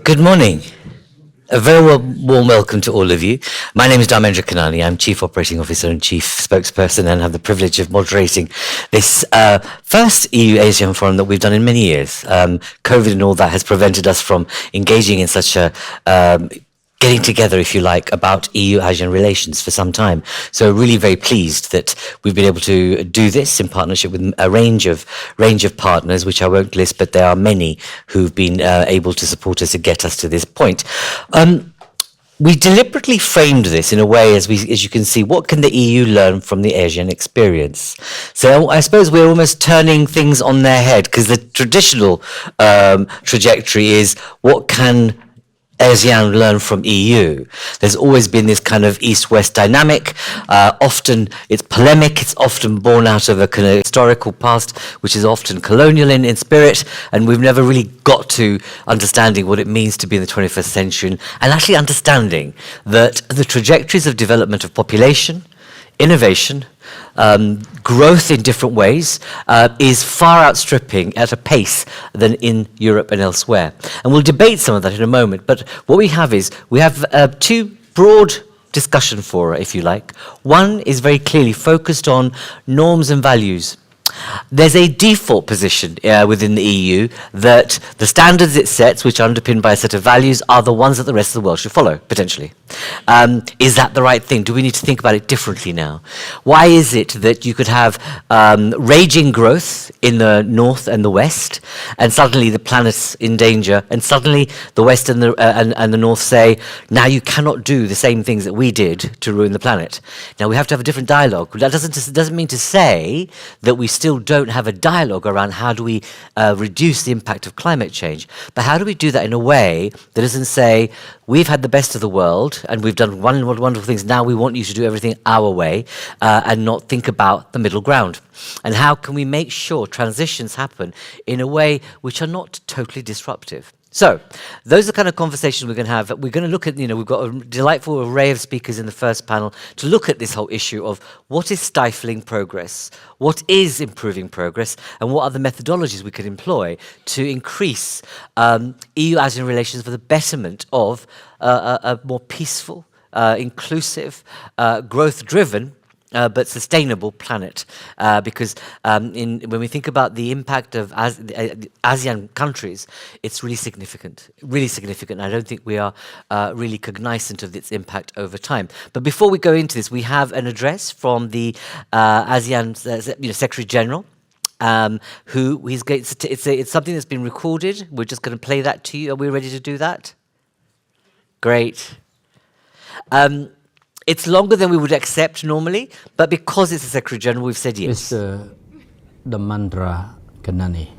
Good morning. A very warm welcome to all of you. My name is Dharmendra Kanani. I'm Chief Operating Officer and Chief Spokesperson and have the privilege of moderating this first EU-ASEAN Forum that we've done in many years. COVID and all that has prevented us from engaging in such a getting together, if you like, about EU-ASEAN relations for some time. So really very pleased that we've been able to do this in partnership with a range of partners, which I won't list, but there are many who've been able to support us and get us to this point. We deliberately framed this in a way, as you can see, what can the EU learn from the Asian experience? So I suppose we're almost turning things on their head, because the traditional trajectory is what can ASEAN learn from EU. There's always been this kind of East-West dynamic. Often it's polemic, it's often born out of a kind of historical past, which is often colonial in spirit, and we've never really got to understanding what it means to be in the 21st century, and actually understanding that the trajectories of development of population, innovation, growth in different ways is far outstripping at a pace than in Europe and elsewhere. And we'll debate some of that in a moment, but what we have is, we have two broad discussion fora, if you like. One is very clearly focused on norms and values. There's a default position within the EU that the standards it sets, which are underpinned by a set of values, are the ones that the rest of the world should follow, potentially. Is that the right thing? Do we need to think about it differently now? Why is it that you could have raging growth in the north and the west, and suddenly the planet's in danger, and suddenly the west and the north say, now you cannot do the same things that we did to ruin the planet? Now we have to have a different dialogue. That doesn't mean to say that we still don't have a dialogue around how do we reduce the impact of climate change, but how do we do that in a way that doesn't say, we've had the best of the world and we've done wonderful things, now we want you to do everything our way, and not think about the middle ground. And how can we make sure transitions happen in a way which are not totally disruptive? So, those are the kind of conversations we're going to have. We're going to look at, we've got a delightful array of speakers in the first panel to look at this whole issue of what is stifling progress, what is improving progress, and what are the methodologies we could employ to increase EU-ASEAN relations for the betterment of a more peaceful, inclusive, growth-driven, but sustainable planet, because when we think about the impact of ASEAN countries, it's really significant. I don't think we are really cognizant of its impact over time. But before we go into this, we have an address from the ASEAN Secretary General, who it's something that's been recorded. We're just going to play that to you. Are we ready to do that? Great. It's longer than we would accept normally, but because it's the Secretary General, we've said yes. Mr. Dharmendra Kanani.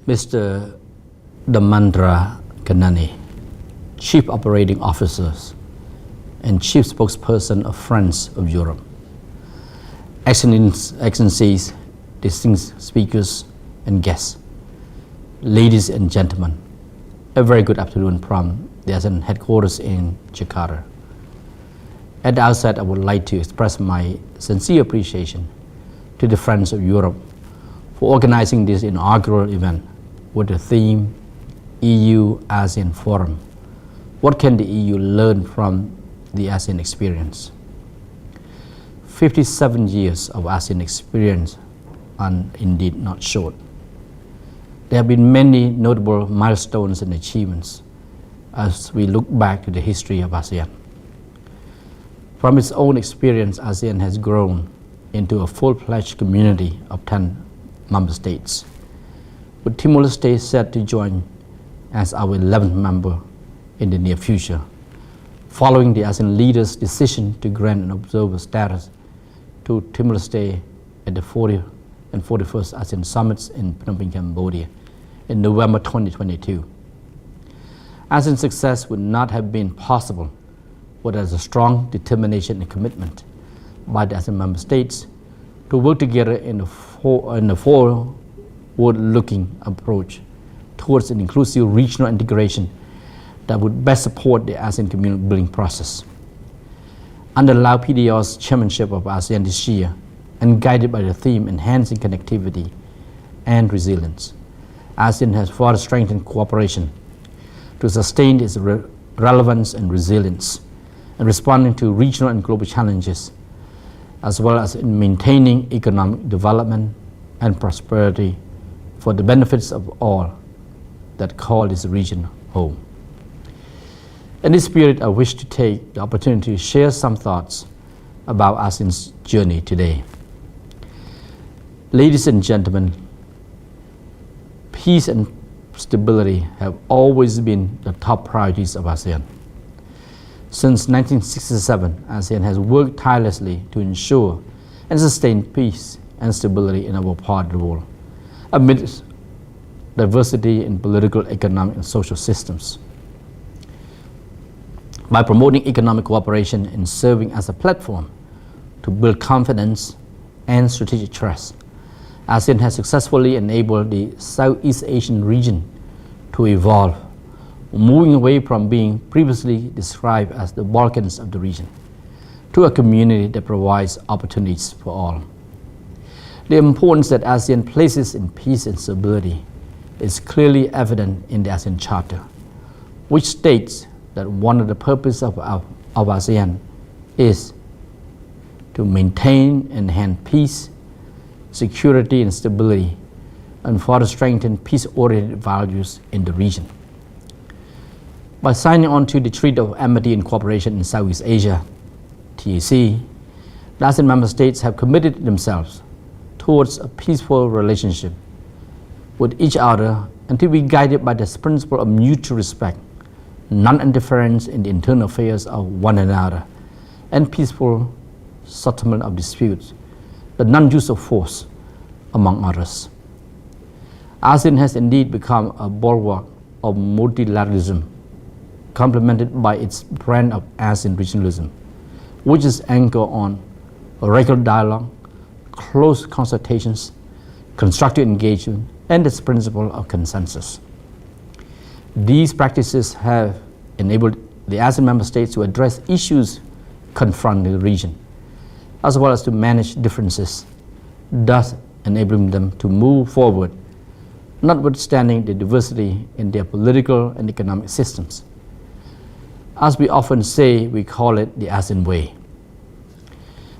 Mr. Dharmendra Kanani, Chief Operating Officers and Chief Spokesperson of Friends of Europe. Excellencies, distinguished speakers and guests. Ladies and gentlemen, a very good afternoon from the ASEAN headquarters in Jakarta. At the outset, I would like to express my sincere appreciation to the Friends of Europe for organizing this inaugural event with the theme EU-ASEAN Forum. What can the EU learn from the ASEAN experience? 57 years of ASEAN experience are indeed not short. There have been many notable milestones and achievements as we look back to the history of ASEAN. From its own experience, ASEAN has grown into a full-fledged community of 10 member states, with Timor-Leste set to join as our 11th member in the near future, following the ASEAN leaders' decision to grant an observer status to Timor-Leste at the 40th and 41st ASEAN Summits in Phnom Penh, Cambodia in November 2022. ASEAN success would not have been possible without a strong determination and commitment by the ASEAN member states to work together in a forward-looking approach towards an inclusive regional integration that would best support the ASEAN community building process. Under Lao PDR's chairmanship of ASEAN this year, and guided by the theme enhancing connectivity and resilience. ASEAN has further strengthened cooperation to sustain its relevance and resilience in responding to regional and global challenges, as well as in maintaining economic development and prosperity for the benefits of all that call this region home. In this spirit, I wish to take the opportunity to share some thoughts about ASEAN's journey today. Ladies and gentlemen, peace and stability have always been the top priorities of ASEAN. Since 1967, ASEAN has worked tirelessly to ensure and sustain peace and stability in our part of the world, amidst diversity in political, economic, and social systems. By promoting economic cooperation and serving as a platform to build confidence and strategic trust, ASEAN has successfully enabled the Southeast Asian region to evolve, moving away from being previously described as the Balkans of the region to a community that provides opportunities for all. The importance that ASEAN places in peace and stability is clearly evident in the ASEAN Charter, which states that one of the purposes of ASEAN is to maintain and enhance peace, security, and stability, and further strengthen peace-oriented values in the region. By signing on to the Treaty of Amity and Cooperation in Southeast Asia, TAC, the ASEAN member states have committed themselves towards a peaceful relationship with each other and to be guided by the principle of mutual respect, non-interference in the internal affairs of one another, and peaceful settlement of disputes, the non-use of force, among others. ASEAN has indeed become a bulwark of multilateralism, complemented by its brand of ASEAN regionalism, which is anchored on regular dialogue, close consultations, constructive engagement, and its principle of consensus. These practices have enabled the ASEAN member states to address issues confronting the region, as well as to manage differences, thus enabling them to move forward, notwithstanding the diversity in their political and economic systems. As we often say, we call it the ASEAN way.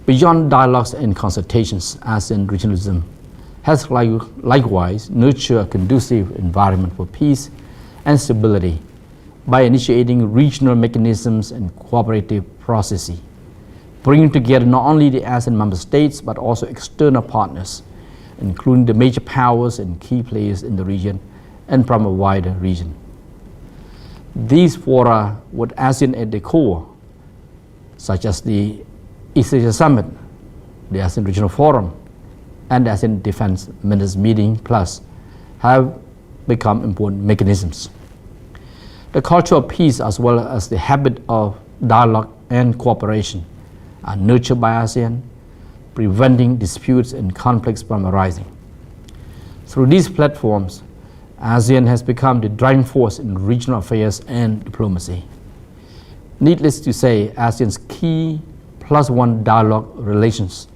Beyond dialogues and consultations, ASEAN regionalism has likewise nurtured a conducive environment for peace and stability by initiating regional mechanisms and cooperative processes, bringing together not only the ASEAN member states but also external partners, including the major powers and key players in the region and from a wider region. These fora with ASEAN at the core, such as the East Asia Summit, the ASEAN Regional Forum, and the ASEAN Defense Ministers Meeting Plus, have become important mechanisms. The culture of peace, as well as the habit of dialogue and cooperation, are nurtured by ASEAN, preventing disputes and conflicts from arising. Through these platforms, ASEAN has become the driving force in regional affairs and diplomacy. Needless to say, ASEAN's key +1 dialogue relations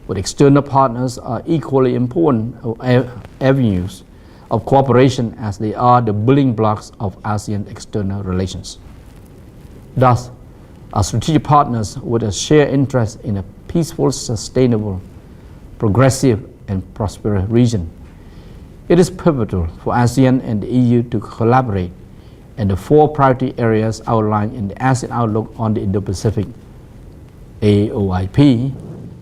with external partners are equally important avenues of cooperation as they are the building blocks of ASEAN external relations. Thus, as strategic partners with a shared interest in a peaceful, sustainable, progressive, and prosperous region, it is pivotal for ASEAN and the EU to collaborate in the 4 priority areas outlined in the ASEAN Outlook on the Indo-Pacific AOIP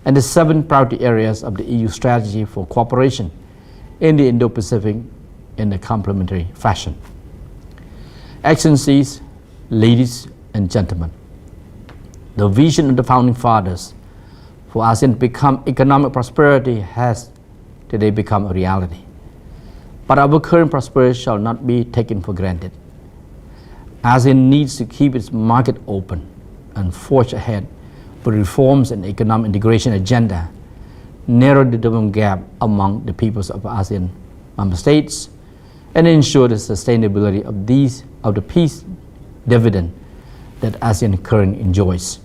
and the 7 priority areas of the EU strategy for cooperation in the Indo-Pacific in a complementary fashion. Excellencies, ladies and gentlemen, the vision of the Founding Fathers for ASEAN to become economic prosperity has today become a reality. But our current prosperity shall not be taken for granted. ASEAN needs to keep its market open and forge ahead with reforms and economic integration agenda, narrow the development gap among the peoples of ASEAN member states, and ensure the sustainability of the peace dividend that ASEAN currently enjoys.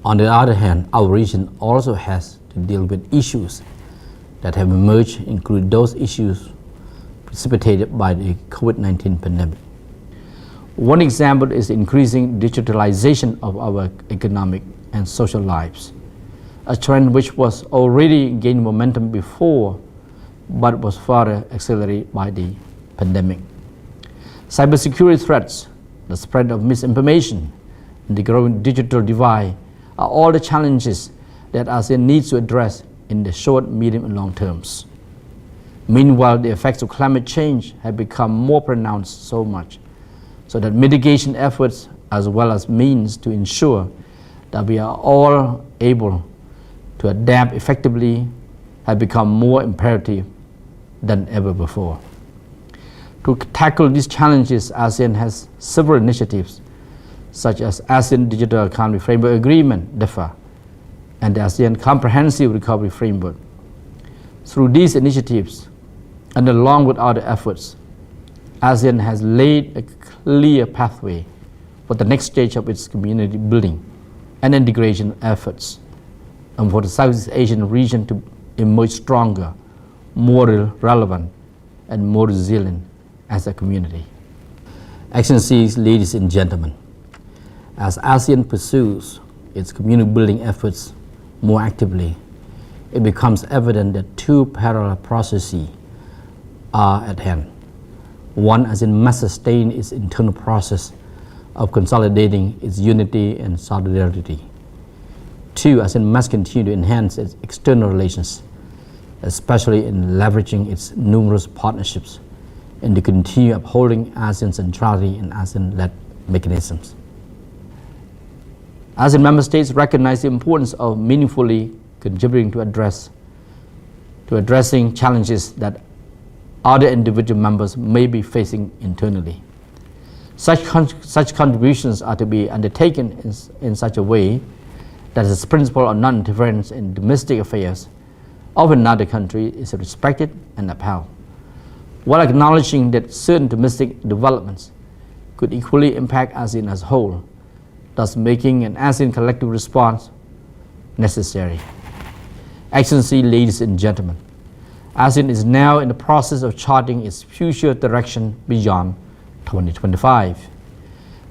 On the other hand, our region also has to deal with issues that have emerged, including those issues precipitated by the COVID-19 pandemic. One example is the increasing digitalization of our economic and social lives, a trend which was already gaining momentum before, but was further accelerated by the pandemic. Cybersecurity threats, the spread of misinformation, and the growing digital divide are all the challenges that ASEAN needs to address in the short, medium, and long terms. Meanwhile, the effects of climate change have become more pronounced so that mitigation efforts as well as means to ensure that we are all able to adapt effectively have become more imperative than ever before. To tackle these challenges, ASEAN has several initiatives such as ASEAN Digital Economy Framework Agreement, DEFA, and the ASEAN Comprehensive Recovery Framework. Through these initiatives, and along with other efforts, ASEAN has laid a clear pathway for the next stage of its community building and integration efforts, and for the Southeast Asian region to emerge stronger, more relevant, and more resilient as a community. Excellencies, ladies and gentlemen, as ASEAN pursues its community building efforts more actively, it becomes evident that two parallel processes are at hand. One, ASEAN must sustain its internal process of consolidating its unity and solidarity. Two, ASEAN must continue to enhance its external relations, especially in leveraging its numerous partnerships and to continue upholding ASEAN centrality and ASEAN-led mechanisms. ASEAN member states recognize the importance of meaningfully contributing to addressing challenges that other individual members may be facing internally. Such contributions are to be undertaken in such a way that the principle of non-interference in domestic affairs of another country is respected and upheld, while acknowledging that certain domestic developments could equally impact ASEAN as a whole, thus making an ASEAN collective response necessary. Excellency, ladies and gentlemen, ASEAN is now in the process of charting its future direction beyond 2025.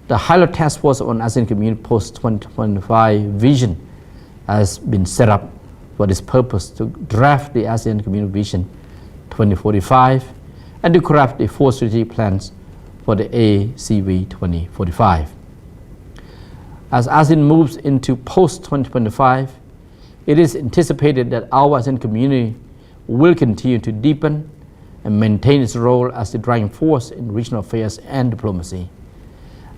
The High-level Task Force on ASEAN Community Post-2025 Vision has been set up for this purpose to draft the ASEAN Community Vision 2045 and to craft the 4 strategic plans for the ACV 2045. As ASEAN moves into post-2025, it is anticipated that our ASEAN community will continue to deepen and maintain its role as the driving force in regional affairs and diplomacy,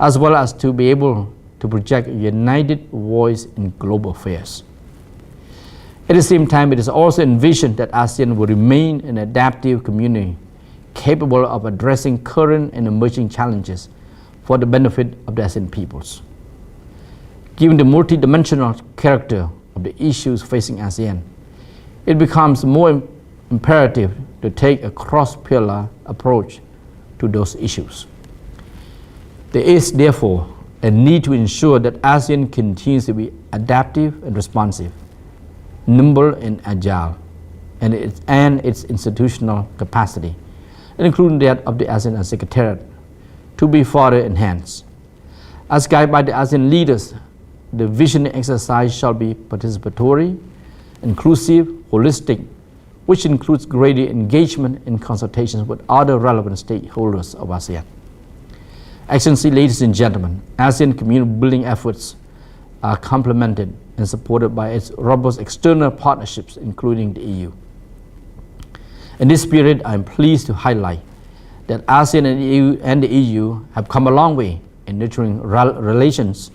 as well as to be able to project a united voice in global affairs. At the same time, it is also envisioned that ASEAN will remain an adaptive community capable of addressing current and emerging challenges for the benefit of the ASEAN peoples. Given the multidimensional character of the issues facing ASEAN, it becomes more imperative to take a cross-pillar approach to those issues. There is therefore a need to ensure that ASEAN continues to be adaptive and responsive, nimble and agile, and its institutional capacity, including that of the ASEAN Secretariat, to be further enhanced. As guided by the ASEAN leaders, the visionary exercise shall be participatory, inclusive, holistic, which includes greater engagement and consultations with other relevant stakeholders of ASEAN. Excellency, ladies and gentlemen, ASEAN community building efforts are complemented and supported by its robust external partnerships, including the EU. In this spirit, I am pleased to highlight that ASEAN and the EU have come a long way in nurturing relations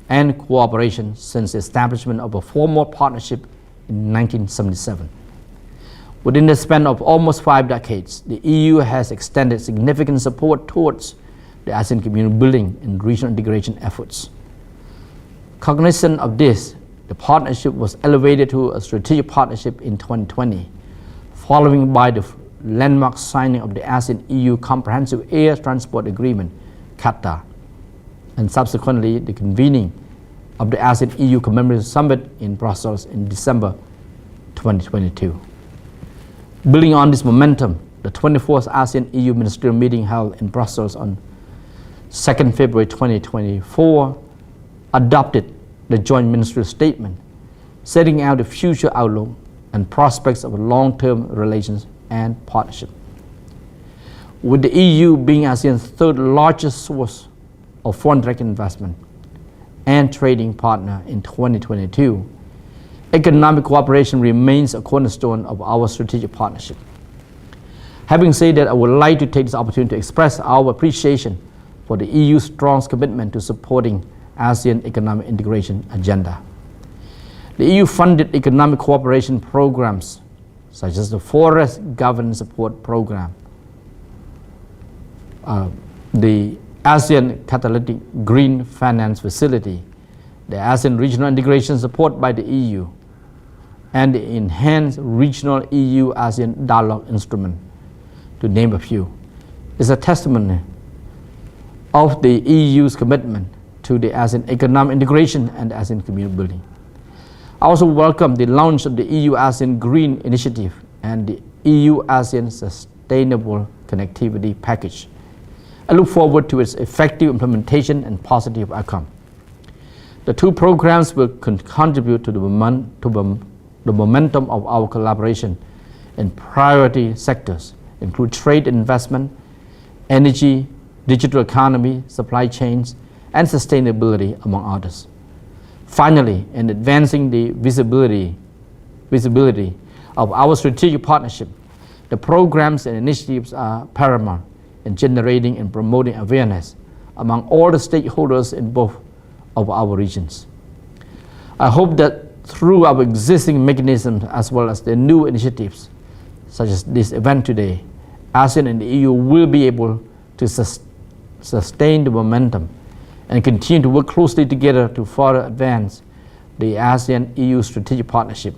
and cooperation since the establishment of a formal partnership in 1977. Within the span of almost 5 decades, the EU has extended significant support towards the ASEAN community building and regional integration efforts. Cognizant of this, the partnership was elevated to a strategic partnership in 2020, following by the landmark signing of the ASEAN-EU Comprehensive Air Transport Agreement, CATA, and subsequently the convening of the ASEAN-EU Commemorative Summit in Brussels in December 2022. Building on this momentum, the 24th ASEAN EU Ministerial Meeting held in Brussels on 2nd February 2024 adopted the joint ministerial statement setting out the future outlook and prospects of long-term relations and partnership. With the EU being ASEAN's third largest source of foreign direct investment and trading partner in 2022, economic cooperation remains a cornerstone of our strategic partnership. Having said that, I would like to take this opportunity to express our appreciation for the EU's strong commitment to supporting ASEAN economic integration agenda. The EU-funded economic cooperation programs, such as the Forest Governance Support Program, the ASEAN Catalytic Green Finance Facility, the ASEAN Regional Integration Support by the EU, and the Enhanced Regional EU-ASEAN Dialogue Instrument, to name a few, is a testimony of the EU's commitment to the ASEAN economic integration and ASEAN community building. I also welcome the launch of the EU-ASEAN Green Initiative and the EU-ASEAN Sustainable Connectivity Package. I look forward to its effective implementation and positive outcome. The two programs will contribute to the momentum of our collaboration in priority sectors, include trade and investment, energy, digital economy, supply chains, and sustainability, among others. Finally, in advancing the visibility of our strategic partnership, the programs and initiatives are paramount in generating and promoting awareness among all the stakeholders in both of our regions. I hope that through our existing mechanisms as well as the new initiatives, such as this event today, ASEAN and the EU will be able to sustain the momentum and continue to work closely together to further advance the ASEAN-EU strategic partnership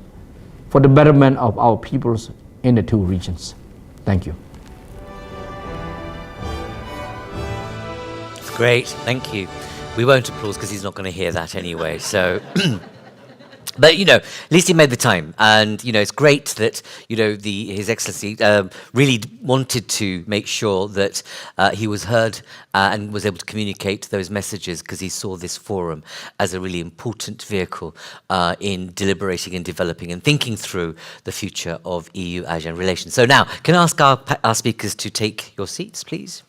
for the betterment of our peoples in the two regions. Thank you. Great, thank you. We won't applaud because he's not going to hear that anyway. So, but at least he made the time, and it's great that His Excellency really wanted to make sure that he was heard and was able to communicate those messages, because he saw this forum as a really important vehicle in deliberating and developing and thinking through the future of EU-ASEAN relations. So now, can I ask our speakers to take your seats, please?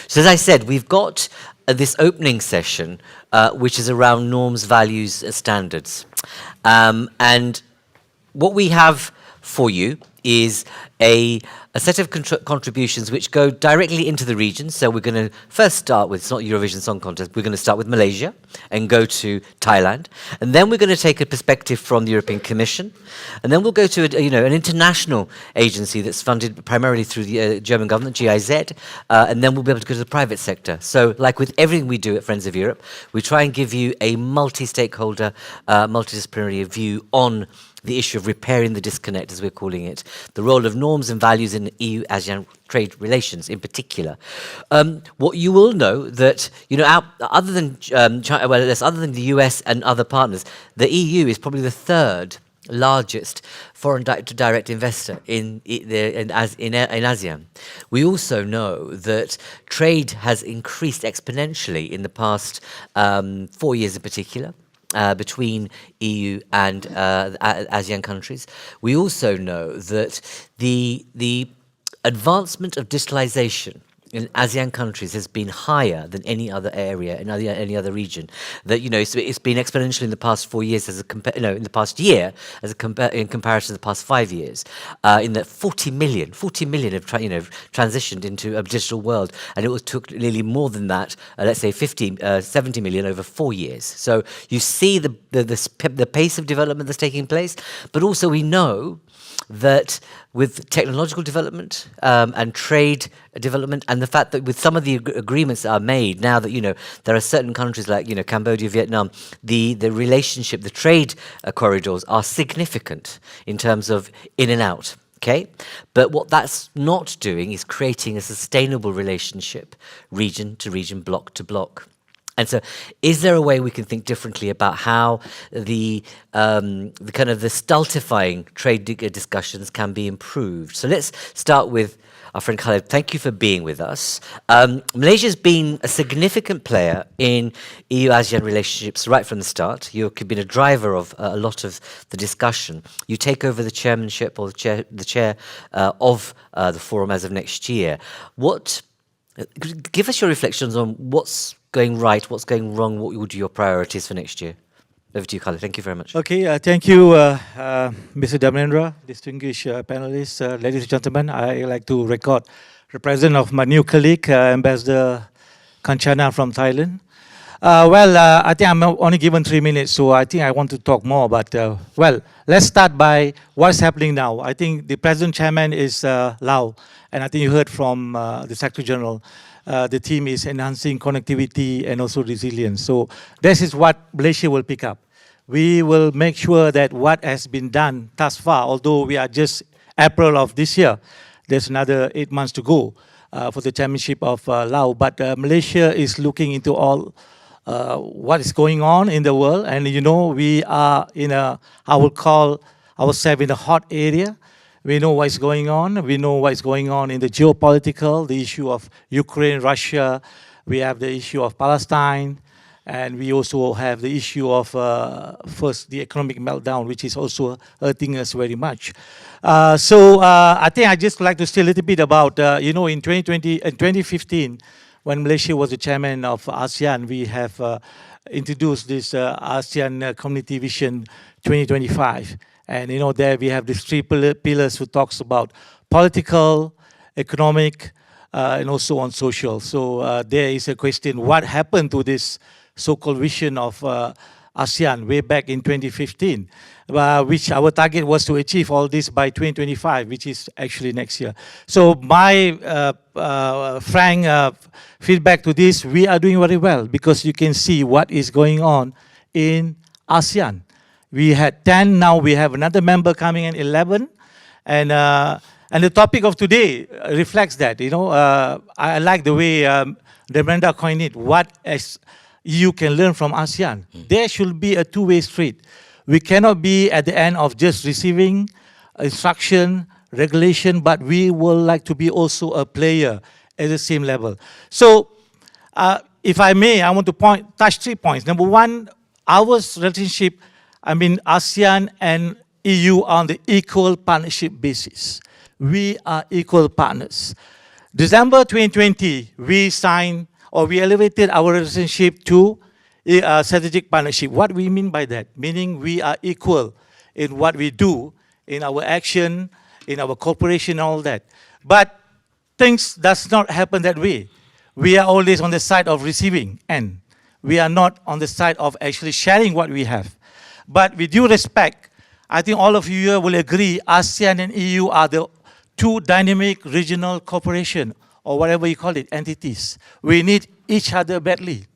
So as I said, we've got this opening session, which is around norms, values, standards. And what we have for you is a set of contributions which go directly into the region. So we're going to first start with, it's not Eurovision Song Contest, we're going to start with Malaysia and go to Thailand. And then we're going to take a perspective from the European Commission. And then we'll go to an international agency that's funded primarily through the German government, GIZ. And then we'll be able to go to the private sector. So like with everything we do at Friends of Europe, we try and give you a multi-stakeholder, multidisciplinary view on the issue of repairing the disconnect, as we're calling it, the role of norms and values in EU-ASEAN trade relations in particular. What you will know that, other than China, other than the US and other partners, the EU is probably the third largest foreign direct investor in ASEAN. We also know that trade has increased exponentially in the past 4 years in particular. Between EU and ASEAN countries. We also know that the advancement of digitalization in ASEAN countries has been higher than any other area in any other region. That it's been exponential in the past 4 years in the past year in comparison to the past 5 years. In that 40 million have transitioned into a digital world, and it took nearly more than that. Let's say 70 million over 4 years. So you see the pace of development that's taking place, but also we know that with technological development and trade development, and the fact that with some of the agreements that are made now that there are certain countries like Cambodia, Vietnam, the relationship, the trade corridors are significant in terms of in and out. Okay, but what that's not doing is creating a sustainable relationship, region to region, block to block. And so, is there a way we can think differently about how the kind of the stultifying trade discussions can be improved? So let's start with our friend Khaled. Thank you for being with us. Malaysia's been a significant player in EU-ASEAN relationships right from the start. You've been a driver of a lot of the discussion. You take over the chairmanship or the chair of the forum as of next year. Give us your reflections on what's going right, what's going wrong, what would be your priorities for next year? Over to you, Khaled. Thank you very much. Okay, thank you, Mr. Dharmendra, distinguished panelists, ladies and gentlemen. I like to record the presence of my new colleague, Ambassador Kanchana from Thailand. I think I'm only given 3 minutes, so I think I want to talk more. But let's start by what's happening now. I think the present chairman is Lau, and I think you heard from the Secretary General. The team is enhancing connectivity and also resilience. So this is what Malaysia will pick up. We will make sure that what has been done thus far, although we are just April of this year, there's another 8 months to go for the chairmanship of Laos. But Malaysia is looking into all what is going on in the world. And you know, we are in I will call ourselves in a hot area. We know what's going on. We know what's going on in the geopolitical, the issue of Ukraine, Russia. We have the issue of Palestine. And we also have the issue of, first, the economic meltdown, which is also hurting us very much. I think I just like to say a little bit about, in 2015, when Malaysia was the chairman of ASEAN, we have introduced this ASEAN Community Vision 2025. And there we have these 3 pillars who talks about political, economic, and also on social. So there is a question, what happened to this so-called vision of ASEAN way back in 2015, which our target was to achieve all this by 2025, which is actually next year. So my frank feedback to this, we are doing very well because you can see what is going on in ASEAN. We had 10, now we have another member coming in, 11. And the topic of today reflects that. I like the way Dharmendra coined it, what EU can learn from ASEAN. There should be a two-way street. We cannot be at the end of just receiving instruction, regulation, but we would like to be also a player at the same level. So, if I may, I want to touch 3 points. Number one, our relationship, ASEAN and EU on the equal partnership basis. We are equal partners. December 2020, we signed or we elevated our relationship to a strategic partnership. What we mean by that? Meaning we are equal in what we do, in our action, in our cooperation, all that. But things does not happen that way. We are always on the side of receiving, and we are not on the side of actually sharing what we have. But with due respect, I think all of you here will agree ASEAN and EU are the 2 dynamic regional cooperation, or whatever you call it, entities. We need each other badly.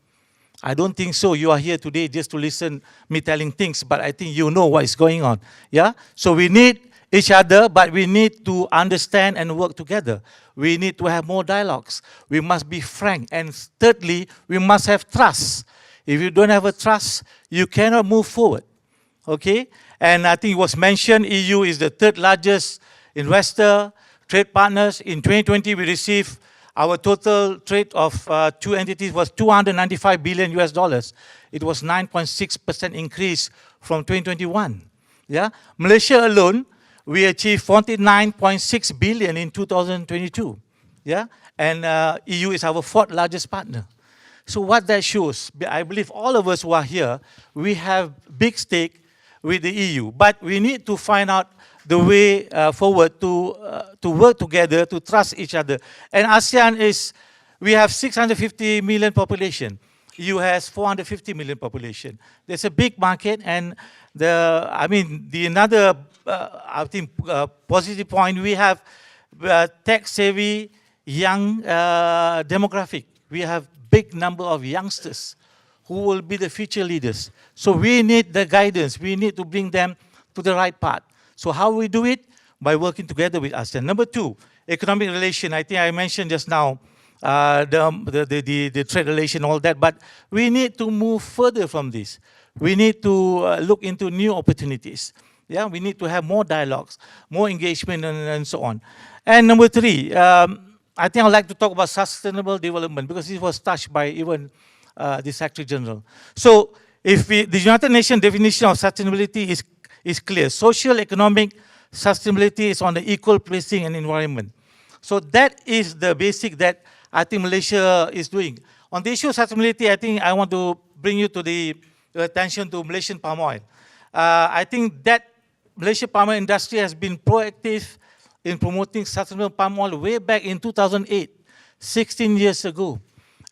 I don't think so. You are here today just to listen me telling things, but I think you know what is going on. Yeah? So we need each other, but we need to understand and work together. We need to have more dialogues. We must be frank. And thirdly, we must have trust. If you don't have a trust, you cannot move forward. Okay? And I think it was mentioned, EU is the 3rd largest investor, trade partners. In 2020, we received our total trade of 2 entities was $295 billion US dollars. It was 9.6% increase from 2021. Yeah, Malaysia alone, we achieved 49.6 billion in 2022. Yeah, and EU is our 4th largest partner. So what that shows, I believe all of us who are here, we have big stake with the EU, but we need to find out the way forward to work together, to trust each other. And ASEAN is, we have 650 million population. EU has 450 million population. There's a big market, and another positive point, we have tech-savvy young demographic. We have big number of youngsters who will be the future leaders. So we need the guidance. We need to bring them to the right path. So how we do it? By working together with ASEAN. Number 2, economic relation. I think I mentioned just now, the trade relation, all that. But we need to move further from this. We need to look into new opportunities. Yeah, we need to have more dialogues, more engagement, and so on. And number three, I think I'd like to talk about sustainable development because it was touched by even the Secretary General. So if the United Nations definition of sustainability is clear. Social, economic sustainability is on the equal placing and environment. So that is the basic that I think Malaysia is doing. On the issue of sustainability, I think I want to bring you to the attention to Malaysian palm oil. I think that Malaysian palm oil industry has been proactive in promoting sustainable palm oil way back in 2008, 16 years ago.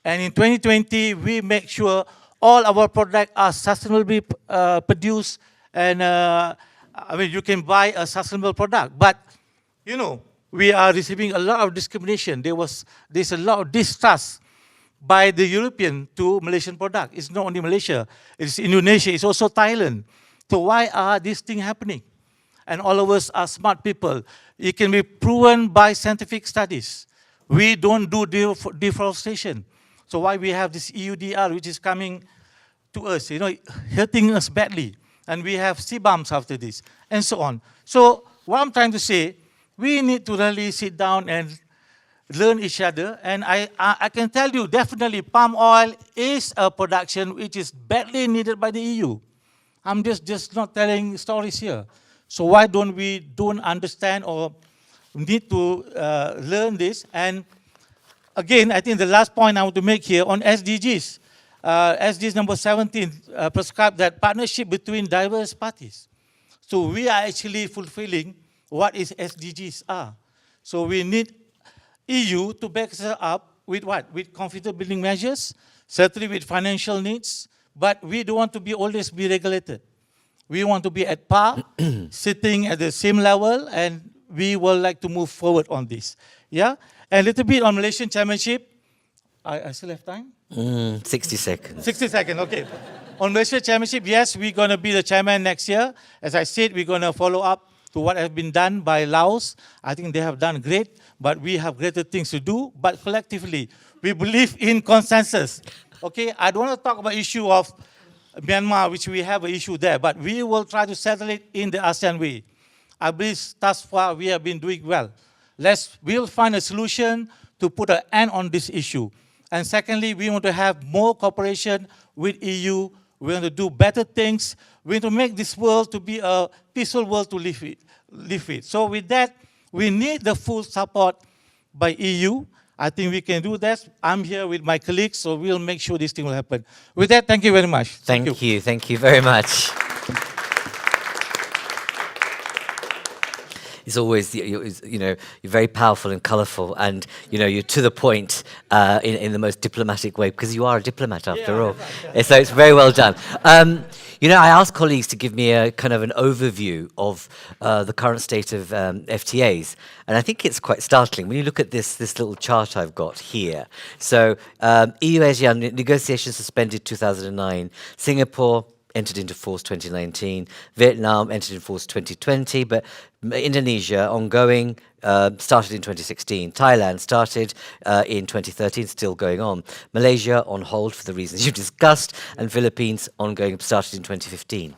And in 2020, we make sure all our products are sustainably produced, and I mean, you can buy a sustainable product. But, you know, we are receiving a lot of discrimination. There's a lot of distrust by the European to Malaysian product. It's not only Malaysia, it's Indonesia, it's also Thailand. So why are these things happening? And all of us are smart people. It can be proven by scientific studies. We don't do deforestation. So why we have this EUDR, which is coming to us, you know, hurting us badly. And we have CBAMs after this, and so on. So what I'm trying to say, we need to really sit down and learn each other. And I can tell you, definitely, palm oil is a production which is badly needed by the EU. I'm just not telling stories here. So why don't we understand or need to learn this? And again, I think the last point I want to make here on SDGs. SDGs number 17 prescribe that partnership between diverse parties. So we are actually fulfilling what is SDGs are. So we need EU to back us up with what? With confidence building measures, certainly with financial needs, but we don't want to always be regulated. We want to be at par, sitting at the same level, and we would like to move forward on this. Yeah? And a little bit on Malaysian chairmanship. I still have time? 60 seconds. 60 seconds, okay. On Malaysia chairmanship, yes, we're going to be the chairman next year. As I said, we're going to follow up to what has been done by Laos. I think they have done great, but we have greater things to do. But collectively, we believe in consensus. Okay, I don't want to talk about issue of Myanmar, which we have an issue there, but we will try to settle it in the ASEAN way. I believe thus far we have been doing well. We'll find a solution to put an end on this issue. And secondly, we want to have more cooperation with EU. We want to do better things. We want to make this world to be a peaceful world to live with. So with that, we need the full support by EU. I think we can do that. I'm here with my colleagues, so we'll make sure this thing will happen. With that, thank you very much. Thank you. Thank you very much. It's always, you know, you're very powerful and colourful, and you know, you're to the point in the most diplomatic way, because you are a diplomat after all. So it's very well done. You know, I asked colleagues to give me a kind of an overview of the current state of FTAs, and I think it's quite startling when you look at this little chart I've got here. So EU-ASEAN negotiations suspended 2009, Singapore entered into force 2019, Vietnam entered into force 2020, but Indonesia ongoing, started in 2016. Thailand started in 2013, still going on. Malaysia on hold for the reasons you discussed, and Philippines ongoing, started in 2015.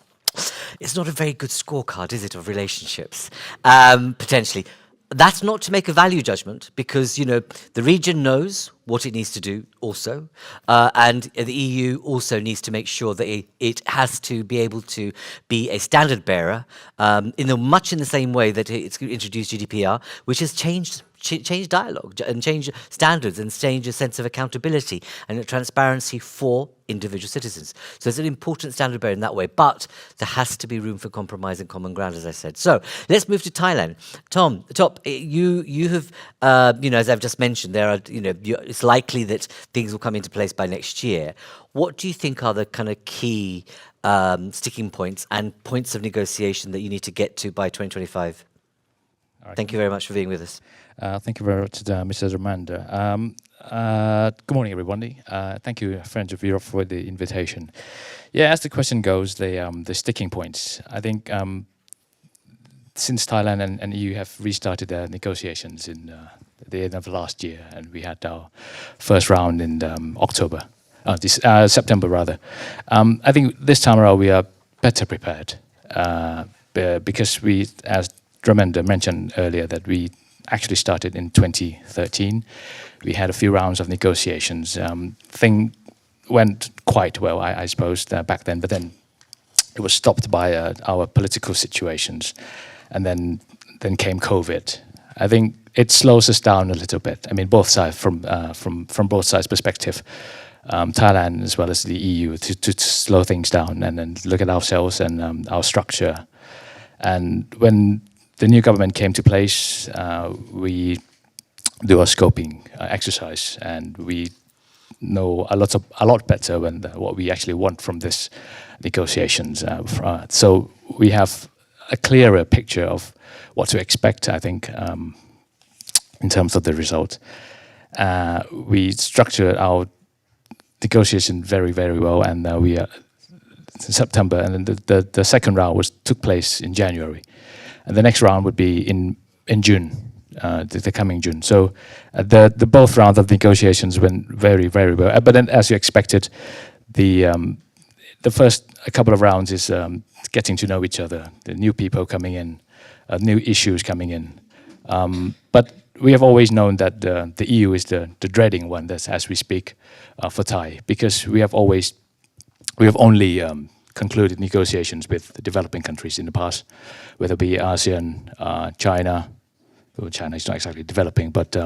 It's not a very good scorecard, is it, of relationships? Potentially. That's not to make a value judgment, because, you know, the region knows what it needs to do also, and the EU also needs to make sure that it has to be able to be a standard bearer much in the same way that it's introduced GDPR, which has changed dialogue and changed standards and changed a sense of accountability and transparency for individual citizens. So it's an important standard bearer in that way, but there has to be room for compromise and common ground, as I said. So let's move to Thailand. Tom, you have, you know, as I've just mentioned, there are, you know, it's likely that things will come into place by next year. What do you think are the kind of key sticking points and points of negotiation that you need to get to by 2025? Thank you very much for being with us. Thank you very much, Mr. Ramanda. Good morning, everybody. Thank you, Friends of Europe, for the invitation. Yeah, as the question goes, the sticking points. I think since Thailand and EU have restarted their negotiations in the end of last year, and we had our first round in September rather. I think this time around we are better prepared because we, as Dramendra mentioned earlier, that we actually started in 2013. We had a few rounds of negotiations. Thing went quite well, I suppose, back then, but then it was stopped by our political situations, and then came COVID. I think it slows us down a little bit. I mean, both sides from both sides' perspective, Thailand as well as the EU, to slow things down and then look at ourselves and our structure. And when the new government came to place, we do a scoping exercise, and we know a lot better what we actually want from this negotiations. So we have a clearer picture of what to expect, I think, in terms of the result. We structured our negotiation very, very well, and we are in September, and then the second round took place in January, and the next round would be in June, the coming June. So the both rounds of negotiations went very, very well. But then, as you expected, the first couple of rounds is getting to know each other, the new people coming in, new issues coming in. But we have always known that the EU is the dreading one, that's as we speak, for Thai, because we have only concluded negotiations with the developing countries in the past, whether it be ASEAN, China. Well, China is not exactly developing, but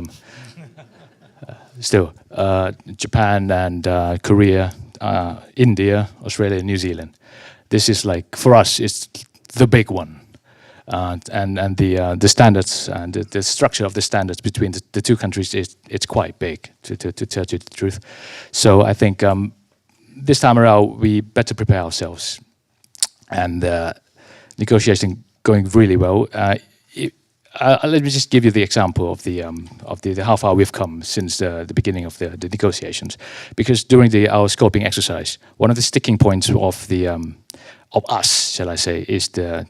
still, Japan and Korea, India, Australia, New Zealand. This is like, for us, it's the big one. And the standards and the structure of the standards between the two countries it's quite big, to tell you the truth. So I think this time around we better prepare ourselves, and negotiating going really well. Let me just give you the example of the how far we've come since the beginning of the negotiations, because during our scoping exercise, one of the sticking points of us, shall I say, is the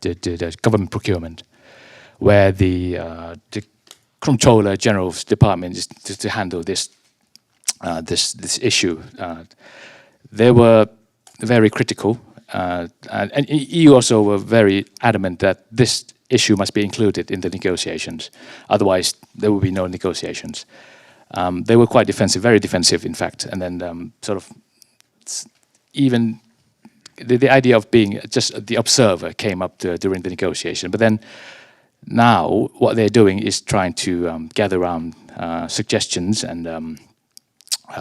government procurement, where the Comptroller General's department is to handle this issue. They were very critical, and EU also were very adamant that this issue must be included in the negotiations. Otherwise, there will be no negotiations. They were quite defensive, very defensive, in fact, and then sort of even the idea of being just the observer came up during the negotiation. But then now what they're doing is trying to gather around suggestions and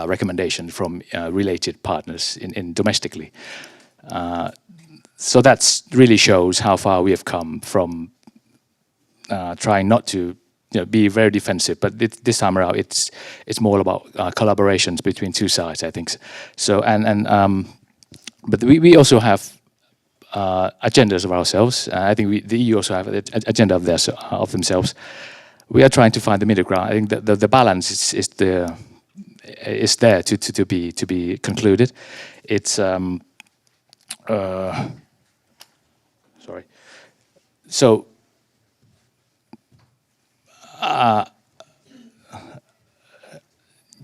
recommendations from related partners in domestically. So that really shows how far we have come from trying not to be very defensive, but this time around it's more about collaborations between two sides, I think. So but we also have agendas of ourselves. I think the EU also have an agenda of themselves. We are trying to find the middle ground. I think the balance is there to be concluded. It's sorry. So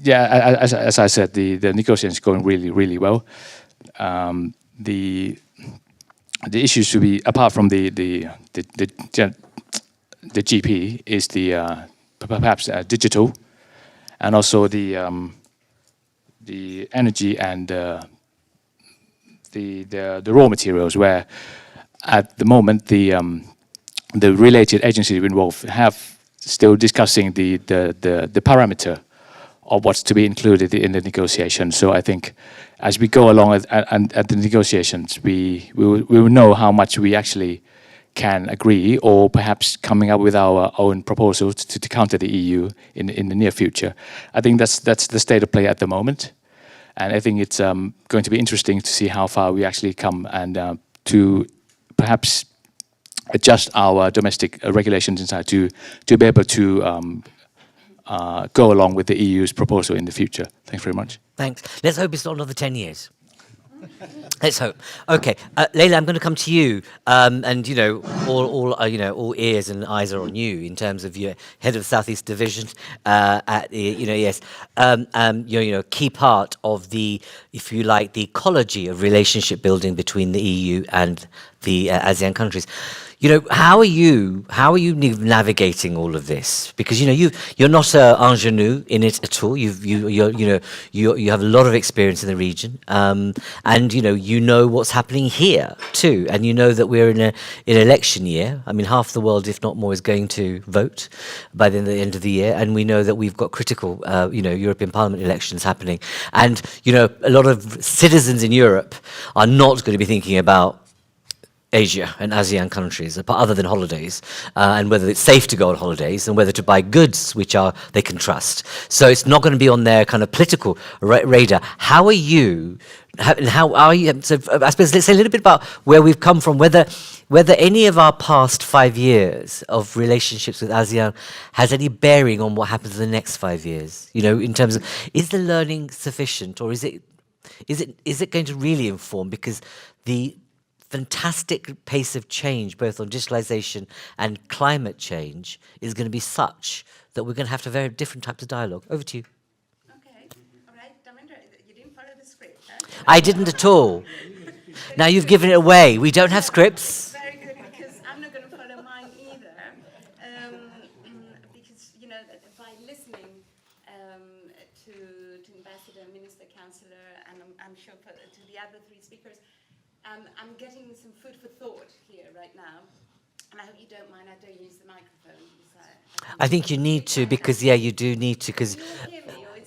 yeah, as I said, the negotiation is going really, really well. The issues to be, apart from the GP, is perhaps digital, and also the energy and the raw materials, where at the moment the related agencies involved have still discussing the parameter of what's to be included in the negotiation. So I think as we go along at the negotiations, we will know how much we actually can agree, or perhaps coming up with our own proposals to counter the EU in the near future. I think that's the state of play at the moment, and I think it's going to be interesting to see how far we actually come, and to perhaps adjust our domestic regulations inside to be able to go along with the EU's proposal in the future. Thanks very much. Thanks. Let's hope it's not another 10 years. Let's hope. Okay, Leila, I'm going to come to you, and all ears and eyes are on you in terms of your head of Southeast Division at the yes, key part of the, if you like, the ecology of relationship building between the EU and the ASEAN countries. How are you navigating all of this? Because you're not an ingenue in it at all. You have a lot of experience in the region, and you know what's happening here too, and you know that we're in an election year. I mean, half the world, if not more, is going to vote by the end of the year, and we know that we've got critical, European Parliament elections happening, and a lot of citizens in Europe are not going to be thinking about Asia and ASEAN countries, other than holidays, and whether it's safe to go on holidays, and whether to buy goods which they can trust. So it's not going to be on their kind of political radar. How are you? How are you? So I suppose let's say a little bit about where we've come from. Whether any of our past 5 years of relationships with ASEAN has any bearing on what happens in the next 5 years. In terms of, is the learning sufficient, or is it going to really inform, because the fantastic pace of change, both on digitalization and climate change, is going to be such that we're going to have to have very different types of dialogue. Over to you. Okay, all right, Dharmendra, you didn't follow the script, huh? I didn't at all. Now you've given it away. We don't have scripts. Very good, because I'm not going to follow mine either. Because, by listening to Ambassador, Minister, Councillor, and I'm sure to the other three speakers, I'm getting some food for thought here right now, and I hope you don't mind. I don't use the microphone. I think you need to, because you do need to, because.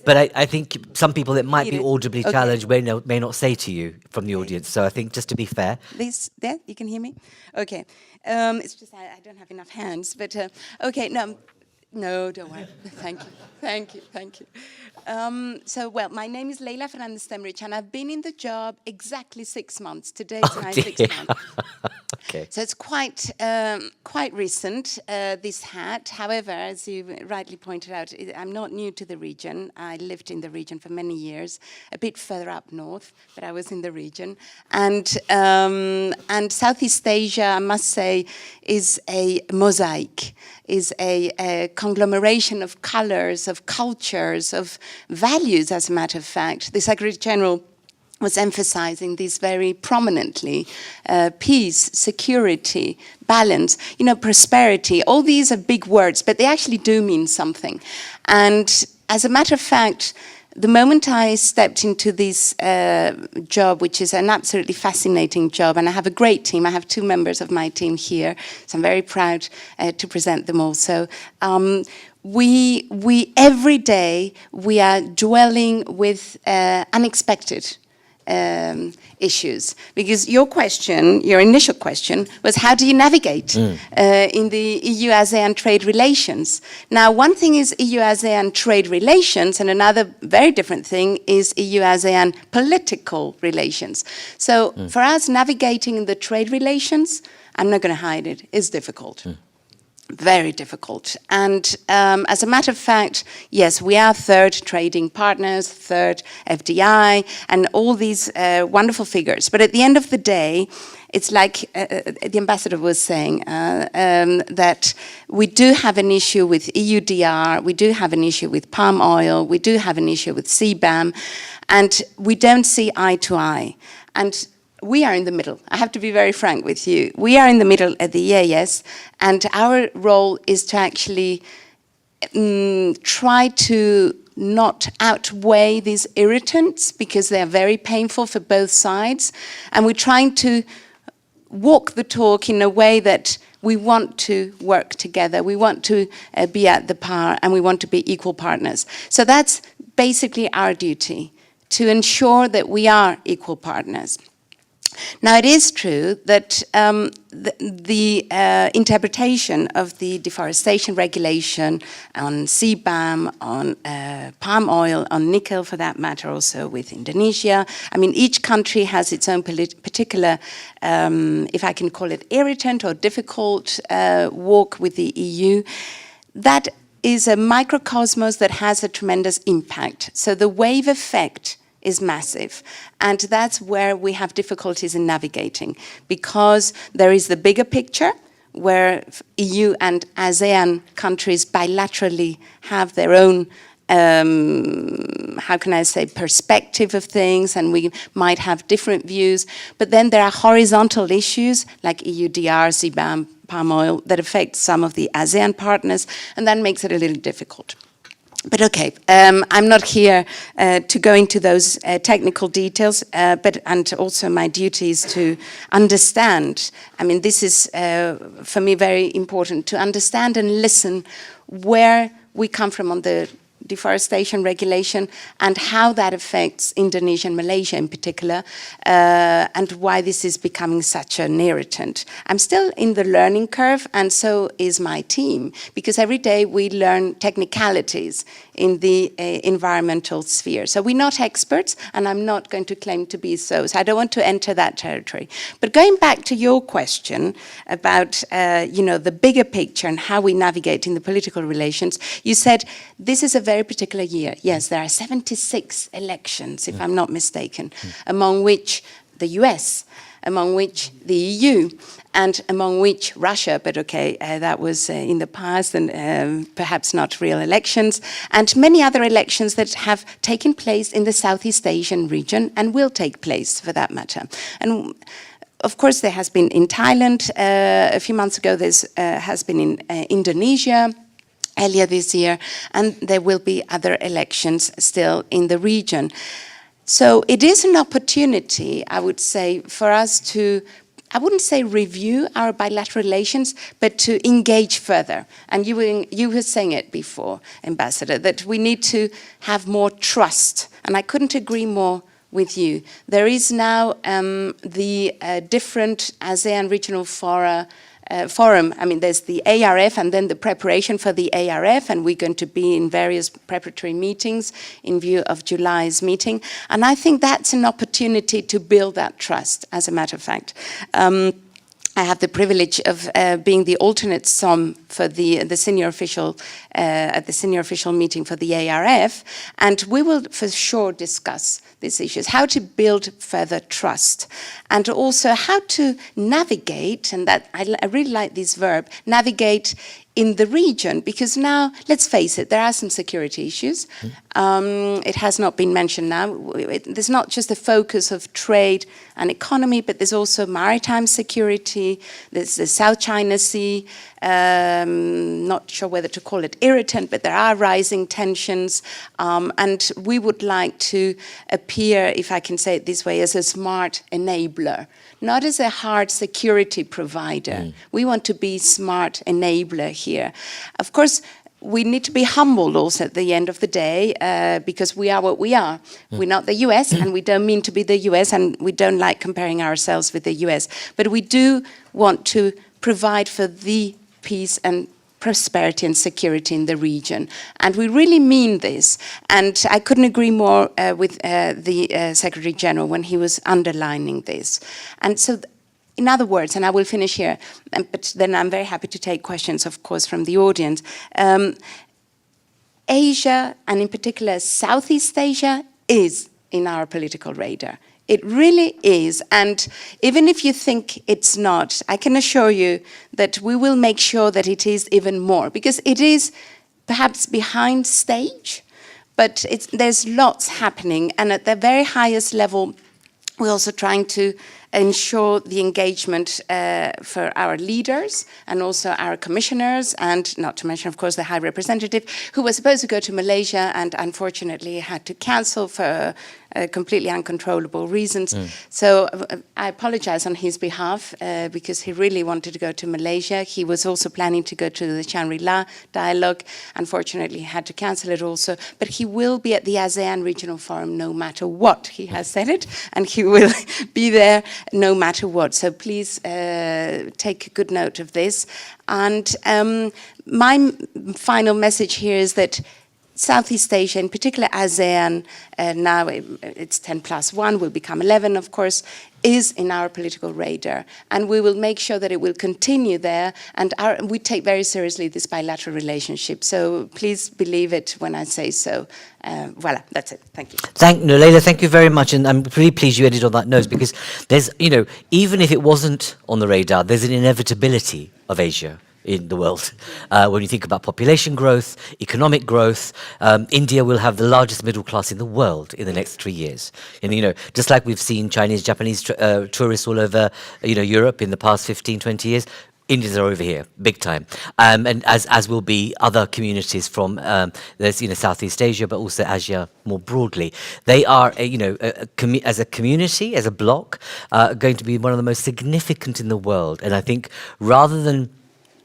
But I think some people that might be audibly challenged may not say to you from the audience. So I think, just to be fair. There, you can hear me? Okay. It's just I don't have enough hands, but okay. No, don't worry. Thank you. My name is Leila Fernandez-Temrich, and I've been in the job exactly 6 months. Today's my 6th month. Okay. So it's quite recent, this hat. However, as you rightly pointed out, I'm not new to the region. I lived in the region for many years, a bit further up north, but I was in the region. And Southeast Asia, I must say, is a mosaic, is a conglomeration of colors, of cultures, of values, as a matter of fact. The Secretary General was emphasizing this very prominently: peace, security, balance, prosperity. All these are big words, but they actually do mean something. And as a matter of fact, the moment I stepped into this job, which is an absolutely fascinating job, and I have a great team. I have 2 members of my team here, so I'm very proud to present them also. We every day we are dwelling with unexpected issues, because your initial question was, how do you navigate in the EU-ASEAN trade relations? Now, one thing is EU-ASEAN trade relations, and another very different thing is EU-ASEAN political relations. So for us, navigating in the trade relations, I'm not going to hide it, is difficult. Very difficult. And as a matter of fact, yes, we are 3rd trading partners, 3rd FDI, and all these wonderful figures. But at the end of the day, it's like the ambassador was saying, that we do have an issue with EUDR, we do have an issue with palm oil, we do have an issue with CBAM, and we don't see eye to eye. And we are in the middle. I have to be very frank with you. We are in the middle at the EAS, and our role is to actually try to not outweigh these irritants, because they are very painful for both sides. And we're trying to walk the talk in a way that we want to work together. We want to be at the par, and we want to be equal partners. So that's basically our duty, to ensure that we are equal partners. Now, it is true that the interpretation of the deforestation regulation on CBAM, on palm oil, on nickel, for that matter, also with Indonesia. I mean, each country has its own particular, if I can call it, irritant or difficult walk with the EU. That is a microcosmos that has a tremendous impact. So the wave effect is massive. And that's where we have difficulties in navigating, because there is the bigger picture where EU and ASEAN countries bilaterally have their own how can I say, perspective of things, and we might have different views. But then there are horizontal issues like EUDR, CBAM, palm oil, that affect some of the ASEAN partners, and that makes it a little difficult. But okay, I'm not here to go into those technical details, and also my duty is to understand. I mean, this is for me very important, to understand and listen where we come from on the deforestation regulation and how that affects Indonesia and Malaysia in particular, and why this is becoming such an irritant. I'm still in the learning curve, and so is my team, because every day we learn technicalities in the environmental sphere. So we're not experts, and I'm not going to claim to be so. So I don't want to enter that territory. But going back to your question about the bigger picture and how we navigate in the political relations, you said this is a very particular year. Yes, there are 76 elections, if I'm not mistaken, among which the US, among which the EU, and among which Russia, but okay, that was in the past and perhaps not real elections, and many other elections that have taken place in the Southeast Asian region and will take place for that matter. And of course, there has been in Thailand a few months ago, there has been in Indonesia earlier this year, and there will be other elections still in the region. So it is an opportunity, I would say, for us to, I wouldn't say review our bilateral relations, but to engage further. And you were saying it before, Ambassador, that we need to have more trust. And I couldn't agree more with you. There is now the different ASEAN regional forum. I mean, there's the ARF and then the preparation for the ARF, and we're going to be in various preparatory meetings in view of July's meeting. And I think that's an opportunity to build that trust, as a matter of fact. I have the privilege of being the alternate SOM for the senior official at the senior official meeting for the ARF, and we will for sure discuss these issues, how to build further trust, and also how to navigate, and that I really like this verb, navigate in the region, because now, let's face it, there are some security issues. It has not been mentioned now. There's not just the focus of trade and economy, but there's also maritime security, there's the South China Sea, not sure whether to call it irritant, but there are rising tensions, and we would like to appear, if I can say it this way, as a smart enabler, not as a hard security provider. We want to be smart enabler here. Of course, we need to be humbled also at the end of the day, because we are what we are. We're not the US, and we don't mean to be the US, and we don't like comparing ourselves with the US. But we do want to provide for the peace and prosperity and security in the region. And we really mean this. And I couldn't agree more with the Secretary General when he was underlining this. And so, in other words, and I will finish here, but then I'm very happy to take questions, of course, from the audience. Asia, and in particular Southeast Asia, is in our political radar. It really is, and even if you think it's not, I can assure you that we will make sure that it is even more, because it is perhaps behind stage, but there's lots happening, and at the very highest level, we're also trying to ensure the engagement for our leaders and also our commissioners, and not to mention, of course, the High Representative, who was supposed to go to Malaysia and unfortunately had to cancel for completely uncontrollable reasons. So I apologize on his behalf because he really wanted to go to Malaysia. He was also planning to go to the Shangri-La dialogue. Unfortunately, he had to cancel it also. But he will be at the ASEAN Regional Forum no matter what. He has said it, and he will be there no matter what. So please take good note of this. And my final message here is that Southeast Asia, in particular ASEAN, now it's 10+1, will become 11, of course, is in our political radar. And we will make sure that it will continue there. And we take very seriously this bilateral relationship. So please believe it when I say so. Voilà, that's it. Thank you. Leila, thank you very much. And I'm really pleased you ended on that note, because there's, even if it wasn't on the radar, there's an inevitability of Asia in the world. When you think about population growth, economic growth, India will have the largest middle class in the world in the next 3 years. And, just like we've seen Chinese, Japanese tourists all over, Europe in the past 15, 20 years, Indians are over here, big time. And as will be other communities from, there's, Southeast Asia, but also Asia more broadly. They are, as a community, as a bloc, going to be one of the most significant in the world. And I think rather than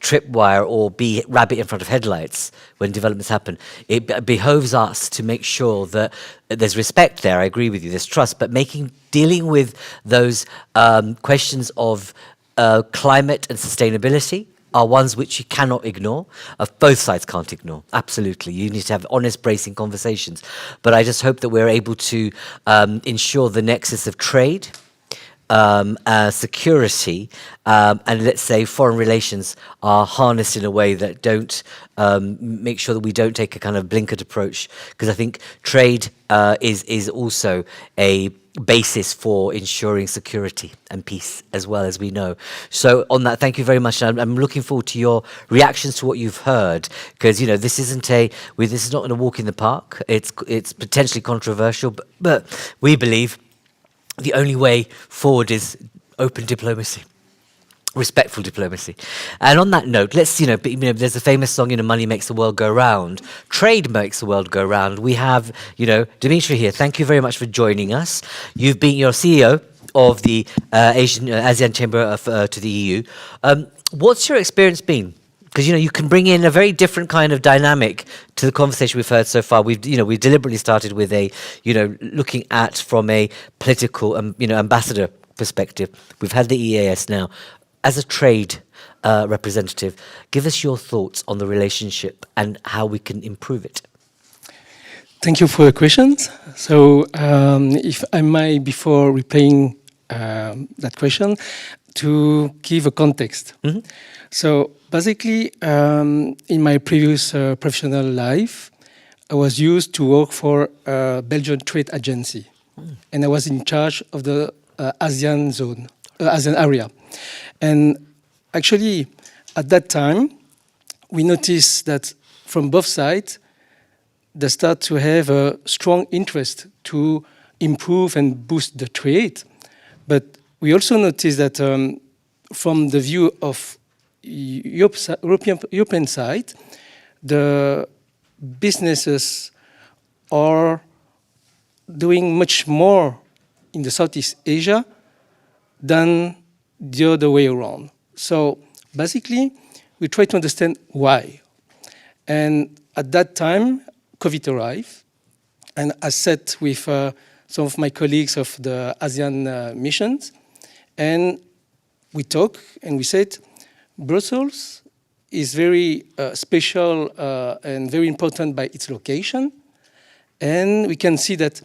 tripwire or be rabbit in front of headlights when developments happen, it behoves us to make sure that there's respect there. I agree with you, there's trust, but dealing with those questions of climate and sustainability are ones which you cannot ignore. Both sides can't ignore. Absolutely. You need to have honest, bracing conversations. But I just hope that we're able to ensure the nexus of trade, security, and let's say foreign relations are harnessed in a way that don't make sure that we don't take a kind of blinkered approach, because I think trade is also a basis for ensuring security and peace, as well, as we know. So on that, thank you very much. I'm looking forward to your reactions to what you've heard, because this is not a walk in the park. It's potentially controversial, but we believe the only way forward is open diplomacy, respectful diplomacy. And on that note, let's, there's a famous song, money makes the world go round. Trade makes the world go round. We have, Dimitri here. Thank you very much for joining us. You're CEO of the ASEAN Chamber to the EU. What's your experience been? Because, you can bring in a very different kind of dynamic to the conversation we've heard so far. We've deliberately started with looking at from a political, ambassador perspective. We've had the EAS now. As a trade representative, give us your thoughts on the relationship and how we can improve it. Thank you for your questions. So, if I might, before replaying that question, to give a context. Mm-hmm. So, basically, in my previous professional life, I was used to work for a Belgian trade agency, and I was in charge of the ASEAN zone, ASEAN area. And actually, at that time, we noticed that from both sides, they start to have a strong interest to improve and boost the trade. But we also noticed that from the view of European side, the businesses are doing much more in the Southeast Asia than the other way around. So basically, we try to understand why. And at that time, COVID arrived, and I sat with some of my colleagues of the ASEAN missions, and we talked and we said, Brussels is very special and very important by its location, and we can see that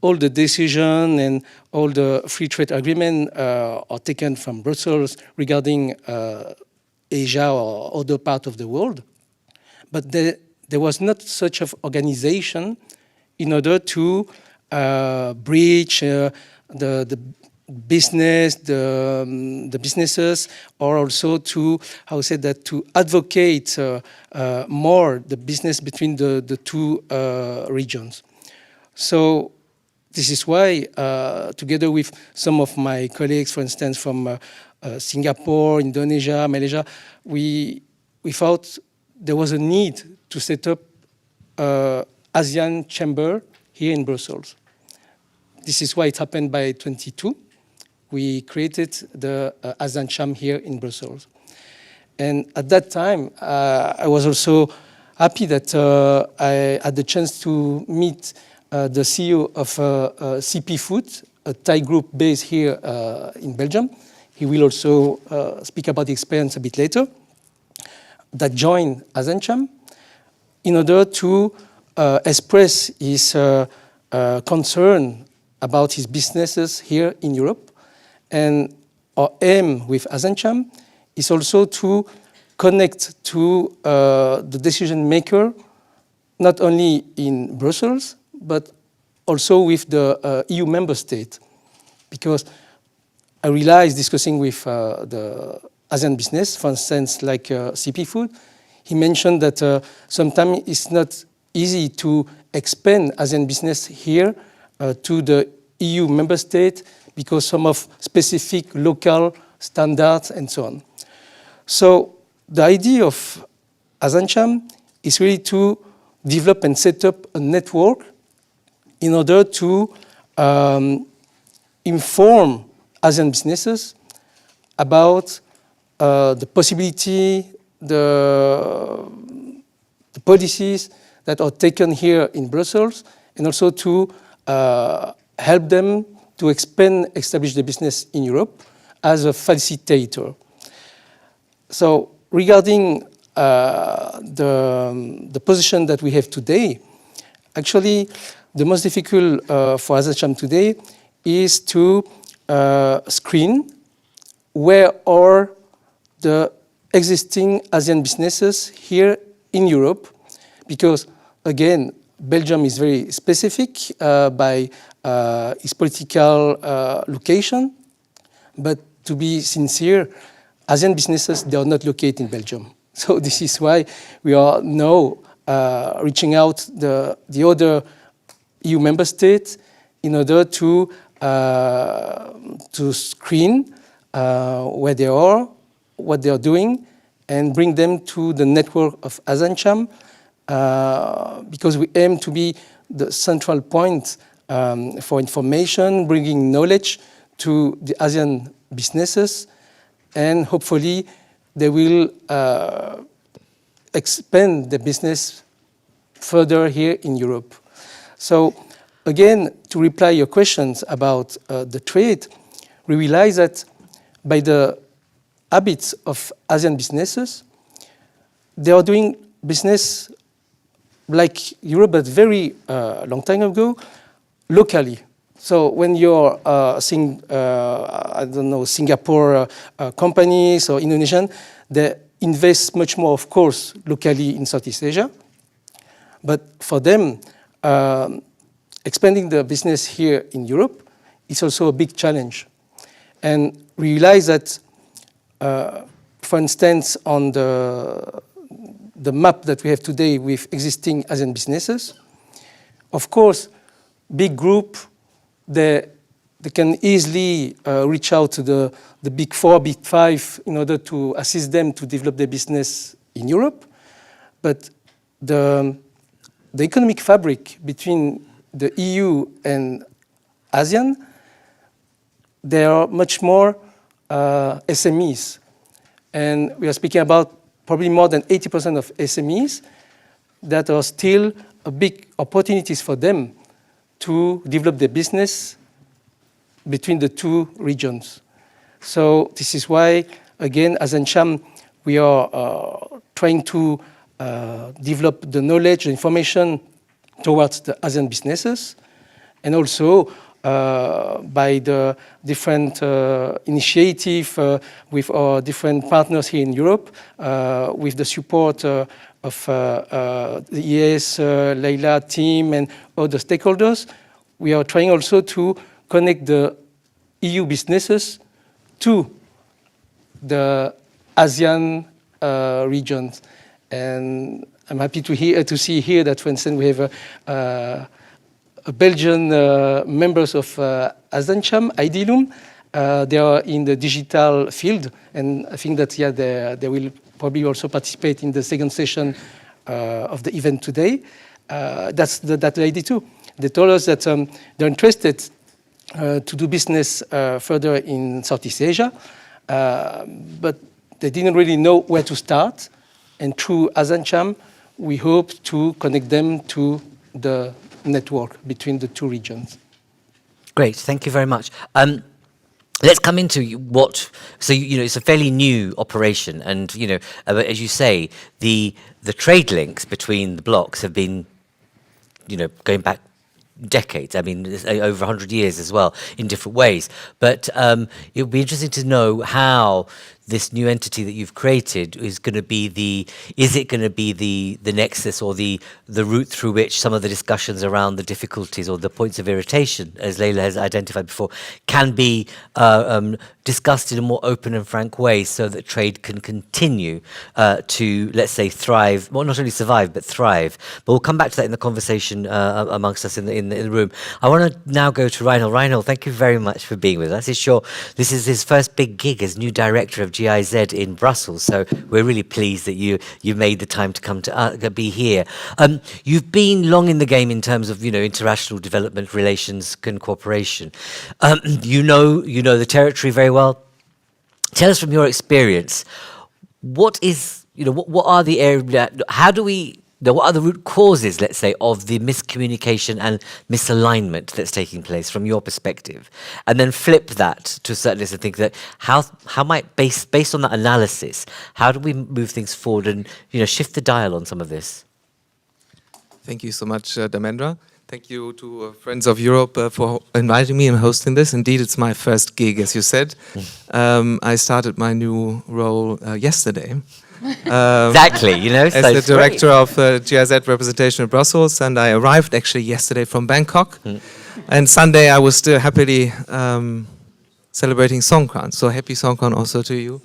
all the decision and all the free trade agreement are taken from Brussels regarding Asia or other part of the world. But there was not such an organization in order to bridge the business, the businesses, or also to, to advocate more the business between the two regions. So this is why, together with some of my colleagues, for instance, from Singapore, Indonesia, Malaysia, we thought there was a need to set up ASEAN Chamber here in Brussels. This is why it happened by 2022. We created the ASEAN Chamber here in Brussels. And at that time, I was also happy that I had the chance to meet the CEO of CP Food, a Thai group based here in Belgium. He will also speak about the experience a bit later, that joined ASEAN Chamber in order to express his concern about his businesses here in Europe. And our aim with ASEAN is also to connect to the decision maker, not only in Brussels, but also with the EU member state. Because I realized discussing with the ASEAN business, for instance, like CP Food, he mentioned that sometimes it's not easy to expand ASEAN business here to the EU member state because some of specific local standards and so on. So the idea of ASEAN is really to develop and set up a network in order to inform ASEAN businesses about the possibility, the policies that are taken here in Brussels, and also to help them to expand, establish the business in Europe as a facilitator. So regarding the position that we have today, actually the most difficult for ASEAN today is to screen where are the existing ASEAN businesses here in Europe, because again, Belgium is very specific by its political location, but to be sincere, ASEAN businesses, they are not located in Belgium. So this is why we are now reaching out the other EU member states in order to screen where they are, what they are doing, and bring them to the network of ASEAN, because we aim to be the central point for information, bringing knowledge to the ASEAN businesses, and hopefully they will expand the business further here in Europe. So again, to reply your questions about the trade, we realize that by the habits of ASEAN businesses, they are doing business like Europe, but very long time ago, locally. So when you're seeing, I don't know, Singapore companies or Indonesian, they invest much more, of course, locally in Southeast Asia. But for them, expanding the business here in Europe is also a big challenge. And we realize that, for instance, on the map that we have today with existing ASEAN businesses, of course, big group, they can easily reach out to the big four, big five in order to assist them to develop their business in Europe. But the economic fabric between the EU and ASEAN, there are much more SMEs. And we are speaking about probably more than 80% of SMEs that are still a big opportunities for them to develop their business between the two regions. So this is why, again, as ASEAN, we are trying to develop the knowledge, the information towards the ASEAN businesses, and also by the different initiative with our different partners here in Europe, with the support of the EAS, Leila team, and other stakeholders, we are trying also to connect the EU businesses to the ASEAN regions. And I'm happy to see here that, for instance, we have a Belgian members of ASEAN, IDLUM. They are in the digital field, and I think that they will probably also participate in the second session of the event today. That's that lady too. They told us that they're interested to do business further in Southeast Asia, but they didn't really know where to start. And through ASEAN, we hope to connect them to the network between the two regions. Great, thank you very much. Let's come into so it's a fairly new operation, and as you say, the trade links between the blocks have been going back decades. I mean, over 100 years as well, in different ways. But it would be interesting to know how this new entity that you've created is going to be the nexus or the route through which some of the discussions around the difficulties or the points of irritation, as Leila has identified before, can be discussed in a more open and frank way, so that trade can continue to, let's say, thrive. Well, not only survive but thrive. But we'll come back to that in the conversation amongst us in the room. I want to now go to Reinhold. Reinhold, thank you very much for being with us. It's sure this is his first big gig as new director of GIZ in Brussels, so we're really pleased that you made the time to come to be here. You've been long in the game in terms of international development relations and cooperation. You know the territory very well. Tell us from your experience, what are the areas? What are the root causes, let's say, of the miscommunication and misalignment that's taking place from your perspective? And then flip that to a certain extent and think that how might, based on that analysis, how do we move things forward and shift the dial on some of this? Thank you so much, Dharmendra. Thank you to Friends of Europe for inviting me and hosting this. Indeed, it's my first gig, as you said. I started my new role yesterday. Exactly, as the director of GIZ representation in Brussels, and I arrived actually yesterday from Bangkok. And Sunday I was still happily celebrating Songkran. So happy Songkran also to you,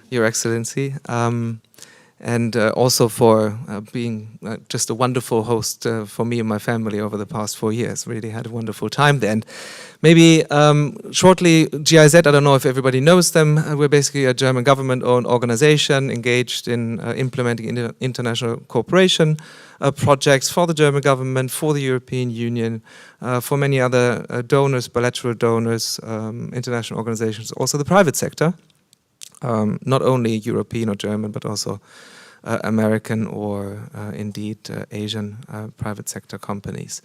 Your Excellency. And also for being just a wonderful host for me and my family over the past 4 years. Really had a wonderful time there. And maybe shortly, GIZ, I don't know if everybody knows them. We're basically a German government-owned organization engaged in implementing international cooperation projects for the German government, for the European Union, for many other donors, bilateral donors, international organizations, also the private sector. Not only European or German, but also American or indeed Asian private sector companies.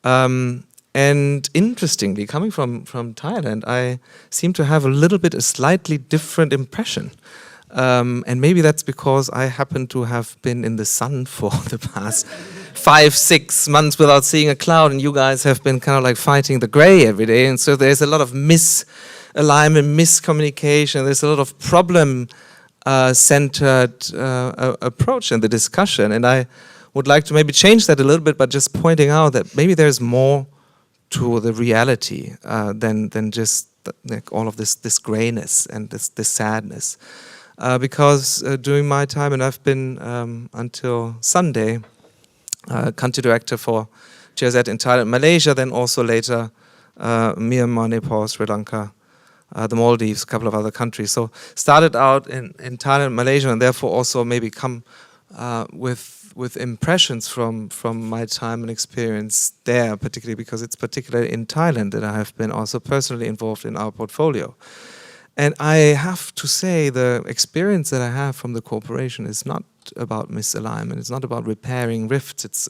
And interestingly, coming from Thailand, I seem to have a slightly different impression. And maybe that's because I happen to have been in the sun for the past 5-6 months without seeing a cloud, and you guys have been kind of like fighting the gray every day. And so there's a lot of misalignment, miscommunication. There's a lot of problem-centered approach in the discussion. And I would like to maybe change that a little bit by just pointing out that maybe there's more to the reality than just like all of this grayness and this sadness. Because during my time, and I've been until Sunday, country director for GIZ in Thailand, Malaysia, then also later Myanmar, Nepal, Sri Lanka, the Maldives, a couple of other countries. So started out in Thailand, Malaysia, and therefore also maybe come with impressions from my time and experience there, particularly because it's particularly in Thailand that I have been also personally involved in our portfolio. And I have to say the experience that I have from the cooperation is not about misalignment. It's not about repairing rifts. It's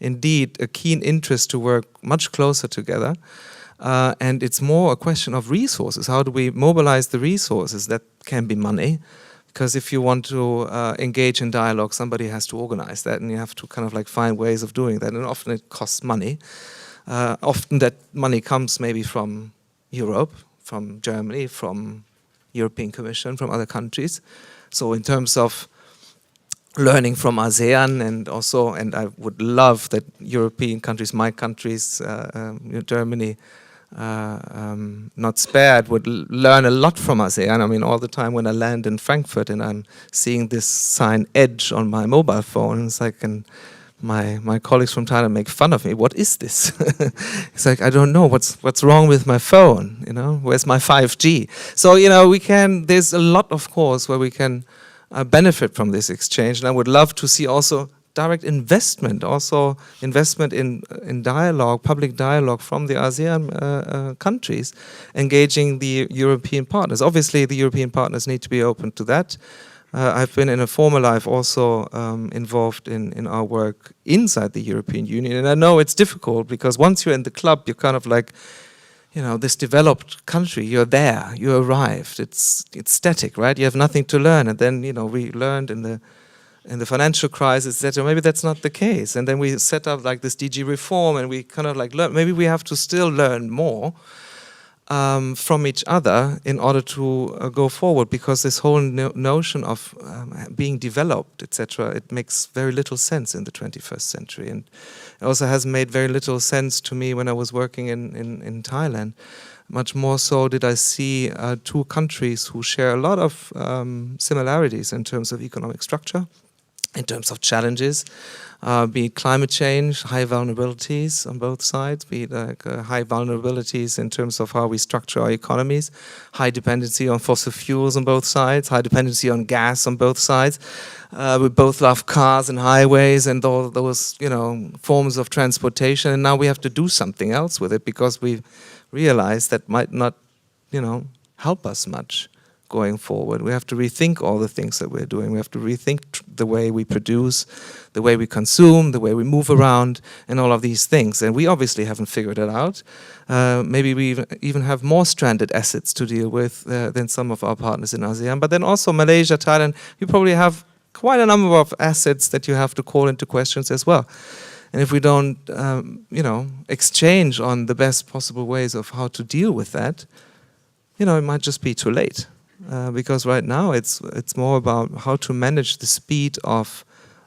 indeed a keen interest to work much closer together. And it's more a question of resources. How do we mobilize the resources? That can be money. Because if you want to engage in dialogue, somebody has to organize that, and you have to kind of like find ways of doing that. And often it costs money. Often that money comes maybe from Europe, from Germany, from European Commission, from other countries. So in terms of learning from ASEAN, and I would love that European countries, my countries, Germany, not spared, would learn a lot from ASEAN. I mean, all the time when I land in Frankfurt and I'm seeing this sign EDGE on my mobile phone, it's like, and my colleagues from Thailand make fun of me. What is this? It's like, I don't know what's wrong with my phone. Where's my 5G? So there's a lot, of course, where we can benefit from this exchange, and I would love to see also direct investment, also investment in dialogue, public dialogue from the ASEAN countries, engaging the European partners. Obviously, the European partners need to be open to that. I've been in a former life also involved in our work inside the European Union, and I know it's difficult because once you're in the club, you're kind of like, this developed country, you're there, you arrived, it's static, right? You have nothing to learn. And then, we learned in in the financial crisis, etc. Maybe that's not the case. And then we set up like this DG reform, and we kind of like learn. Maybe we have to still learn more from each other in order to go forward, because this whole notion of being developed, etc., it makes very little sense in the 21st century. And it also has made very little sense to me when I was working in Thailand. Much more so did I see two countries who share a lot of similarities in terms of economic structure, in terms of challenges, be it climate change, high vulnerabilities on both sides, be it high vulnerabilities in terms of how we structure our economies, high dependency on fossil fuels on both sides, high dependency on gas on both sides. We both love cars and highways and all those, forms of transportation, and now we have to do something else with it, because we realize that might not, help us much going forward. We have to rethink all the things that we're doing. We have to rethink the way we produce, the way we consume, the way we move around, and all of these things. And we obviously haven't figured it out. Maybe we even have more stranded assets to deal with than some of our partners in ASEAN. But then also Malaysia, Thailand, you probably have quite a number of assets that you have to call into questions as well. And if we don't, exchange on the best possible ways of how to deal with that, it might just be too late. Because right now it's more about how to manage the speed of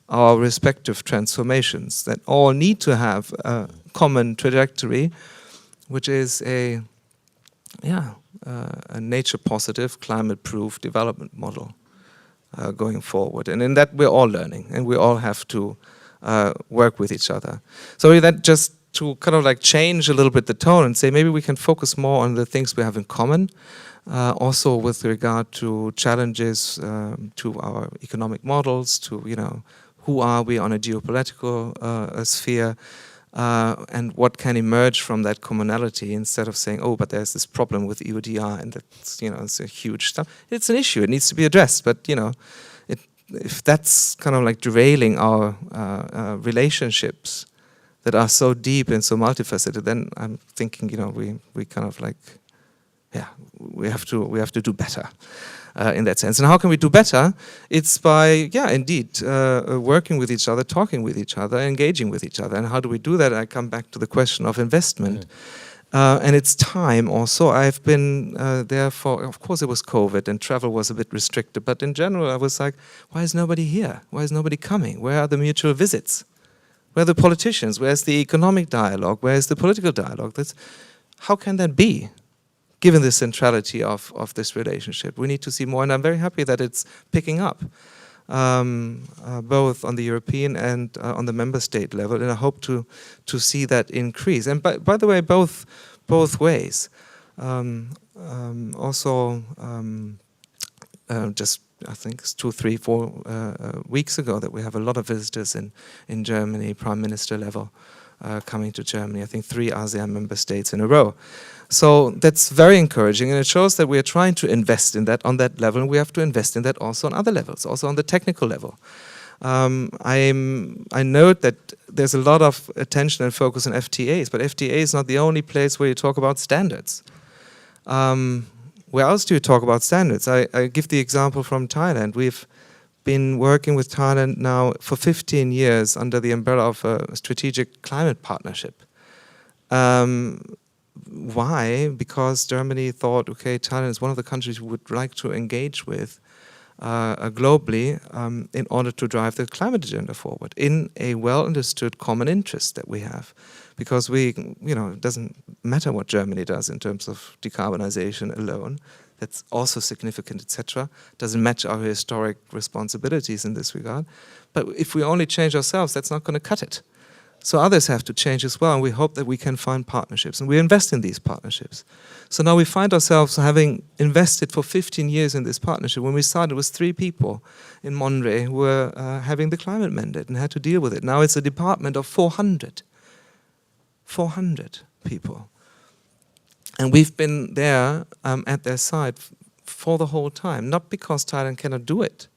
our respective transformations that all need to have a common trajectory, which is a nature-positive, climate-proof development model going forward. And in that we're all learning, and we all have to work with each other. So that just to kind of like change a little bit the tone and say maybe we can focus more on the things we have in common. Also with regard to challenges to our economic models, to, who are we on a geopolitical sphere, and what can emerge from that commonality, instead of saying, oh, but there's this problem with EUDR and that's, it's a huge stuff. It's an issue, it needs to be addressed, but, if that's kind of like derailing our relationships that are so deep and so multifaceted, then I'm thinking, we kind of like, we have to do better in that sense. And how can we do better? It's by, indeed, working with each other, talking with each other, engaging with each other. And how do we do that? I come back to the question of investment. And it's time also. I've been there for, of course it was COVID and travel was a bit restricted, but in general I was like, why is nobody here? Why is nobody coming? Where are the mutual visits? Where are the politicians? Where's the economic dialogue? Where's the political dialogue? How can that be? Given the centrality of this relationship, we need to see more, and I'm very happy that it's picking up, both on the European and on the member state level, and I hope to see that increase. And by the way, both ways. Just I think it's 2, 3, 4 weeks ago that we have a lot of visitors in Germany, Prime Minister level, coming to Germany. I think 3 ASEAN member states in a row. So that's very encouraging, and it shows that we are trying to invest in that on that level, and we have to invest in that also on other levels, also on the technical level. I note that there's a lot of attention and focus on FTAs, but FTA is not the only place where you talk about standards. Where else do you talk about standards? I give the example from Thailand. We've been working with Thailand now for 15 years under the umbrella of a strategic climate partnership. Why? Because Germany thought, okay, Thailand is one of the countries we would like to engage with globally in order to drive the climate agenda forward in a well-understood common interest that we have. Because it doesn't matter what Germany does in terms of decarbonization alone. That's also significant, etc. Doesn't match our historic responsibilities in this regard. But if we only change ourselves, that's not going to cut it. So others have to change as well, and we hope that we can find partnerships, and we invest in these partnerships. So now we find ourselves having invested for 15 years in this partnership. When we started, it was 3 people in Monterey who were having the climate mandate and had to deal with it. Now it's a department of 400 people. And we've been there at their side for the whole time, not because Thailand cannot do it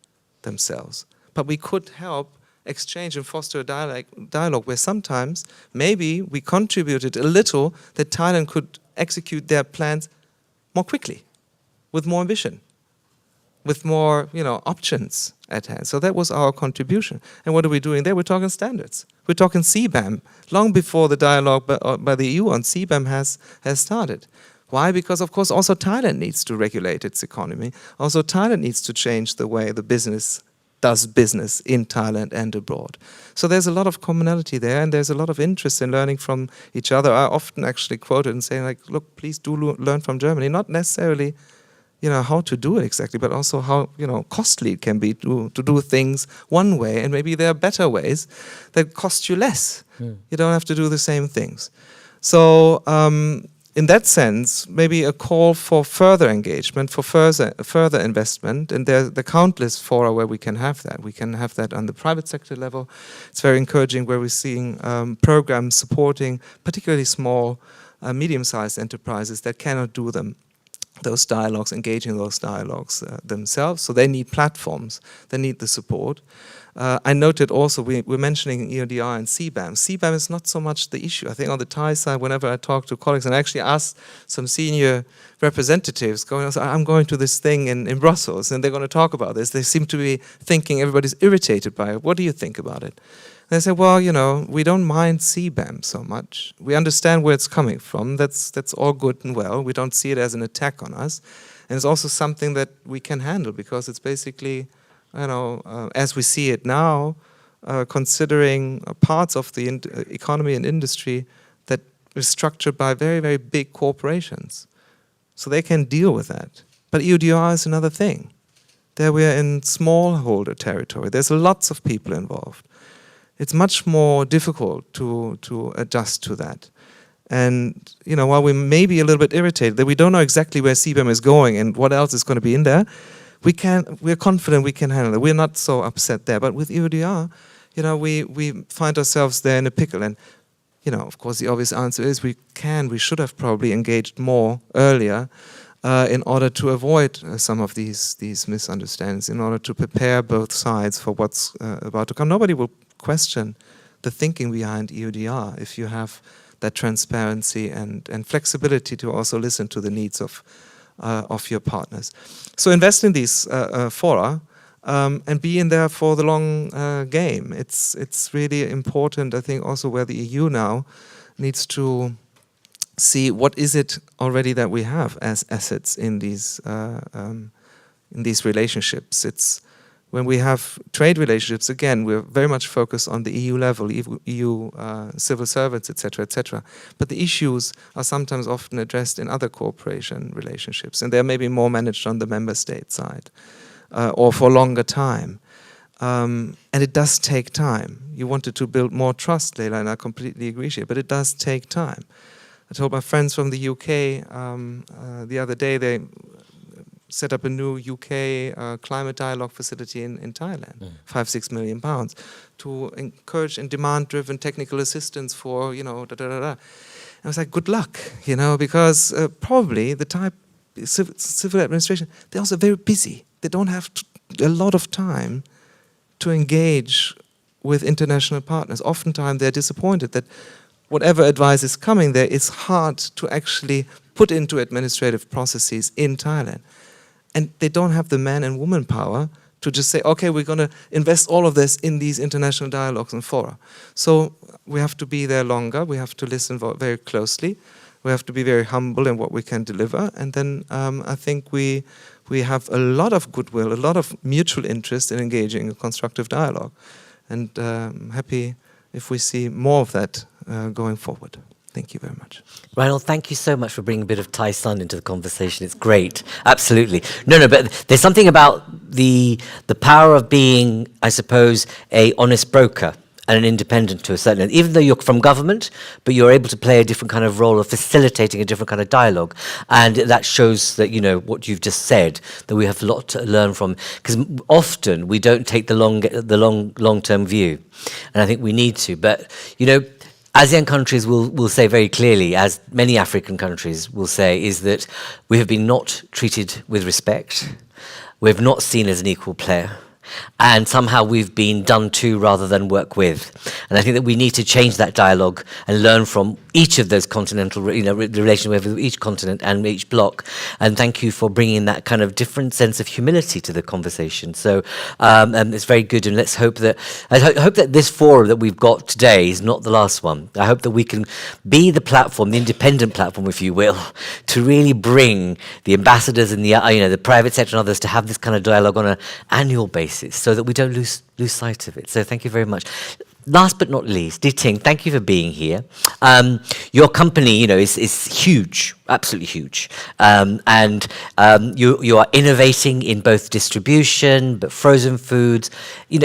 themselves, but we could help exchange and foster a dialogue where sometimes maybe we contributed a little that Thailand could execute their plans more quickly, with more ambition. with more, options at hand. So that was our contribution. And what are we doing there? We're talking standards. We're talking CBAM. Long before the dialogue by the EU on CBAM has started. Why? Because, of course, also Thailand needs to regulate its economy. Also, Thailand needs to change the way the business does business in Thailand and abroad. So there's a lot of commonality there, and there's a lot of interest in learning from each other. I often actually quote it and say, like, look, please do learn from Germany. Not necessarily, how to do it exactly, but also how, costly it can be to do things one way, and maybe there are better ways that cost you less. You don't have to do the same things. So in that sense, maybe a call for further engagement, for further investment, and there are countless fora where we can have that. We can have that on the private sector level. It's very encouraging where we're seeing programs supporting particularly small, medium-sized enterprises that cannot do those dialogues, engaging those dialogues themselves. So they need platforms, they need the support. I noted also, we're mentioning EODR and CBAM. CBAM is not so much the issue. I think on the Thai side, whenever I talk to colleagues, and I actually asked some senior representatives, I'm going to this thing in Brussels, and they're going to talk about this. They seem to be thinking everybody's irritated by it. What do you think about it? And I said, well, we don't mind CBAM so much. We understand where it's coming from. That's all good and well. We don't see it as an attack on us. And it's also something that we can handle because it's basically, as we see it now, considering parts of the economy and industry that is structured by very, very big corporations. So they can deal with that. But EUDR is another thing. There we are in smallholder territory. There's lots of people involved. It's much more difficult to adjust to that. And, while we may be a little bit irritated that we don't know exactly where CBAM is going and what else is going to be in there, we're confident we can handle it. We're not so upset there. But with EUDR, we find ourselves there in a pickle. And, of course, the obvious answer is we should have probably engaged more earlier in order to avoid some of these misunderstandings, in order to prepare both sides for what's about to come. Nobody will question the thinking behind EUDR if you have that transparency and flexibility to also listen to the needs of your partners. So invest in these fora and be in there for the long game. It's really important, I think, also where the EU now needs to see what is it already that we have as assets in these relationships. It's when we have trade relationships, again, we're very much focused on the EU level, EU civil servants, etc. But the issues are sometimes often addressed in other cooperation relationships, and they're maybe more managed on the member state side or for a longer time. And it does take time. You wanted to build more trust, Leila, and I completely agree here, but it does take time. I told my friends from the UK the other day, they set up a new UK climate dialogue facility in Thailand, 5-6 million pounds, to encourage and demand-driven technical assistance for, I was like, good luck, because probably the Thai civil administration, they're also very busy. They don't have a lot of time to engage with international partners. Oftentimes they're disappointed that whatever advice is coming there, it's hard to actually put into administrative processes in Thailand. And they don't have the man and woman power to just say, okay, we're going to invest all of this in these international dialogues and fora. So we have to be there longer. We have to listen very closely. We have to be very humble in what we can deliver. And then I think we have a lot of goodwill, a lot of mutual interest in engaging in constructive dialogue. And I'm happy if we see more of that going forward. Thank you very much. Reinhold, thank you so much for bringing a bit of Thai sun into the conversation. It's great. Absolutely. No, but there's something about the power of being, I suppose, a honest broker and an independent to a certain extent. Even though you're from government, but you're able to play a different kind of role of facilitating a different kind of dialogue. And that shows that, what you've just said, that we have a lot to learn from. Because often we don't take the long-term view. And I think we need to. But, ASEAN countries will say very clearly, as many African countries will say, is that we have been not treated with respect. We're not seen as an equal player. And somehow we've been done to rather than work with. And I think that we need to change that dialogue and learn from each of those continental, the relation we have with each continent and each bloc. And thank you for bringing that kind of different sense of humility to the conversation. So it's very good. And let's hope that, I hope that this forum that we've got today is not the last one. I hope that we can be the platform, the independent platform, if you will, to really bring the ambassadors and the private sector and others to have this kind of dialogue on an annual basis, so that we don't lose sight of it. So thank you very much. Last but not least, Ting, thank you for being here. Your company, is huge, absolutely huge, and you are innovating in both distribution, but frozen foods,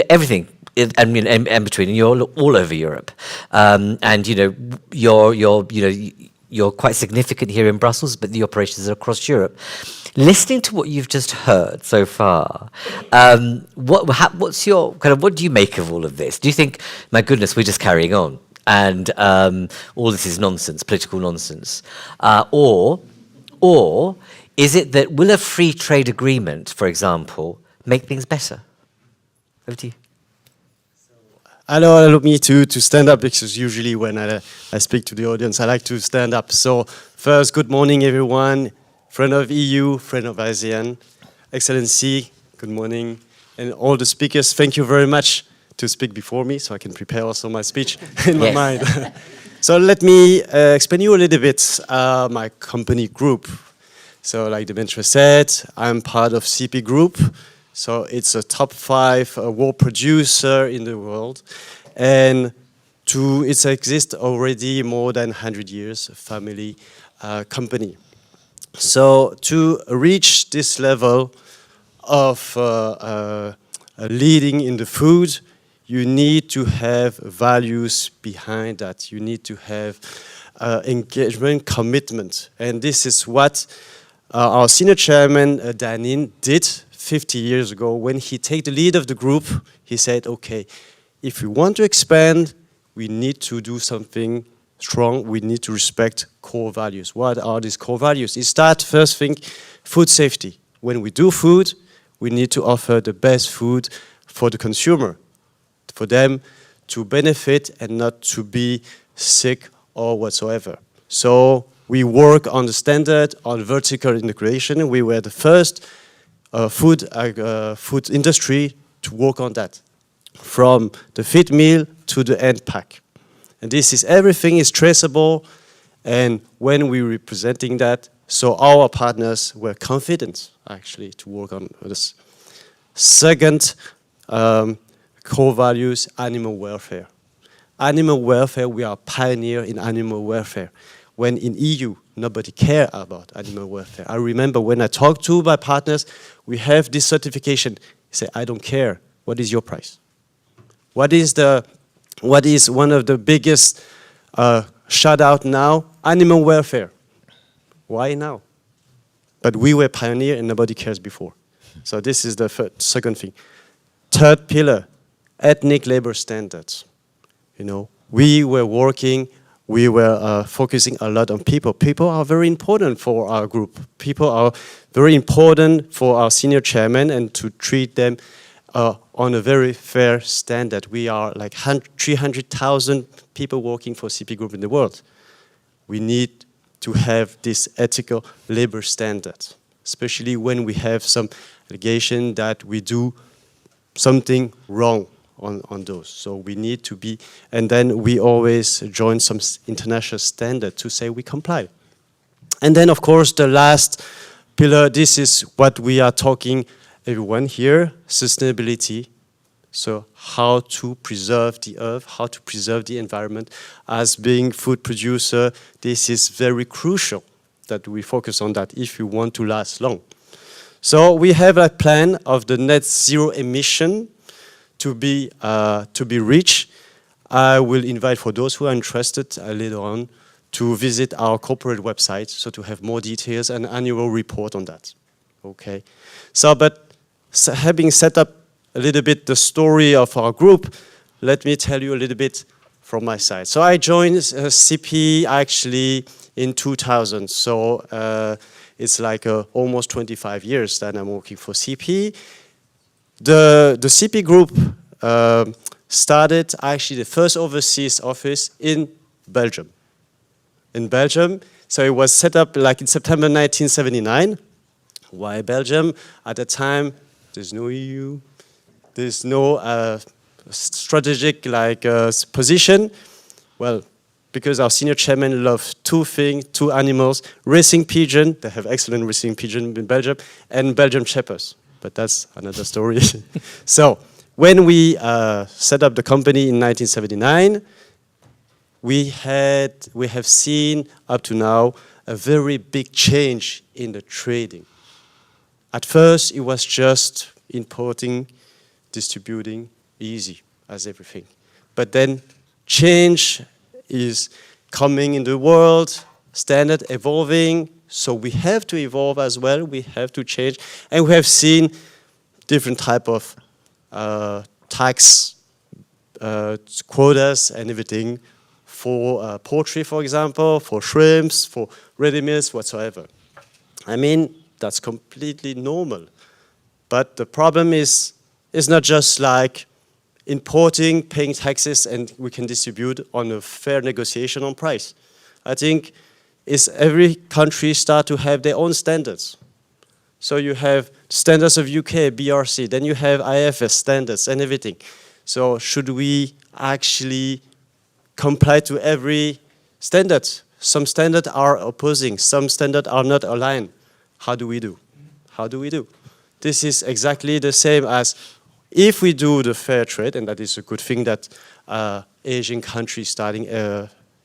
everything. And between, and you're all over Europe, and you're quite significant here in Brussels, but the operations are across Europe. Listening to what you've just heard so far, what's your what do you make of all of this? Do you think, my goodness, we're just carrying on, and all this is nonsense, political nonsense, or is it that will a free trade agreement, for example, make things better? Over to you. Allow me to stand up, because usually when I speak to the audience, I like to stand up. So first, good morning, everyone. Friend of EU, friend of ASEAN, Excellency, good morning. And all the speakers, thank you very much to speak before me, so I can prepare also my speech in my mind. So let me explain you a little bit my company group. So like Demetria said, I'm part of CP Group. So it's a top 5 wool producer in the world. And it exists already more than 100 years, a family company. So to reach this level of leading in the food, you need to have values behind that. You need to have engagement, commitment. And this is what our senior chairman, Danin, did 50 years ago. When he took the lead of the group, he said, okay, if we want to expand, we need to do something strong. We need to respect core values. What are these core values? It starts first thing, food safety. When we do food, we need to offer the best food for the consumer, for them to benefit and not to be sick or whatsoever. So we work on the standard, on vertical integration. We were the first food industry to work on that, from the feed mill to the end pack. And this is, everything is traceable, and when we were presenting that, so our partners were confident actually to work on this. Second, core values, animal welfare. Animal welfare, we are pioneer in animal welfare. When in EU, nobody cared about animal welfare. I remember when I talked to my partners, we have this certification. They say, I don't care. What is your price? What is one of the biggest shout out now? Animal welfare. Why now? But we were pioneer and nobody cares before. So this is the second thing. Third pillar, ethnic labor standards. We were working, we were focusing a lot on people. People are very important for our group. People are very important for our senior chairman, and to treat them on a very fair standard. We are like 300,000 people working for CP Group in the world. We need to have this ethical labor standard, especially when we have some allegation that we do something wrong on those. So we need to be, and then we always join some international standard to say we comply. And then of course the last pillar, this is what we are talking everyone here, sustainability. So how to preserve the earth, how to preserve the environment. As being food producer, this is very crucial that we focus on that if we want to last long. So we have a plan of the net zero emission to be reached. I will invite, for those who are interested later on, to visit our corporate website, so to have more details and annual report on that. Okay. So having set up a little bit the story of our group, let me tell you a little bit from my side. So I joined CP actually in 2000. So it's like almost 25 years that I'm working for CP. The CP group started actually the first overseas office in Belgium. In Belgium, so it was set up like in September 1979. Why Belgium? At the time, there's no EU, there's no strategic position. Well, because our senior chairman loved two things, two animals, racing pigeon, they have excellent racing pigeon in Belgium, and Belgian shepherds. But that's another story. So, when we set up the company in 1979, we have seen up to now a very big change in the trading. At first, it was just importing, distributing, easy as everything. But then change is coming in the world, standard evolving, so we have to evolve as well, we have to change. And we have seen different type of tax quotas and everything for poultry, for example, for shrimps, for ready meals, whatsoever. I mean, that's completely normal. But the problem is not just like importing, paying taxes, and we can distribute on a fair negotiation on price. I think is every country start to have their own standards. So you have standards of UK, BRC, then you have IFS standards and everything. So should we actually comply to every standard? Some standards are opposing, some standards are not aligned. How do we do? How do we do? This is exactly the same as if we do the fair trade, and that is a good thing that Asian countries starting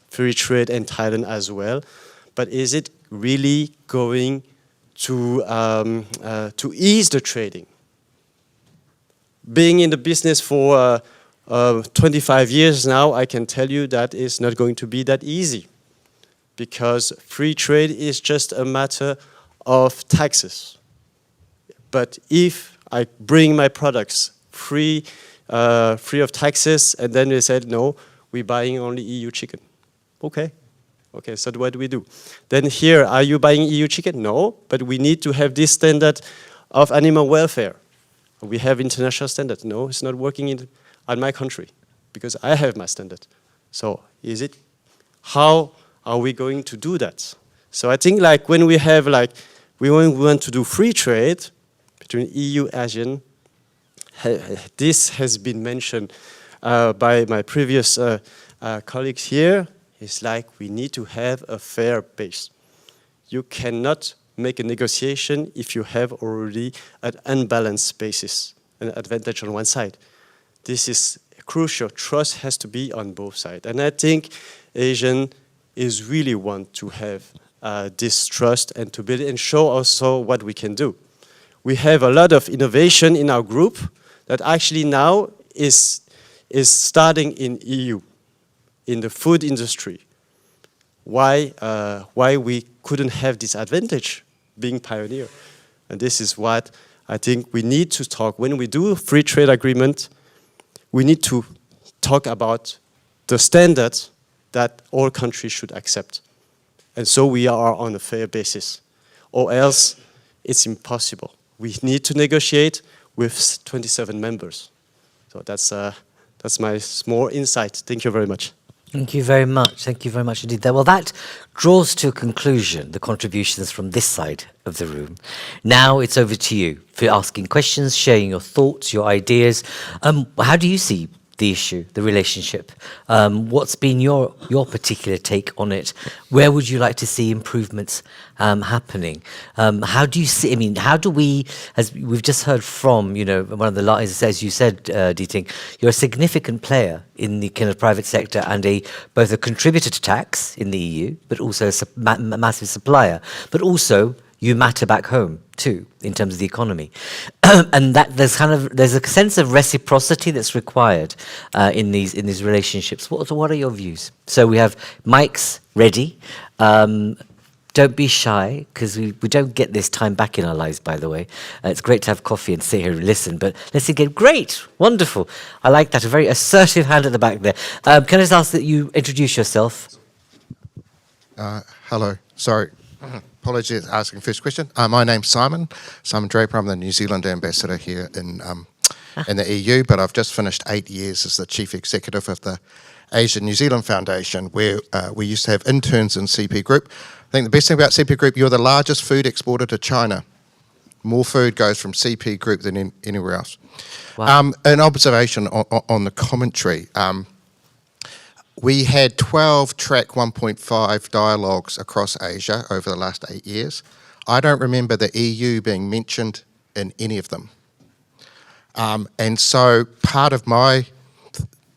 free trade and Thailand as well. But is it really going to ease the trading? Being in the business for 25 years now, I can tell you that it's not going to be that easy, because free trade is just a matter of taxes. But if I bring my products free of taxes, and then they said, no, we're buying only EU chicken. Okay, so what do we do? Then here, are you buying EU chicken? No, but we need to have this standard of animal welfare. We have international standard. No, it's not working in my country, because I have my standard. So is it, how are we going to do that? So I think like when we have like, we want to do free trade between EU, ASEAN, this has been mentioned by my previous colleagues here. It's like we need to have a fair base. You cannot make a negotiation if you have already an unbalanced basis, an advantage on one side. This is crucial. Trust has to be on both sides. And I think Asian is really want to have this trust and to build it and show also what we can do. We have a lot of innovation in our group that actually now is starting in EU, in the food industry. Why we couldn't have this advantage being pioneer? And this is what I think we need to talk. When we do a free trade agreement, we need to talk about the standards that all countries should accept. And so we are on a fair basis, or else it's impossible. We need to negotiate with 27 members. So that's my small insight. Thank you very much. Thank you very much. Thank you very much indeed. Well, that draws to a conclusion the contributions from this side of the room. Now it's over to you for asking questions, sharing your thoughts, your ideas. How do you see the issue, the relationship? What's been your particular take on it? Where would you like to see improvements happening? How do you see, I mean, how do we, as we've just heard from, you know, one of the lines, as you said, Diting, you're a significant player in the kind of private sector and both a contributor to tax in the EU, but also a massive supplier, but also you matter back home too, in terms of the economy. And that there's a sense of reciprocity that's required in these relationships. What are your views? So we have mics ready. Don't be shy, because we don't get this time back in our lives, by the way. It's great to have coffee and sit here and listen, but let's again, great, wonderful. I like that, a very assertive hand at the back there. Can I just ask that you introduce yourself? Hello, sorry. Apologies asking first question. My name's Simon Draper. I'm the New Zealand ambassador here in in the EU, but I've just finished 8 years as the Chief Executive of the Asian New Zealand Foundation, where we used to have interns in CP Group. I think the best thing about CP Group, you're the largest food exporter to China. More food goes from CP Group than anywhere else. Wow. An observation on the commentary. We had 12 track 1.5 dialogues across Asia over the last 8 years. I don't remember the EU being mentioned in any of them. And so part of my,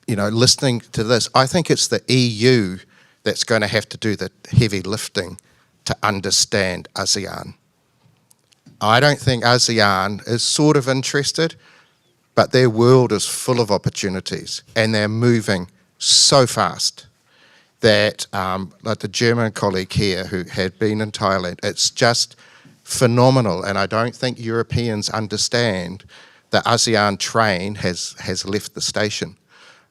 listening to this, I think it's the EU that's going to have to do the heavy lifting to understand ASEAN. I don't think ASEAN is sort of interested, but their world is full of opportunities and they're moving so fast that, like the German colleague here who had been in Thailand, it's just phenomenal. And I don't think Europeans understand the ASEAN train has left the station.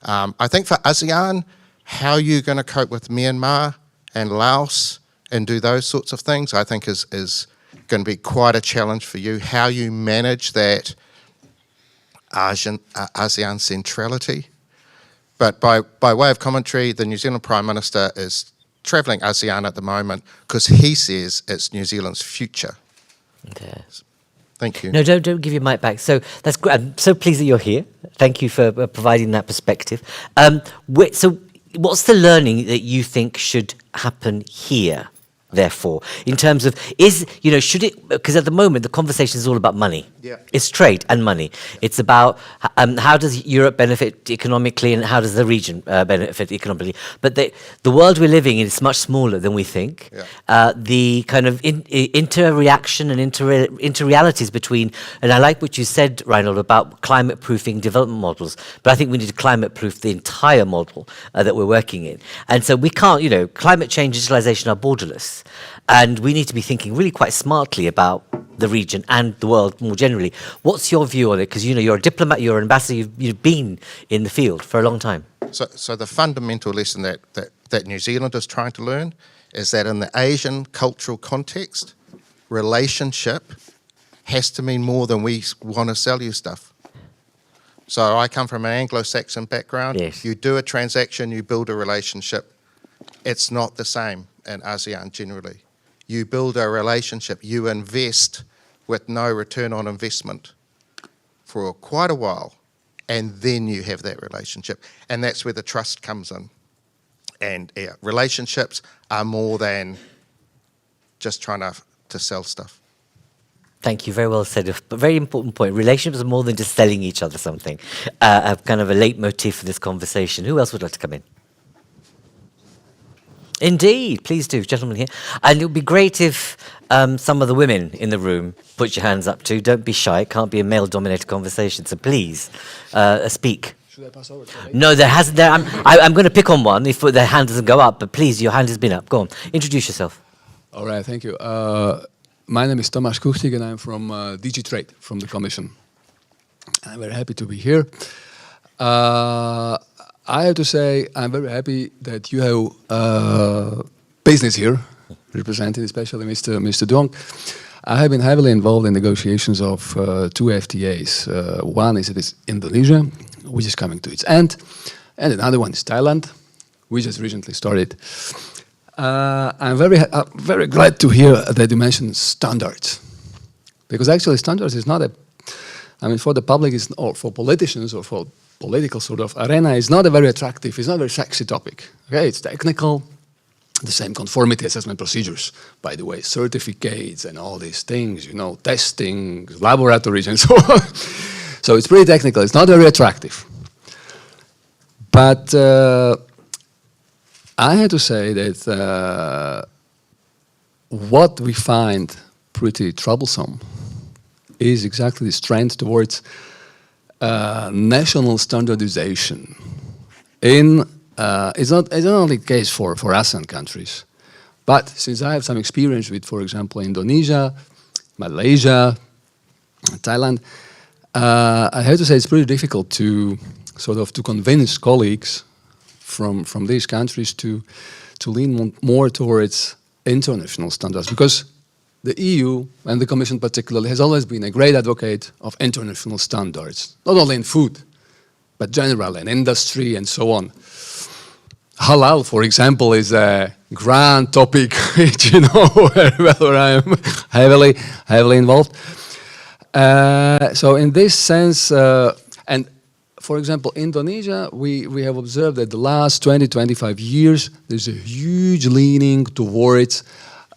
I think for ASEAN, how you're going to cope with Myanmar and Laos and do those sorts of things, I think is going to be quite a challenge for you. How you manage that ASEAN centrality. But by way of commentary, the New Zealand Prime Minister is travelling ASEAN at the moment because he says it's New Zealand's future. Okay. Thank you. No, don't give your mic back. So that's great. I'm so pleased that you're here. Thank you for providing that perspective. So what's the learning that you think should happen here, therefore, in terms of, should it, because at the moment the conversation is all about money. Yeah. It's trade and money. It's about how does Europe benefit economically and how does the region benefit economically. But the world we're living in is much smaller than we think. Yeah. The kind of inter-reaction and inter-realities between, and I like what you said, Reinhold, about climate-proofing development models, but I think we need to climate-proof the entire model that we're working in. And so we can't, climate change, digitalization are borderless. And we need to be thinking really quite smartly about the region and the world more generally. What's your view on it? Because you're a diplomat, you're an ambassador, you've been in the field for a long time. So the fundamental lesson that New Zealand is trying to learn is that in the Asian cultural context, relationship has to mean more than we want to sell you stuff. So I come from an Anglo-Saxon background. Yes. You do a transaction, you build a relationship. It's not the same in ASEAN generally. You build a relationship, you invest with no return on investment for quite a while, and then you have that relationship. And that's where the trust comes in. And relationships are more than just trying to sell stuff. Thank you, very well said. A very important point. Relationships are more than just selling each other something. A kind of a leitmotif for this conversation. Who else would like to come in? Indeed, please do, gentlemen here. And it would be great if some of the women in the room put your hands up too. Don't be shy. It can't be a male-dominated conversation. So please speak. Should I pass over to No, there hasn't. I'm going to pick on one if their hand doesn't go up. But please, your hand has been up. Go on. Introduce yourself. All right, thank you. My name is Tomáš Kuchtig and I'm from DG Trade, from the Commission. I'm very happy to be here. I have to say I'm very happy that you have business here, represented especially Mr. Dong. I have been heavily involved in negotiations of two FTAs. One is Indonesia, which is coming to its end, and another one is Thailand, which has recently started. I'm very glad to hear that you mentioned standards, because actually standards is not for the public or for politicians or for political sort of arena, is not a very attractive, it's not a very sexy topic. Okay, it's technical, the same conformity assessment procedures, by the way, certificates and all these things, testing, laboratories and so on. So it's pretty technical, it's not very attractive. But I had to say that what we find pretty troublesome is exactly this trend towards national standardization. It's not only the case for ASEAN countries, but since I have some experience with, for example, Indonesia, Malaysia, Thailand, I have to say it's pretty difficult to convince colleagues from these countries to lean more towards international standards, because the EU, and the Commission particularly, has always been a great advocate of international standards, not only in food, but generally in industry and so on. Halal, for example, is a grand topic, which you know where I am heavily involved. So in this sense, and for example, Indonesia, we have observed that the last 20-25 years, there's a huge leaning towards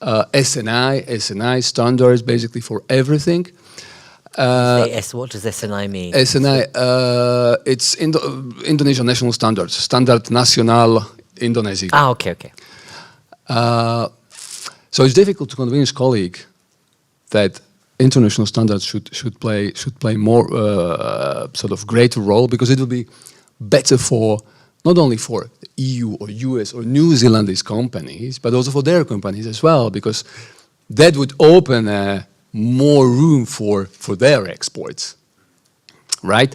SNI standards, basically for everything. What does SNI mean? SNI, it's Indonesian national standards, Standard Nasional Indonesia. Ah, okay. So it's difficult to convince colleague that international standards should play more sort of greater role, because it will be better for not only for EU or US or New Zealandese companies, but also for their companies as well, because that would open more room for their exports, right?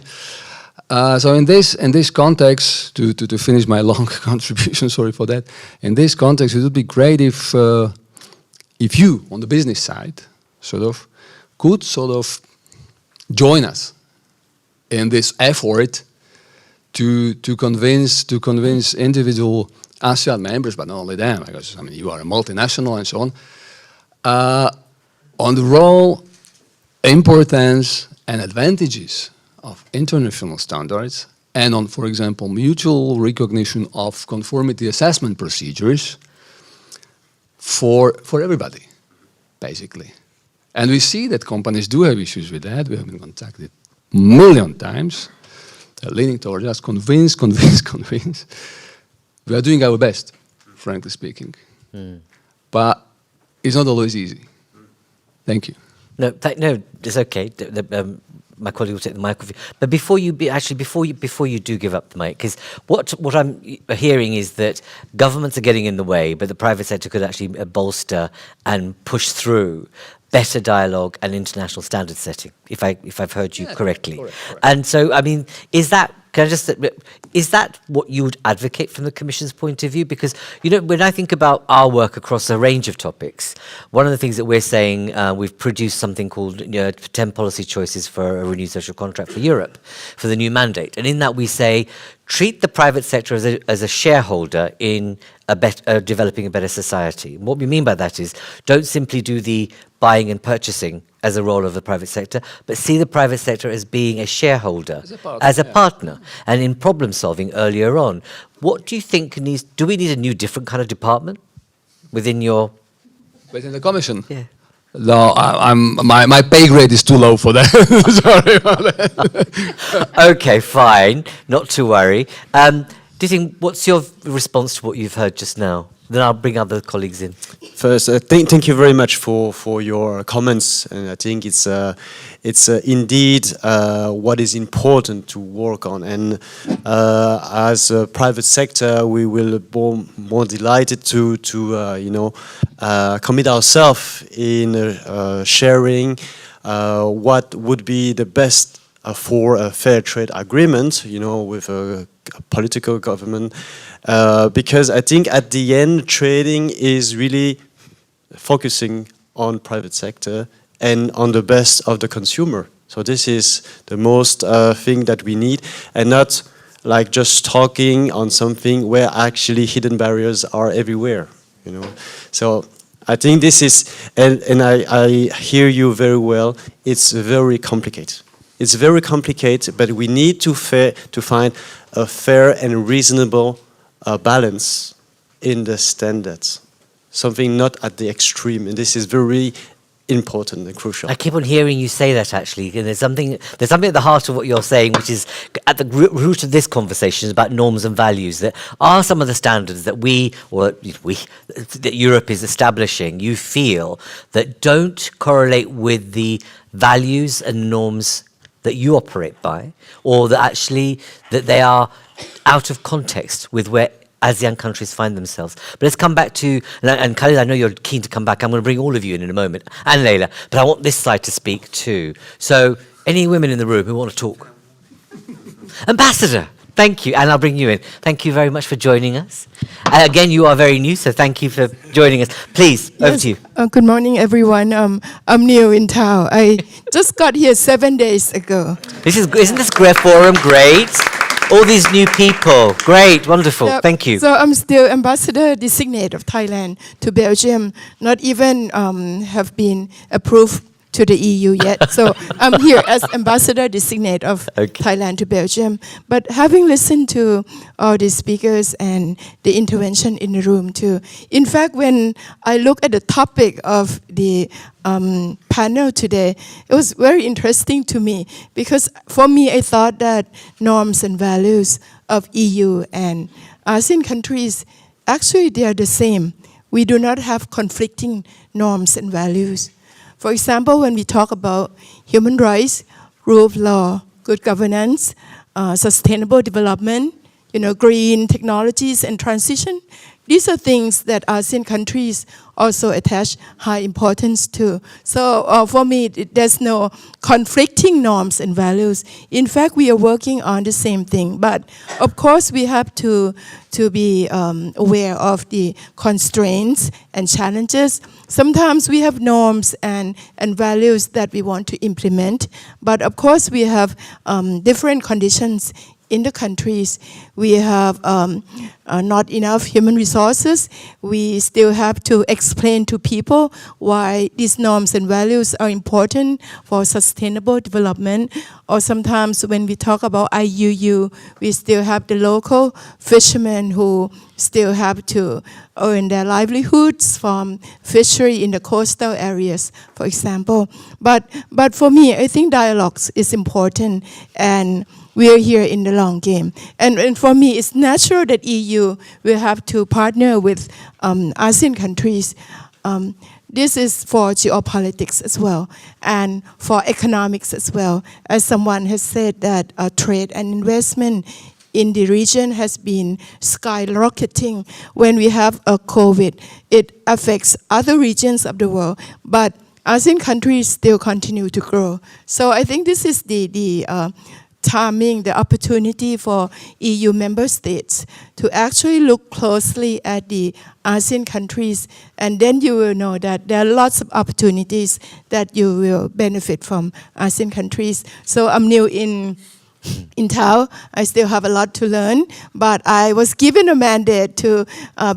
So in this context, to finish my long contribution, sorry for that. In this context, it would be great if you on the business side could join us in this effort to convince individual ASEAN members, but not only them, because I mean you are a multinational and so on the role, importance, and advantages of international standards, and on, for example, mutual recognition of conformity assessment procedures for everybody, basically. And we see that companies do have issues with that. We have been contacted a million times. They're leaning towards us, convince. We are doing our best, frankly speaking. But it's not always easy. Thank you. No, it's okay. My colleague will take the microphone. But before you do give up the mic, because what I'm hearing is that governments are getting in the way, but the private sector could actually bolster and push through better dialogue and international standard setting, if I've heard you correctly. Correct. And so, I mean, is that what you would advocate from the Commission's point of view? Because, you know, when I think about our work across a range of topics, one of the things that we're saying, we've produced something called 10 policy choices for a renewed social contract for Europe, for the new mandate. And in that we say, treat the private sector as a shareholder in developing a better society. And what we mean by that is, don't simply do the buying and purchasing as a role of the private sector, but see the private sector as being a shareholder, as a partner, and in problem solving earlier on. What do you think do we need a different kind of department within the Commission? Yeah. No, my pay grade is too low for that. Sorry about that. Okay, fine, not to worry. What's your response to what you've heard just now? Then I'll bring other colleagues in. First, thank you very much for your comments, and I think it's indeed what is important to work on. And as a private sector, we will be more delighted to commit ourselves in sharing what would be the best for a fair trade agreement, with a political government, because I think at the end trading is really focusing on private sector and on the best of the consumer. So this is the most thing that we need, and not like just talking on something where actually hidden barriers are everywhere. So I think this is, and I hear you very well. It's very complicated. It's very complicated, but we need to find a fair and reasonable balance in the standards. Something not at the extreme, and this is very important and crucial. I keep on hearing you say that, actually, and there's something at the heart of what you're saying, which is at the root of this conversation, is about norms and values. That are some of the standards that that Europe is establishing, you feel, that don't correlate with the values and norms that you operate by, or that they are out of context with where ASEAN countries find themselves. But let's come back to, and Khalid, I know you're keen to come back. I'm going to bring all of you in a moment, and Leila, but I want this side to speak too. So, any women in the room who want to talk? Ambassador, thank you, and I'll bring you in. Thank you very much for joining us. Again, you are very new, so thank you for joining us. Please, over to you. Good morning, everyone. I'm new in town. I just got here 7 days ago. Isn't this great forum great? All these new people, great, wonderful. Yep. Thank you. So I'm still ambassador designate of Thailand to Belgium. Not even have been approved to the EU yet. So I'm here as ambassador designate of Thailand to Belgium. But having listened to all the speakers and the intervention in the room too, in fact, when I look at the topic of the panel today, it was very interesting to me because for me, I thought that norms and values of EU and ASEAN countries, actually they are the same. We do not have conflicting norms and values. For example, when we talk about human rights, rule of law, good governance, sustainable development, green technologies and transition, these are things that ASEAN countries also attach high importance to. So for me, there's no conflicting norms and values. In fact, we are working on the same thing. But of course, we have to be aware of the constraints and challenges. Sometimes we have norms and values that we want to implement. But of course, we have different conditions in the countries. We have not enough human resources. We still have to explain to people why these norms and values are important for sustainable development. Or sometimes when we talk about IUU, we still have the local fishermen who still have to earn their livelihoods from fishery in the coastal areas, for example. But for me, I think dialogues is important, and we are here in the long game. And for me, it's natural that EU will have to partner with ASEAN countries. This is for geopolitics as well, and for economics as well. As someone has said that trade and investment in the region has been skyrocketing. When we have a COVID, it affects other regions of the world, but ASEAN countries still continue to grow. So I think this is the timing, the opportunity for EU member states to actually look closely at the ASEAN countries, and then you will know that there are lots of opportunities that you will benefit from ASEAN countries. So I'm new in Tao. I still have a lot to learn, but I was given a mandate to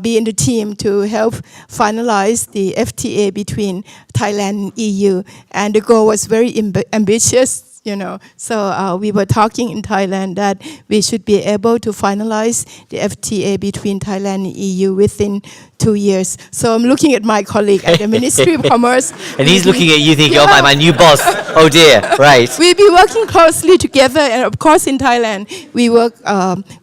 be in the team to help finalize the FTA between Thailand and EU, and the goal was very ambitious. So we were talking in Thailand that we should be able to finalize the FTA between Thailand and EU within 2 years. So I'm looking at my colleague at the Ministry of Commerce. And he's looking at you thinking, oh, my new boss. Oh dear, right. We'll be working closely together. And of course, in Thailand, we work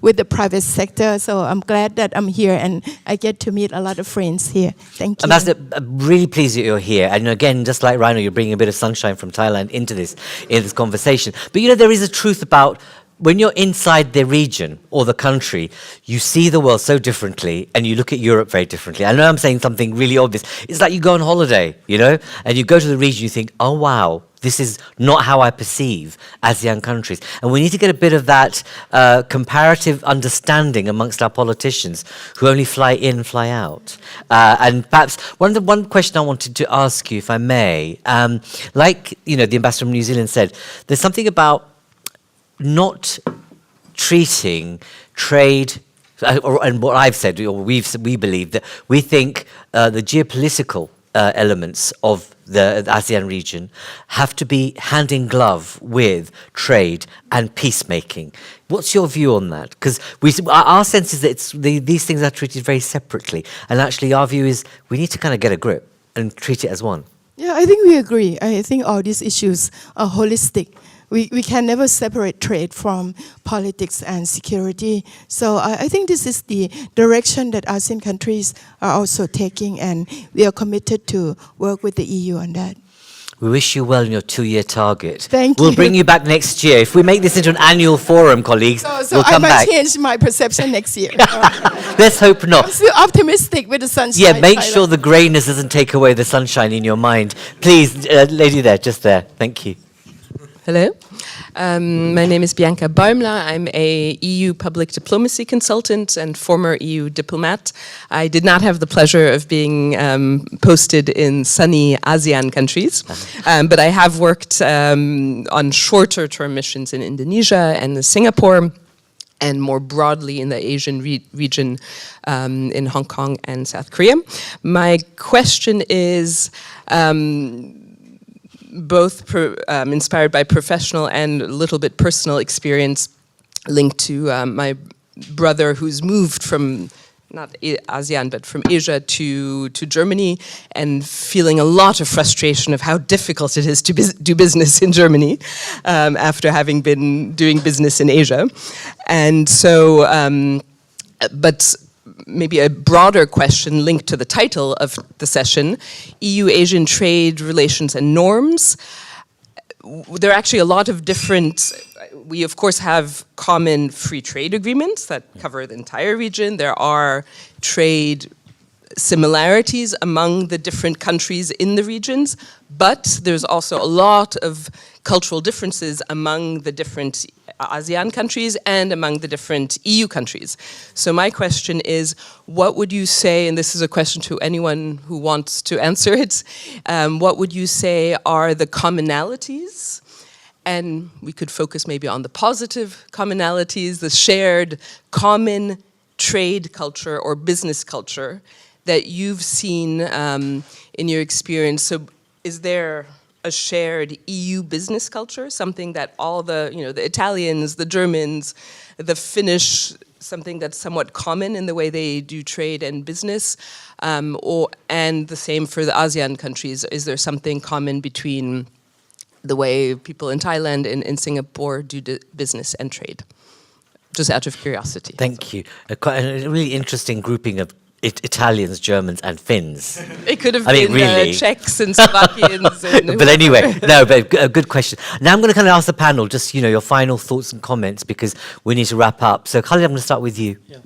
with the private sector. So I'm glad that I'm here and I get to meet a lot of friends here. Thank you. Ambassador, I'm really pleased that you're here. And again, just like Rhino, you're bringing a bit of sunshine from Thailand into this conversation. But there is a truth about when you're inside the region or the country, you see the world so differently and you look at Europe very differently. I know I'm saying something really obvious. It's like you go on holiday, and you go to the region, you think, oh, wow, this is not how I perceive ASEAN countries. And we need to get a bit of that comparative understanding amongst our politicians who only fly in, fly out. And perhaps one question I wanted to ask you, if I may, like, the ambassador from New Zealand said, there's something about not treating trade, and what I've said, or we believe that we think the geopolitical elements of the ASEAN region have to be hand in glove with trade and peacemaking. What's your view on that? Because our sense is that these things are treated very separately, and actually our view is we need to kind of get a grip and treat it as one. Yeah, I think we agree. I think all these issues are holistic. We can never separate trade from politics and security. So I think this is the direction that ASEAN countries are also taking, and we are committed to work with the EU on that. We wish you well in your 2-year target. Thank you. We'll bring you back next year. If we make this into an annual forum, colleagues, so we'll come back. I might change my perception next year. Let's hope not. I'm still optimistic with the sunshine. Yeah, make sure the greyness doesn't take away the sunshine in your mind. Please, lady there, just there. Thank you. Hello. My name is Bianca Baumla. I'm a EU public diplomacy consultant and former EU diplomat. I did not have the pleasure of being posted in sunny ASEAN countries, but I have worked on shorter term missions in Indonesia and Singapore, and more broadly in the Asian region in Hong Kong and South Korea. My question is, both inspired by professional and a little bit personal experience linked to my brother who's moved from, not ASEAN, but from Asia to Germany, and feeling a lot of frustration of how difficult it is to do business in Germany after having been doing business in Asia. And so, but maybe a broader question linked to the title of the session, EU-Asian trade relations and norms. There are actually a lot of different, we of course have common free trade agreements that cover the entire region. There are trade similarities among the different countries in the regions, but there's also a lot of cultural differences among the different ASEAN countries and among the different EU countries. So my question is, what would you say, and this is a question to anyone who wants to answer it, what would you say are the commonalities? And we could focus maybe on the positive commonalities, the shared common trade culture or business culture that you've seen in your experience. So is there a shared EU business culture, something that all the, the Italians, the Germans, the Finnish, something that's somewhat common in the way they do trade and business, and the same for the ASEAN countries? Is there something common between the way people in Thailand and in Singapore do business and trade? Just out of curiosity. Thank you. Quite a really interesting grouping of Italians, Germans, and Finns. It could have been really. Czechs and Slovakians. And but anyway, no, but a good question. Now I'm going to kind of ask the panel, just, your final thoughts and comments, because we need to wrap up. So Khalid, I'm going to start with you. Yeah.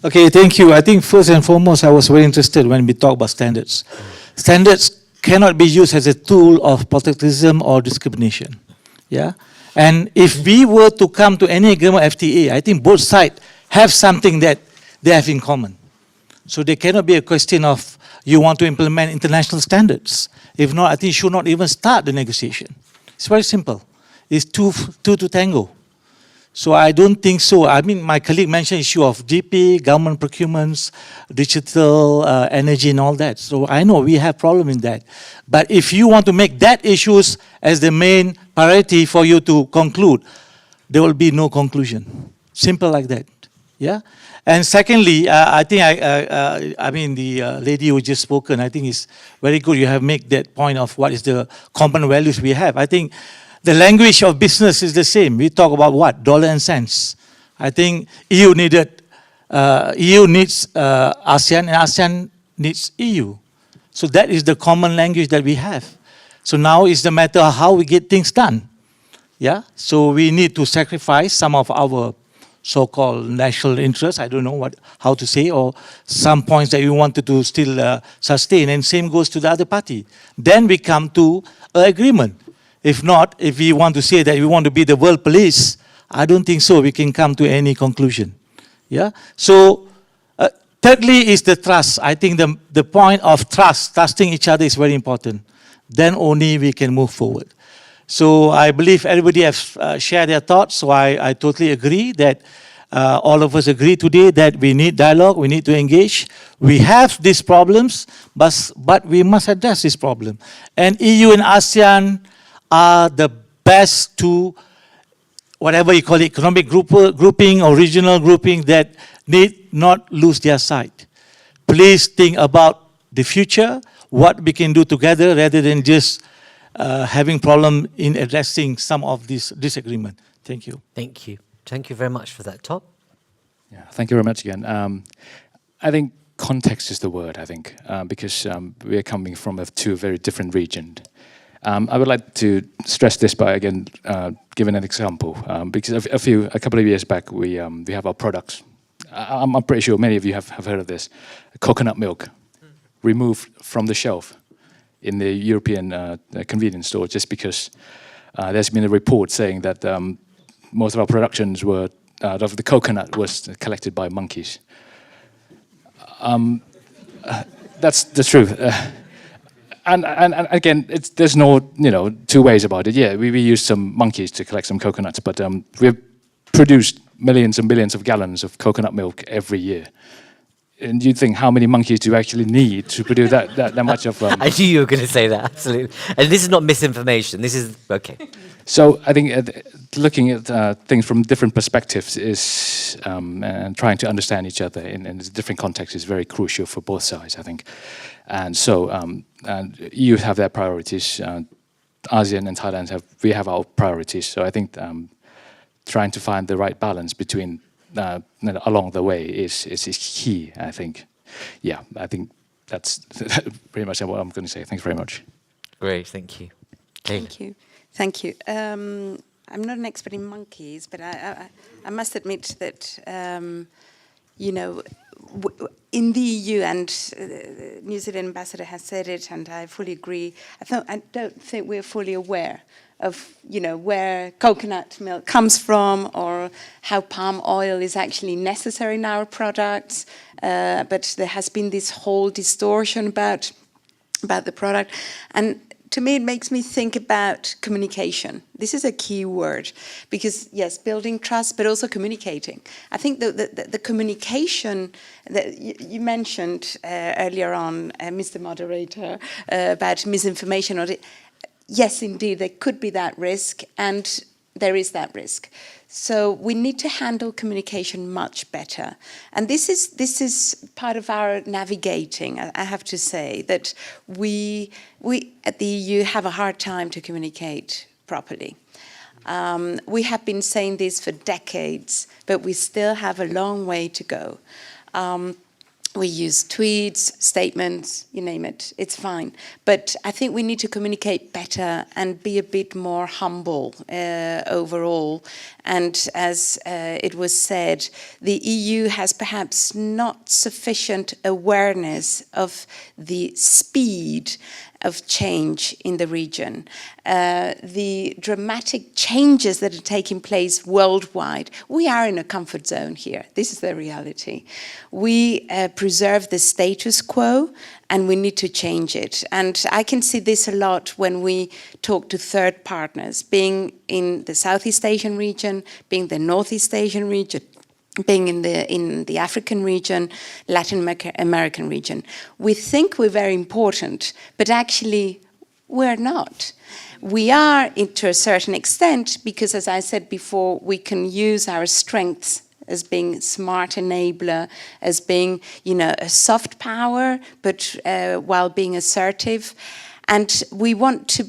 Okay, thank you. I think first and foremost, I was very interested when we talk about standards. Standards cannot be used as a tool of protectionism or discrimination. Yeah. And if we were to come to any agreement FTA, I think both sides have something that they have in common. So there cannot be a question of you want to implement international standards. If not, I think you should not even start the negotiation. It's very simple. It's two to tango. So I don't think so. I mean, my colleague mentioned issue of GP, government procurements, digital, energy and all that. So I know we have problem in that. But if you want to make that issues as the main priority for you to conclude, there will be no conclusion. Simple like that. Yeah. And secondly, I think the lady who just spoken, I think is very good. You have made that point of what is the common values we have. I think the language of business is the same. We talk about what? Dollar and cents. I think EU needs ASEAN and ASEAN needs EU. So that is the common language that we have. So now it's the matter of how we get things done. Yeah. So we need to sacrifice some of our so-called national interests, I don't know how to say, or some points that we wanted to still sustain, and same goes to the other party. Then we come to an agreement. If not, if we want to say that we want to be the world police, I don't think so we can come to any conclusion. Yeah. So thirdly is the trust. I think the point of trusting each other is very important. Then only we can move forward. So I believe everybody has shared their thoughts, so I totally agree that all of us agree today that we need dialogue, we need to engage. We have these problems, but we must address this problem. And EU and ASEAN are the best to, whatever you call it, economic grouping or regional grouping that need not lose their sight. Please think about the future, what we can do together rather than just having problem in addressing some of this disagreement. Thank you. Thank you. Thank you very much for that. Top? Yeah, thank you very much again. I think context is the word, I think, because we are coming from two very different regions. I would like to stress this by, again, giving an example, because a couple of years back, we have our products. I'm pretty sure many of you have heard of this. Coconut milk removed from the shelf in the European convenience store just because There's been a report saying that most of our productions were of the coconut was collected by monkeys. That's the truth. And again, there's no two ways about it. Yeah, we used some monkeys to collect some coconuts, but we've produced millions and billions of gallons of coconut milk every year. And you think, how many monkeys do you actually need to produce that much of? I knew you were going to say that, absolutely. And this is not misinformation. This is okay. So I think looking at things from different perspectives is and trying to understand each other in different contexts is very crucial for both sides, I think. And so and EU have their priorities. ASEAN and Thailand have our priorities. So I think trying to find the right balance between along the way is key, I think. Yeah, I think that's pretty much what I'm going to say. Thanks very much. Great, thank you. Thank you. Thank you. I'm not an expert in monkeys, but I must admit that, in the EU, and New Zealand ambassador has said it, and I fully agree, I don't think we're fully aware of, where coconut milk comes from or how palm oil is actually necessary in our products. But there has been this whole distortion about the product. And to me, it makes me think about communication. This is a key word because, yes, building trust, but also communicating. I think the communication that you mentioned earlier on, Mr. Moderator, about misinformation. Yes, indeed, there could be that risk, and there is that risk. So we need to handle communication much better. And this is part of our navigating, I have to say, that we at the EU have a hard time to communicate properly. We have been saying this for decades, but we still have a long way to go. We use tweets, statements, you name it, it's fine. But I think we need to communicate better and be a bit more humble overall. And as it was said, the EU has perhaps not sufficient awareness of the speed of change in the region, the dramatic changes that are taking place worldwide. We are in a comfort zone here. This is the reality. We preserve the status quo, and we need to change it. And I can see this a lot when we talk to third partners, being in the Southeast Asian region, being the Northeast Asian region, being in the African region, Latin American region. We think we're very important, but actually we're not. We are, to a certain extent, because as I said before, we can use our strengths as being smart enabler, as being, a soft power, but while being assertive. And we want to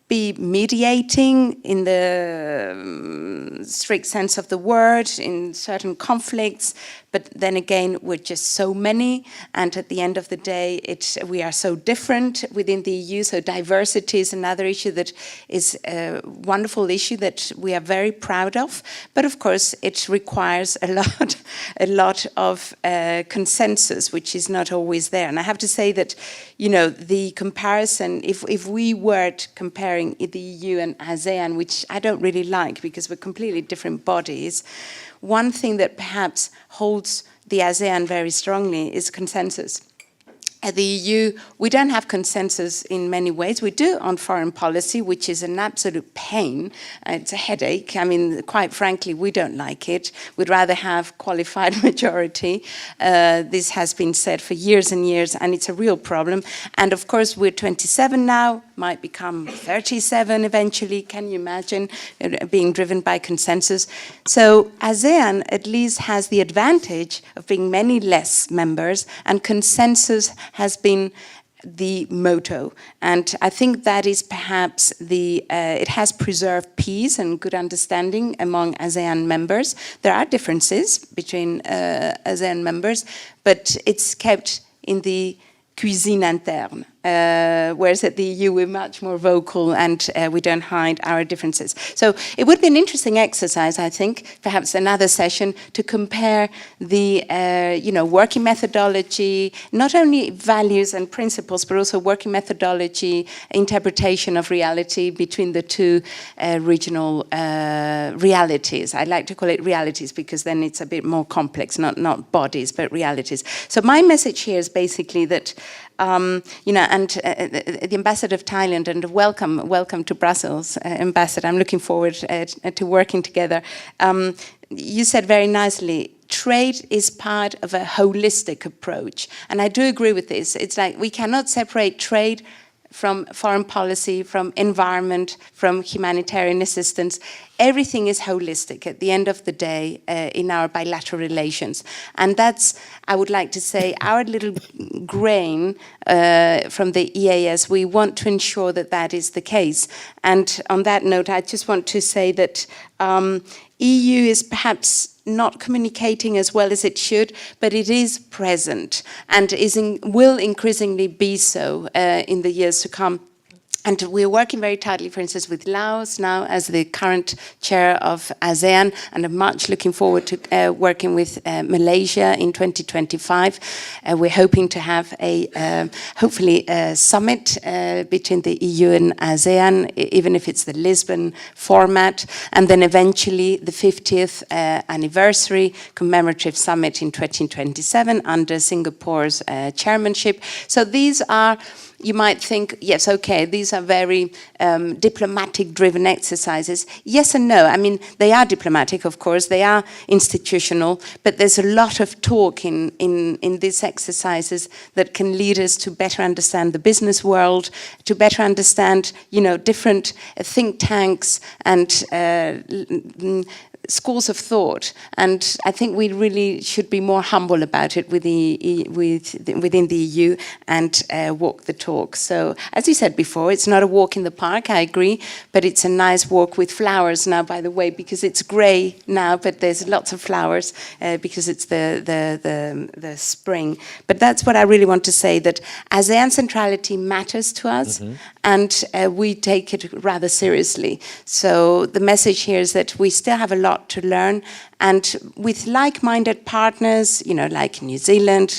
be mediating in the strict sense of the word in certain conflicts, but then again, we're just so many, and at the end of the day, we are so different within the EU, so diversity is another issue that is a wonderful issue that we are very proud of, but of course, it requires a lot of consensus, which is not always there. And I have to say that, the comparison, if we were comparing the EU and ASEAN, which I don't really like because we're completely different bodies, one thing that perhaps holds the ASEAN very strongly is consensus. At the EU, we don't have consensus in many ways. We do on foreign policy, which is an absolute pain. It's a headache. I mean, quite frankly, we don't like it. We'd rather have qualified majority. This has been said for years and years, and it's a real problem. And of course, we're 27 now, might become 37 eventually. Can you imagine being driven by consensus? So ASEAN at least has the advantage of being many less members, and consensus has been the motto. And I think that is perhaps it has preserved peace and good understanding among ASEAN members. There are differences between ASEAN members, but it's kept in the cuisine interne, whereas at the EU we're much more vocal and we don't hide our differences. So it would be an interesting exercise, I think, perhaps another session to compare the working methodology, not only values and principles, but also working methodology, interpretation of reality between the two regional realities. I like to call it realities because then it's a bit more complex, not bodies, but realities. So my message here is basically that, the ambassador of Thailand, and welcome to Brussels, ambassador. I'm looking forward to working together. You said very nicely, trade is part of a holistic approach. And I do agree with this. It's like we cannot separate trade from foreign policy, from environment, from humanitarian assistance. Everything is holistic at the end of the day in our bilateral relations. And that's, I would like to say, our little grain from the EAS. We want to ensure that that is the case. And on that note, I just want to say that EU is perhaps not communicating as well as it should, but it is present and will increasingly be so in the years to come. And we're working very tightly, for instance, with Laos now as the current chair of ASEAN, and I'm much looking forward to working with Malaysia in 2025. We're hoping to have hopefully a summit between the EU and ASEAN, even if it's the Lisbon format, and then eventually the 50th anniversary commemorative summit in 2027 under Singapore's chairmanship. So these are, you might think, yes, okay, these are very diplomatic-driven exercises. Yes and no. I mean, they are diplomatic, of course, they are institutional, but there's a lot of talk in these exercises that can lead us to better understand the business world, to better understand, different think tanks and schools of thought, and I think we really should be more humble about it within the EU and walk the talk. So, as you said before, it's not a walk in the park, I agree, but it's a nice walk with flowers now, by the way, because it's grey now, but there's lots of flowers because it's the spring. But that's what I really want to say, that ASEAN centrality matters to us, and we take it rather seriously. So the message here is that we still have a lot to learn, and with like-minded partners, like New Zealand,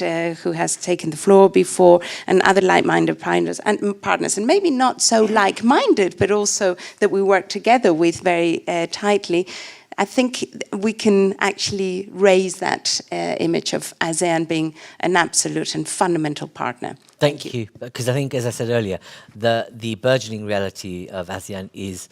who has taken the floor before, and other like-minded partners, and maybe not so like-minded, but also that we work together with very tightly. I think we can actually raise that image of ASEAN being an absolute and fundamental partner. Thank you. Because I think, as I said earlier, the burgeoning reality of ASEAN is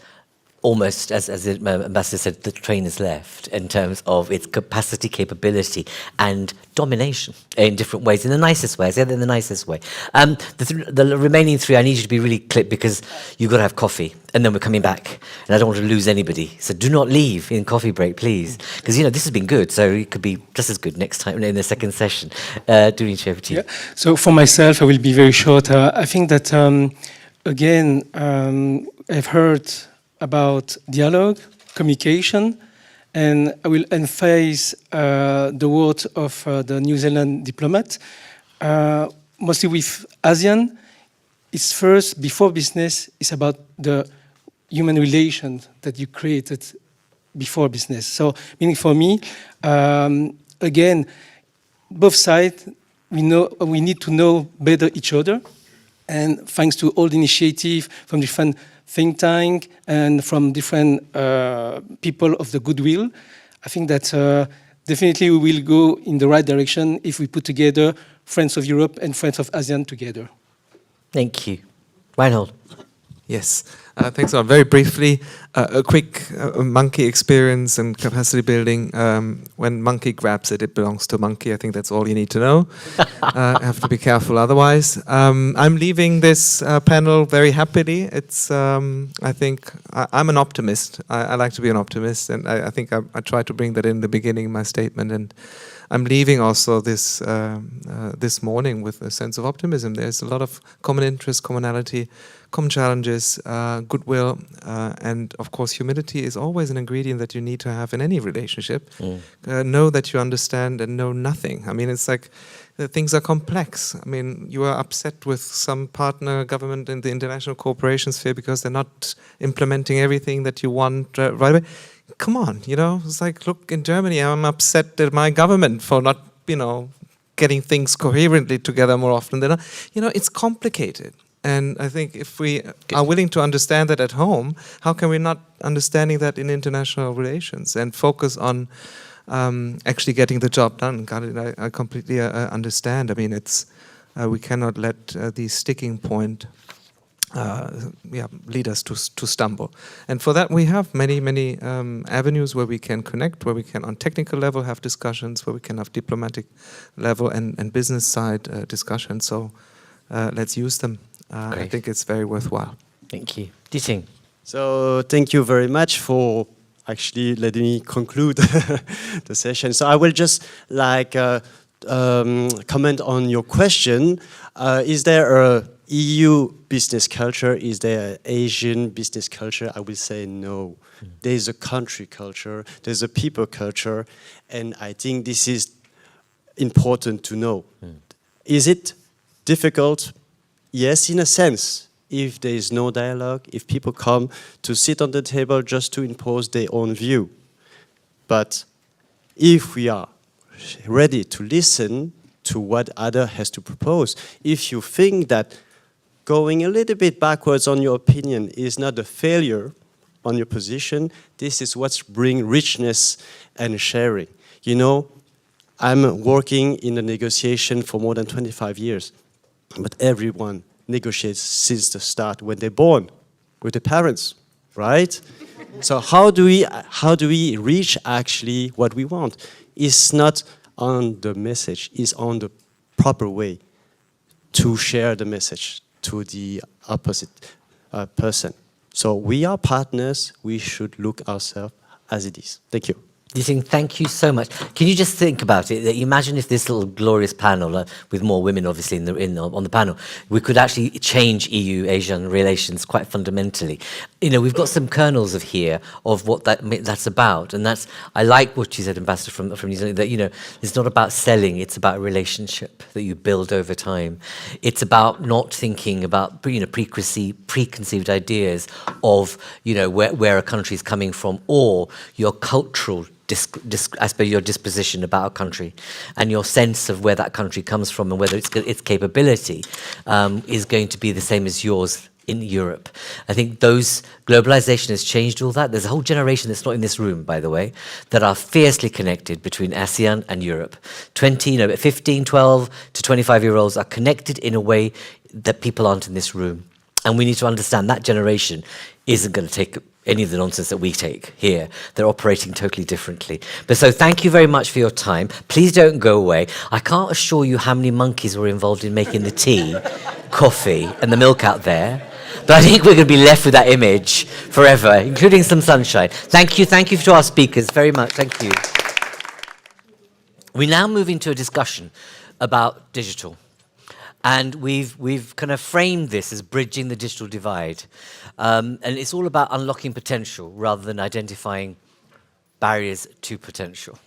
almost, as the ambassador said, the train is left in terms of its capacity, capability, and domination in different ways, in the nicest way. I say that in the nicest way. The remaining three, I need you to be really clear because you've got to have coffee, and then we're coming back, and I don't want to lose anybody. So do not leave in coffee break, please, because this has been good, so it could be just as good next time in the second session. Doing over to you. Yeah. So for myself, I will be very short. I think that again, I've heard about dialogue, communication, and I will emphasize the words of the New Zealand diplomat. Mostly with ASEAN, it's first, before business, it's about the human relations that you created before business. So, meaning for me, again, both sides, we need to know better each other, and thanks to all the initiative from different think tank and from different people of the goodwill, I think that definitely we will go in the right direction if we put together Friends of Europe and Friends of ASEAN together. Thank you. Reinhold. Yes, thanks. Very briefly, a quick monkey experience and capacity building. When monkey grabs it, it belongs to monkey. I think that's all you need to know. Have to be careful otherwise. I'm leaving this panel very happily. It's, I think, I'm an optimist. I like to be an optimist, and I think I tried to bring that in the beginning of my statement. And I'm leaving also this this morning with a sense of optimism. There's a lot of common interest, commonality, common challenges, goodwill, and of of course, humility is always an ingredient that you need to have in any relationship. Know that you understand and know nothing. I mean, it's like things are complex. I mean, you are upset with some partner government in the international cooperation sphere because they're not implementing everything that you want right away. Come on, it's like, look, in Germany, I'm upset at my government for not, getting things coherently together more often than, it's complicated. And I think if we are willing to understand that at home, how can we not understanding that in international relations and focus on actually getting the job done? I completely understand. I mean, it's we cannot let the sticking point lead us to stumble. And for that, we have many avenues where we can connect, where we can, on technical level, have discussions, where we can have diplomatic level and business side discussions. So let's use them. I think it's very worthwhile. Thank you. Di-Ting. So thank you very much for actually letting me conclude the session. So I will just comment on your question. Is there a EU business culture? Is there an Asian business culture? I will say no. There's a country culture, there's a people culture, and I think this is important to know. Is it difficult? Yes, in a sense. If there is no dialogue, if people come to sit on the table just to impose their own view. But if we are ready to listen to what other has to propose, if you think that going a little bit backwards on your opinion is not a failure on your position, this is what's bring richness and sharing. I'm working in a negotiation for more than 25 years. But everyone negotiates since the start when they're born with their parents, right? So how do we reach actually what we want? It's not on the message, it's on the proper way to share the message to the opposite person. So we are partners, we should look ourselves as it is. Thank you. Thank you so much. Can you just think about it? Imagine if this little glorious panel, with more women obviously on the panel, we could actually change EU-ASEAN relations quite fundamentally. We've got some kernels of what that's about, and I like what you said, Ambassador from New Zealand, that it's not about selling, it's about a relationship that you build over time. It's about not thinking about preconceived ideas of where a country is coming from or your cultural I suppose your disposition about a country and your sense of where that country comes from and whether its capability is going to be the same as yours in Europe. I think globalization has changed all that. There's a whole generation that's not in this room, by the way, that are fiercely connected between ASEAN and Europe. 15, 12 to 25-year-olds are connected in a way that people aren't in this room. And we need to understand that generation isn't going to take any of the nonsense that we take here. They're operating totally differently. But so thank you very much for your time. Please don't go away. I can't assure you how many monkeys were involved in making the tea, coffee, and the milk out there. But I think we're going to be left with that image forever, including some sunshine. Thank you to our speakers very much. Thank you. We now move into a discussion about digital. And we've kind of framed this as bridging the digital divide. And it's all about unlocking potential rather than identifying barriers to potential,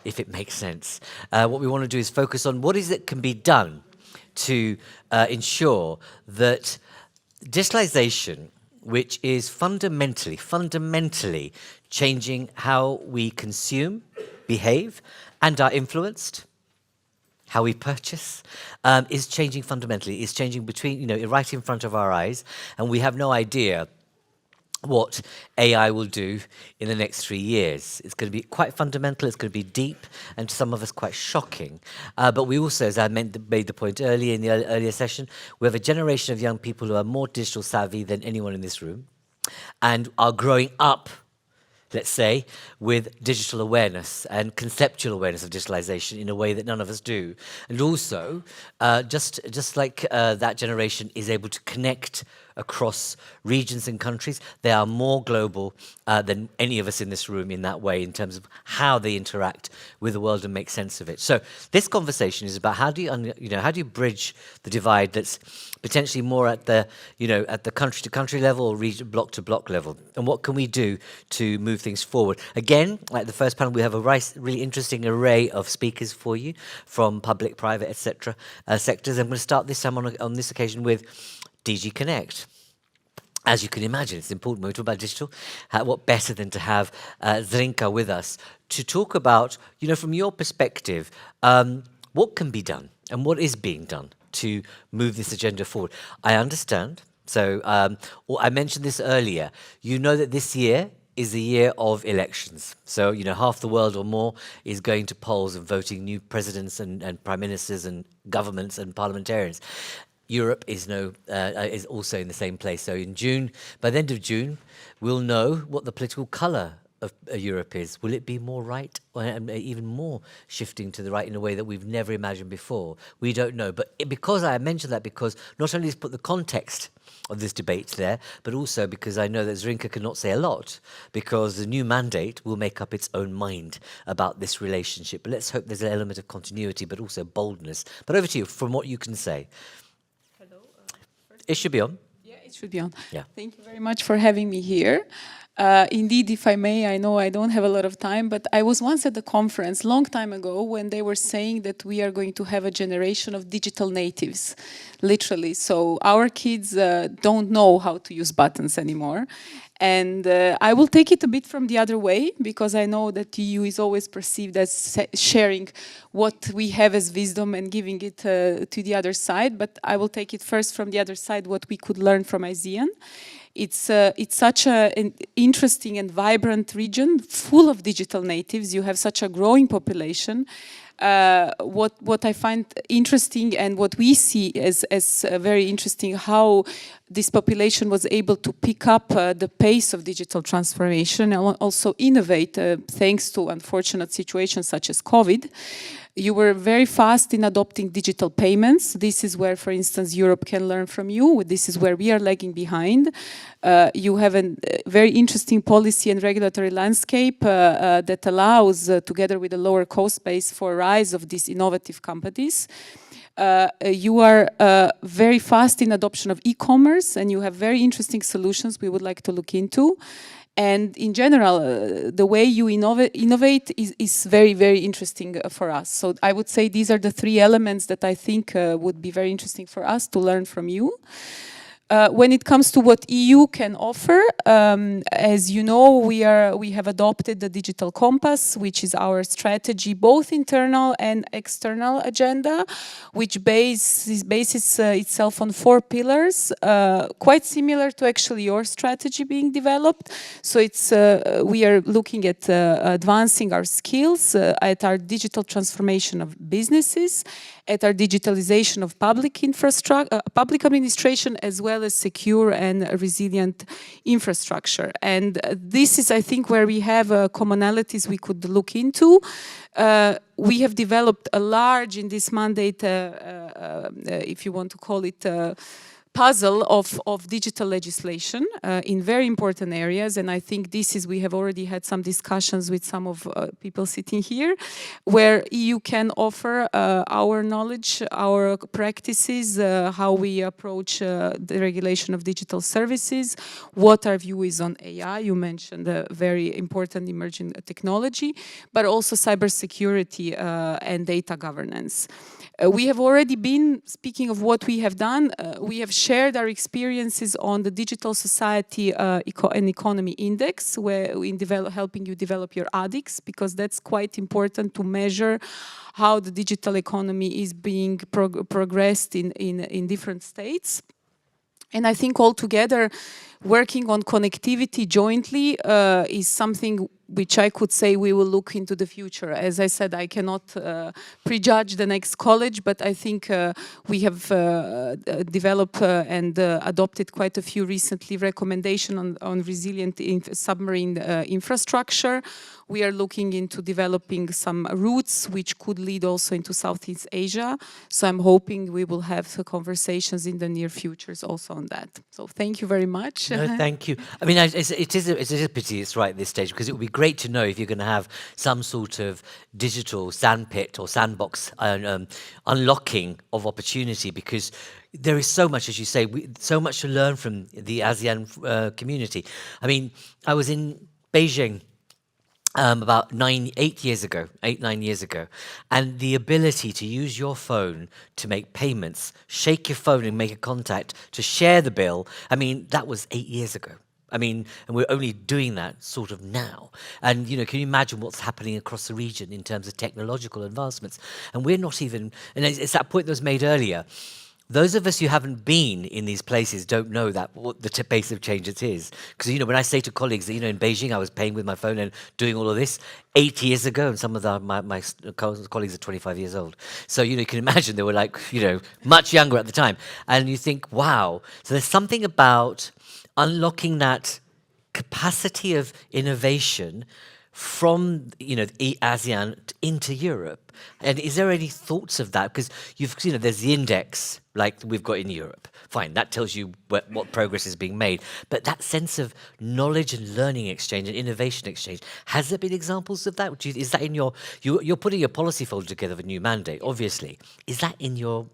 if it makes sense. What we want to do is focus on what is it can be done to ensure that digitalization, which is fundamentally changing how we consume, behave, and are influenced, how we purchase, is changing fundamentally. It's changing right in front of our eyes, and we have no idea what AI will do in the next 3 years. It's going to be quite fundamental, it's going to be deep, and to some of us quite shocking. But we also, as I made the point earlier in the earlier session, we have a generation of young people who are more digital savvy than anyone in this room, and are growing up, let's say, with digital awareness and conceptual awareness of digitalization in a way that none of us do. And also, just like that generation is able to connect across regions and countries. They are more global than any of us in this room in that way, in terms of how they interact with the world and make sense of it. So this conversation is about how do you bridge the divide that's potentially more at the at the country to country level or region block to block level, and what can we do to move things forward? Again, like the first panel, we have a really interesting array of speakers for you from public, private, etc. Sectors. I'm going to start this time on this occasion with DG Connect. As you can imagine, it's important when we talk about digital. What better than to have Zrinka with us to talk about, from your perspective, what can be done and what is being done to move this agenda forward. I understand. So I mentioned this earlier. You know that this year is the year of elections. So, half the world or more is going to polls and voting new presidents and prime ministers and governments and parliamentarians. Europe is also in the same place. So in June, by the end of June, we'll know what the political colour of Europe is. Will it be more right or even more shifting to the right in a way that we've never imagined before? We don't know. But because I mentioned that, because not only has put the context of this debate there, but also because I know that Zrinka cannot say a lot, because the new mandate will make up its own mind about this relationship. But let's hope there's an element of continuity, but also boldness. But over to you, from what you can say. Hello. It should be on. Yeah, it should be on. Yeah. Thank you very much for having me here. Indeed, if I may, I know I don't have a lot of time, but I was once at a conference long time ago when they were saying that we are going to have a generation of digital natives, literally. So our kids don't know how to use buttons anymore. And I will take it a bit from the other way, because I know that the EU is always perceived as sharing what we have as wisdom and giving it to the other side. But I will take it first from the other side, what we could learn from ASEAN. It's such an interesting and vibrant region, full of digital natives. You have such a growing population. What I find interesting and what we see as very interesting, how this population was able to pick up the pace of digital transformation and also innovate thanks to unfortunate situations such as COVID. You were very fast in adopting digital payments. This is where, for instance, Europe can learn from you. This is where we are lagging behind. You have a very interesting policy and regulatory landscape that allows, together with a lower cost base, for a rise of these innovative companies. You are very fast in adoption of e-commerce, and you have very interesting solutions we would like to look into. And in general, the way you innovate is very, very interesting for us. So I would say these are the three elements that I think would be very interesting for us to learn from you. When it comes to what EU can offer, as you know, we have adopted the Digital Compass, which is our strategy, both internal and external agenda, which bases itself on 4 pillars, quite similar to actually your strategy being developed. So it's we are looking at advancing our skills, at our digital transformation of businesses, at our digitalization of public infrastructure, public administration, as well as secure and resilient infrastructure. And this is, I think, where we have commonalities we could look into. We have developed a large, in this mandate, if you want to call it, puzzle of digital legislation in very important areas, and I think we have already had some discussions with some of people sitting here, where EU can offer our knowledge, our practices, how we approach the regulation of digital services, what our view is on AI. You mentioned a very important emerging technology, but also cybersecurity and data governance. We have already been, speaking of what we have done, we have shared our experiences on the Digital Society and Economy Index, where we helping you develop your ADIX, because that's quite important to measure how the digital economy is being progressed in different states. And I think altogether, working on connectivity jointly is something which I could say we will look into the future. As I said, I cannot prejudge the next college, but I think we have developed and adopted quite a few recently recommendations on resilient submarine infrastructure. We are looking into developing some routes which could lead also into Southeast Asia. So I'm hoping we will have conversations in the near futures also on that. So thank you very much. No, thank you. I mean, it is a pity it's right at this stage, because it would be great to know if you're going to have some sort of digital sandpit or sandbox unlocking of opportunity, because there is so much, as you say, so much to learn from the ASEAN community. I mean, I was in Beijing about 9 years ago, and the ability to use your phone to make payments, shake your phone and make a contact, to share the bill, I mean, that was 8 years ago. I mean, and we're only doing that sort of now. And, you know, can you imagine what's happening across the region in terms of technological advancements? And we're not even, and it's that point that was made earlier. Those of us who haven't been in these places don't know that what the pace of change it is. Because, you know, when I say to colleagues that, you know, in Beijing I was paying with my phone and doing all of this 8 years ago, and some of my colleagues are 25 years old. So, you know, you can imagine they were like, you know, much younger at the time. And you think, wow. So there's something about unlocking that capacity of innovation from, you know, ASEAN into Europe. And is there any thoughts of that? Because you know, there's the index like we've got in Europe. Fine, that tells you what progress is being made. But that sense of knowledge and learning exchange and innovation exchange, has there been examples of that? Is that in you're putting your policy folder together of a new mandate, obviously. Is that in your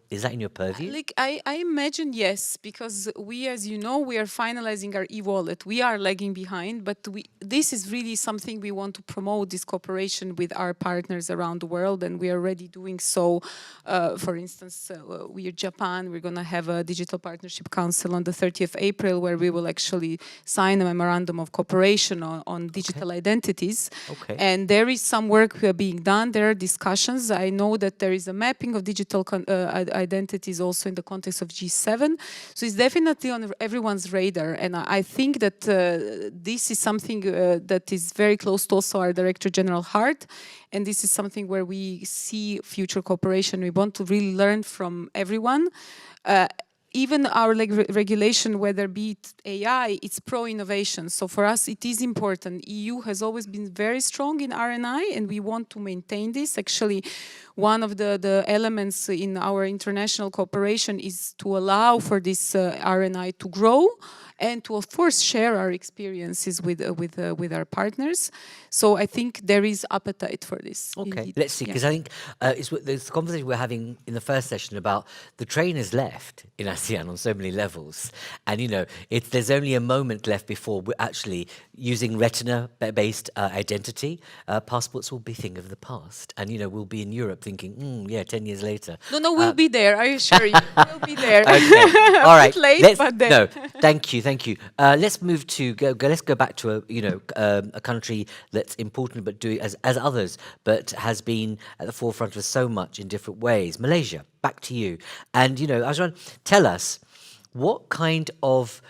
purview? Like, I imagine yes, because we, as you know, we are finalizing our e-wallet. We are lagging behind, but this is really something we want to promote, this cooperation with our partners around the world, and we are already doing so. For instance, we are Japan. We're going to have a digital partnership council on the 30th of April, where we will actually sign a memorandum of cooperation on digital identities. Okay. And there is some work being done. There are discussions. I know that there is a mapping of digital identities also in the context of G7. So it's definitely on everyone's radar. And I think that this is something that is very close to also our Director General heart. And this is something where we see future cooperation. We want to really learn from everyone. Even our regulation, whether be it AI, it's pro-innovation. So for us, it is important. EU has always been very strong in R&I, and we want to maintain this. Actually, one of the elements in our international cooperation is to allow for this R&I to grow, and to, of course, share our experiences with our partners. So I think there is appetite for this. Okay, indeed. let's see, because I think it's the conversation we're having in the first session about the train is left in ASEAN on so many levels. And, you know, there's only a moment left before we're actually using retina-based identity. Passports will be a thing of the past. And, you know, we'll be in Europe thinking, yeah, 10 years later. No, we'll be there, I assure you. We'll be there. Okay, all right. Late, but then. No, thank you. Let's move to let's go back to a country that's important, but doing as others, but has been at the forefront of so much in different ways. Malaysia, back to you. And you know, I was wondering, tell us what kind of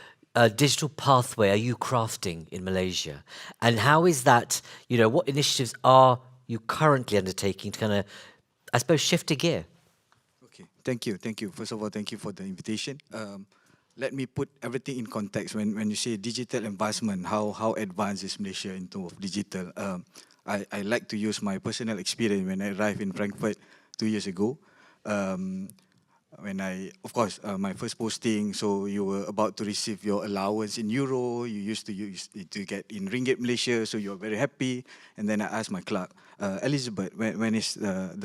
digital pathway are you crafting in Malaysia, and how is that? You know, what initiatives are you currently undertaking to kind of, I suppose, shift a gear? Okay, thank you. First of all, thank you for the invitation. Let me put everything in context. When you say digital advancement, how advanced is Malaysia in terms of digital? I like to use my personal experience when I arrived in Frankfurt 2 years ago. When of course, my first posting, so you were about to receive your allowance in euro, you used to get in ringgit Malaysia, so you're very happy. And then I asked my clerk, Elizabeth, when is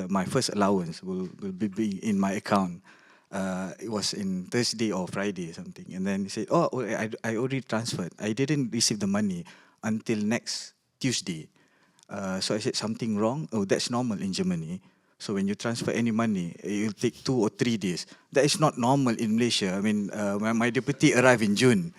my first allowance will be in my account? It was in Thursday or Friday or something. And then he said, oh, I already transferred. I didn't receive the money until next Tuesday. So I said, something wrong? Oh, that's normal in Germany. So when you transfer any money, it will take 2 or 3 days. That is not normal in Malaysia. I mean, when my deputy arrived in June,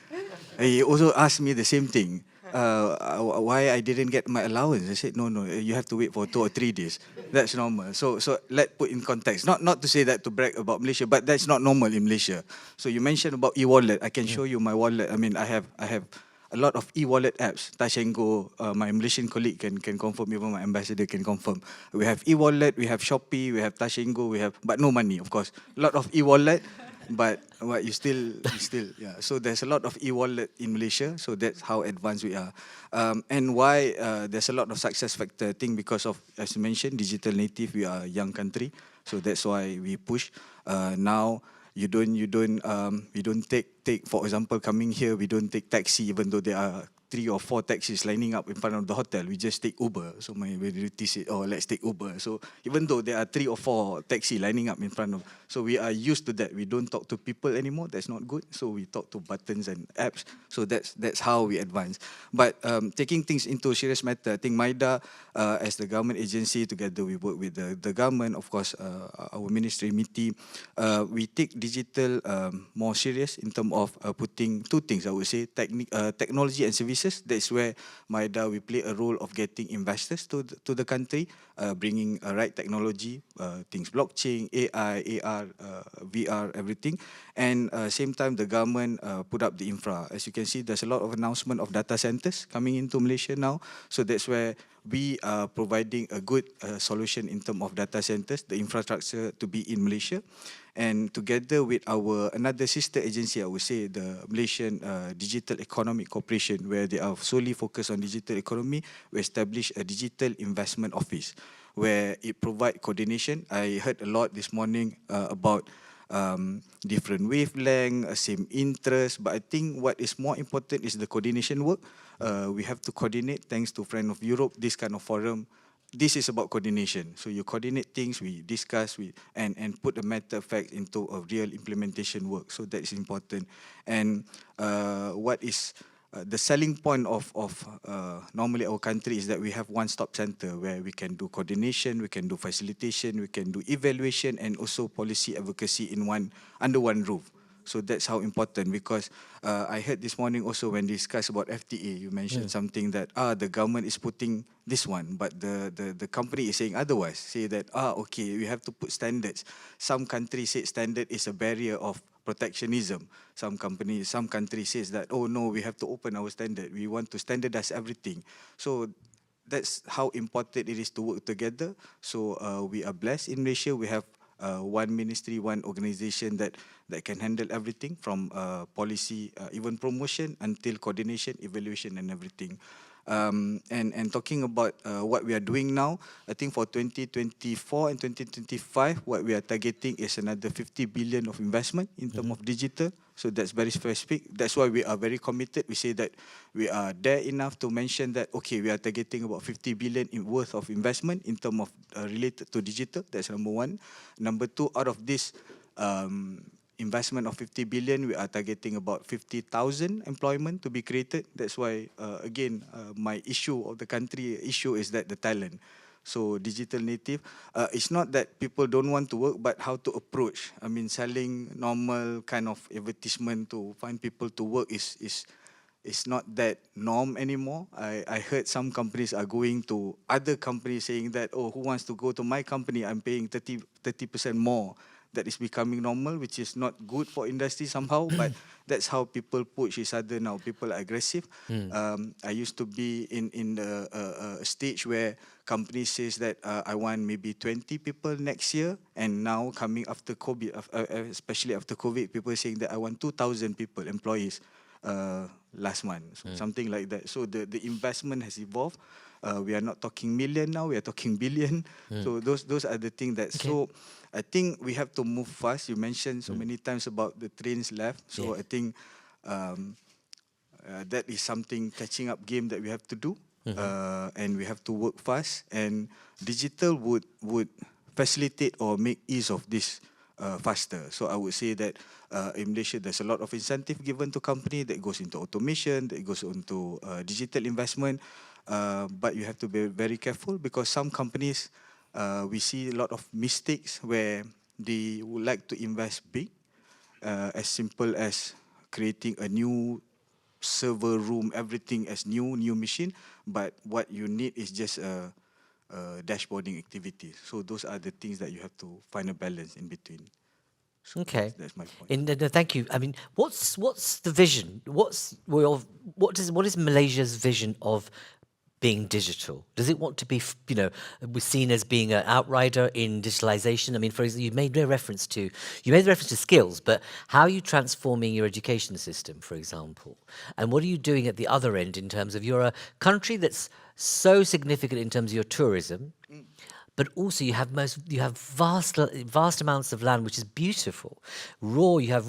he also asked me the same thing. Why I didn't get my allowance? I said, no, you have to wait for 2 or 3 days. That's normal. So let's put in context. Not to say that to brag about Malaysia, but that's not normal in Malaysia. So you mentioned about e-wallet. I can show you my wallet. I mean, I a lot of e-wallet apps. Touch and Go, my Malaysian colleague can confirm, even my ambassador can confirm. We have e-wallet, we have Shopee, we have Touch and Go, we have, but no money, of course. A lot of e-wallet, but what you still, yeah. So there's a lot of e-wallet in Malaysia. So that's how advanced we are. And why there's a lot of success factor. I think because of, as you mentioned, digital native. We are a young country, so that's why we push. Now you don't take for example, coming here, we don't take taxi, even though there are 3 or 4 taxis lining up in front of the hotel. We just take Uber. So my relative said, oh, let's take Uber. So even though there are 3 or 4 taxi lining up in front of, so we are used to that. We don't talk to people anymore. That's not good. So we talk to buttons and apps. So that's how we advance. But taking things into serious matter, I think MIDA, as the government agency, together we work with the government, of course, our ministry, MITI, we take digital more serious in terms of putting 2 things, I would say, technology and services. That's where MIDA, we play a role of getting investors to the country, bringing right technology, things blockchain, AI, AR, VR, everything. And same time, the government put up the infra. As you can see, there's a lot of announcement of data centers coming into Malaysia now. So that's where we are providing a good solution in terms of data centers, the infrastructure to be in Malaysia. And together with our another sister agency, I would say the Malaysian Digital Economic Corporation, where they are solely focused on digital economy, we established a digital investment office where it provides coordination. I heard a lot this morning about different wavelength, same interest, but I think what is more important is the coordination work. We have to coordinate, thanks to Friend of Europe, this kind of forum. This is about coordination. So you coordinate things, we discuss, and put the matter of fact into a real implementation work. So that is important. And what is the selling point of normally our country is that we have one-stop center where we can do coordination, we can do facilitation, we can do evaluation, and also policy advocacy under one roof. So that's how important, because I heard this morning also when discussed about FTA, you mentioned something that the government is putting this one, but the company is saying otherwise, say that okay, we have to put standards. Some countries say standard is a barrier of protectionism. Some countries says that, oh no, we have to open our standard. We want to standardize everything. So that's how important it is to work together. So we are blessed in Malaysia. We have one ministry, one organization that can handle everything from policy, even promotion, until coordination, evaluation, and everything. And talking about what we are doing now, I think for 2024 and 2025, what we are targeting is another 50 billion of investment in terms of digital. So that's very specific. That's why we are very committed. We say that we are there enough to mention that, okay, we are targeting about 50 billion worth of investment in terms of related to digital. That's number one. Number two, out of this investment of 50 billion, we are targeting about 50,000 employment to be created. That's why, again, my issue of the country issue is that the talent. So digital native, it's not that people don't want to work, but how to approach. I mean, selling normal kind of advertisement to find people to work is not that norm anymore. I heard some companies are going to other companies saying that, oh, who wants to go to my company? I'm paying 30% more. That is becoming normal, which is not good for industry somehow, but that's how people push each other now. People are aggressive. I used to be in a stage where companies says that I want maybe 20 people next year, and now coming after COVID, especially after COVID, people are saying that I want 2,000 people, employees, last month, so something like that. So the investment has evolved. We are not talking million now, we are talking billion. So those are the things that, so I think we have to move fast. You mentioned so many times about the trains left. So I think that is something, catching up game that we have to do. And we have to work fast, and digital would facilitate or make ease of this faster. So I would say that in Malaysia, there's a lot of incentive given to company that goes into automation, that goes into digital investment. But you have to be very careful, because some companies, we see a lot of mistakes where they would like to invest big, as simple as creating a new server room, everything as new machine. But what you need is just a dashboarding activity. So those are the things that you have to find a balance in between. So Okay. that's my point. No, thank you. I mean, what's the vision? What is Malaysia's vision of being digital? Does it want to be, seen as being an outrider in digitalization? I mean, for example, you made the reference to skills, but how are you transforming your education system, for example? And what are you doing at the other end in terms of, you're a country that's so significant in terms of your tourism, but also you have vast amounts of land, which is beautiful. You have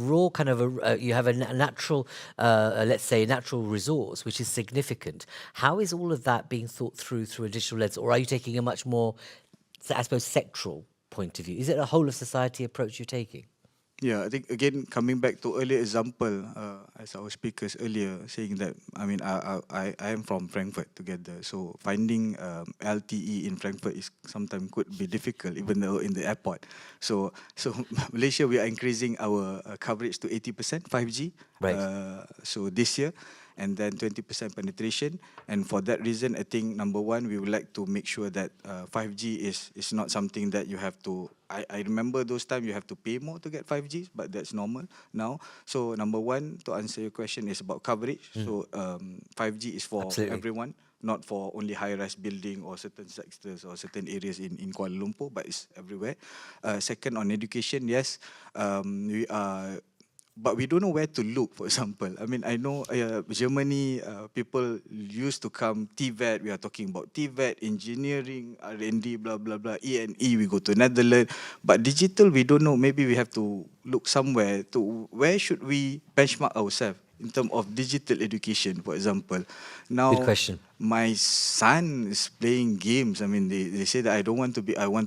a natural, let's say, natural resource, which is significant. How is all of that being thought through a digital lens, or are you taking a much more, I suppose, sectoral point of view? Is it a whole of society approach you're taking? Yeah, I think again coming back to earlier example, as our speakers earlier saying that, I mean, I am from Frankfurt together, so finding LTE in Frankfurt is sometimes could be difficult, even though in the airport. So Malaysia, we are increasing our coverage to 80% 5G. Right. So this year, and then 20% penetration. And for that reason, I think number one, we would like to make sure that 5G is not something that you have to. I remember those times you have to pay more to get 5G, but that's normal now. So number one, to answer your question, is about coverage. So 5G is for everyone, not for only high-rise building or certain sectors or certain areas in Kuala Lumpur, but it's everywhere. Second, on education, yes, we are. But we don't know where to look, for example. I mean, I know Germany, people used to come, TVET, we are talking about TVET, engineering, R&D, blah, blah, blah, E&E, we go to Netherlands. But digital, we don't know. Maybe we have to look somewhere to where should we benchmark ourselves in terms of digital education, for example. Now, good question. My son is playing games. I mean, they say that I want to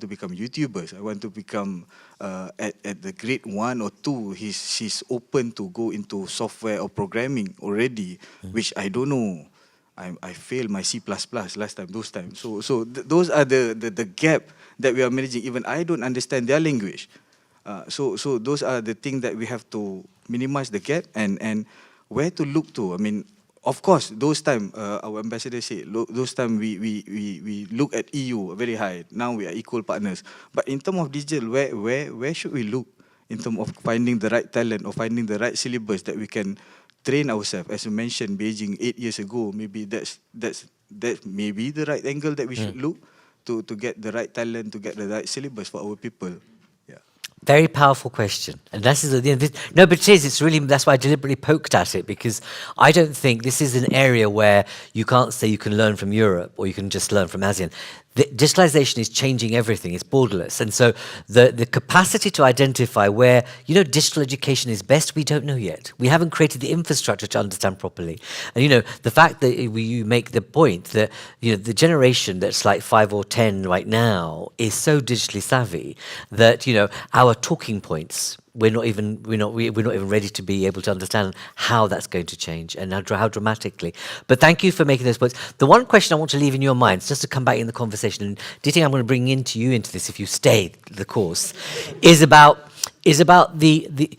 become YouTubers. I want to become at the grade 1 or 2. He's open to go into software or programming already, which I don't know. I failed my C++ last time, those times. So those are the gap that we are managing. Even I don't understand their language. So those are the things that we have to minimize the gap and where to look to. I mean, of course, those time our ambassador said, those time we look at EU very high. Now we are equal partners. But in terms of digital, where should we look in terms of finding the right talent or finding the right syllabus that we can train ourselves? As you mentioned, Beijing 8 years ago, maybe that's maybe the right angle that we should look to get the right talent, to get the right syllabus for our people. Very powerful question, and this is no, but it is. It's really, that's why I deliberately poked at it, because I don't think this is an area where you can't say you can learn from Europe or you can just learn from ASEAN. The digitalization is changing everything. It's borderless, and so the capacity to identify where digital education is best, we don't know yet. We haven't created the infrastructure to understand properly. And the fact that you make the point that the generation that's like 5 or 10 right now is so digitally savvy that our talking points, we're not even ready to be able to understand how that's going to change and how dramatically. But thank you for making those points. The one question I want to leave in your minds, just to come back in the conversation, and do you think I'm going to bring you into this if you stay the course, is about the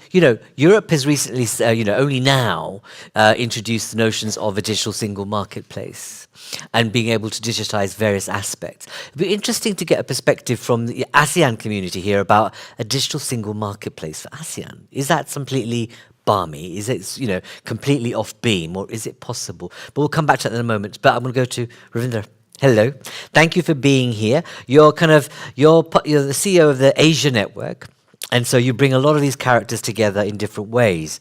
Europe has recently only now introduced the notions of a digital single marketplace and being able to digitize various aspects. It'd be interesting to get a perspective from the ASEAN community here about a digital single marketplace for ASEAN. Is that completely balmy? Is it completely off beam, or is it possible? But we'll come back to that in a moment. But I'm going to go to Ravindra. Hello, thank you for being here. You're the CEO of the Asia Network. And so you bring a lot of these characters together in different ways.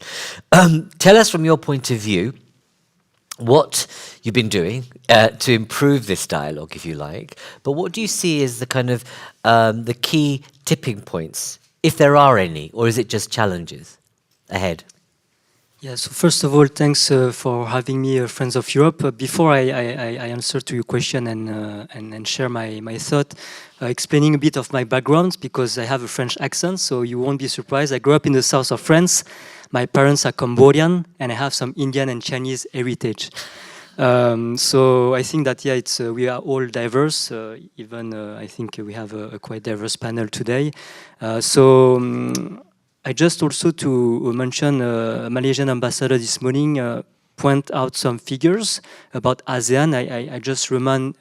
Tell us from your point of view what you've been doing to improve this dialogue, if you like. But what do you see as the kind of the key tipping points, if there are any, or is it just challenges ahead? Yeah, so first of all, thanks for having me, Friends of Europe. Before I answer to your question and share my thought, explaining a bit of my background, because I have a French accent, so you won't be surprised. I grew up in the south of France. My parents are Cambodian, and I have some Indian and Chinese heritage. So I think that, we are all diverse. Even I think we have a quite diverse panel today. I just also to mention Malaysian ambassador this morning point out some figures about ASEAN. I just remind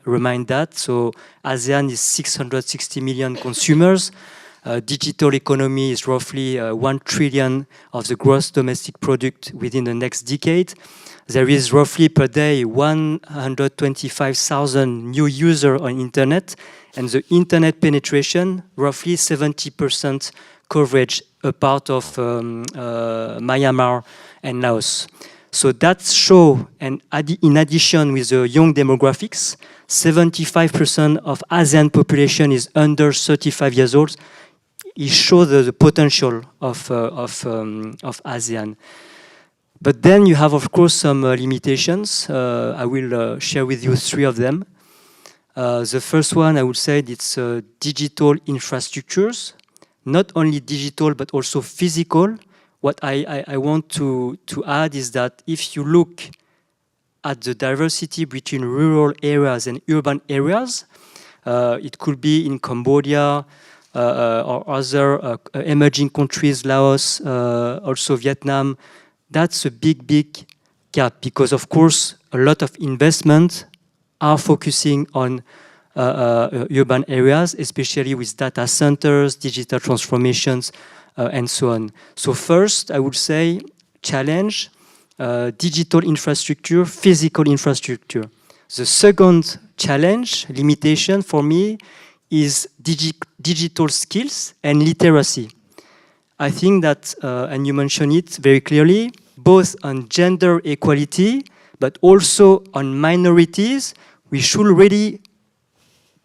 that. So ASEAN is 660 million consumers. digital economy is roughly 1 trillion of the gross domestic product within the next decade. There is roughly per day 125,000 new users on internet, and the internet penetration, roughly 70% coverage, a part of Myanmar and Laos. So that show, and in addition with the young demographics, 75% of ASEAN population is under 35 years old. It shows the potential of ASEAN. But then you have, of course, some limitations. I will share with you 3 of them. The first one, I would say, it's digital infrastructures. Not only digital, but also physical. What I want to add is that if you look at the diversity between rural areas and urban areas, it could be in Cambodia or other emerging countries, Laos, also Vietnam. That's a big gap because, of course, a lot of investment are focusing on urban areas, especially with data centers, digital transformations, and so on. So first, I would say challenge digital infrastructure, physical infrastructure. The second challenge, limitation for me, is digital skills and literacy. I think that, and you mentioned it very clearly, both on gender equality, but also on minorities, we should really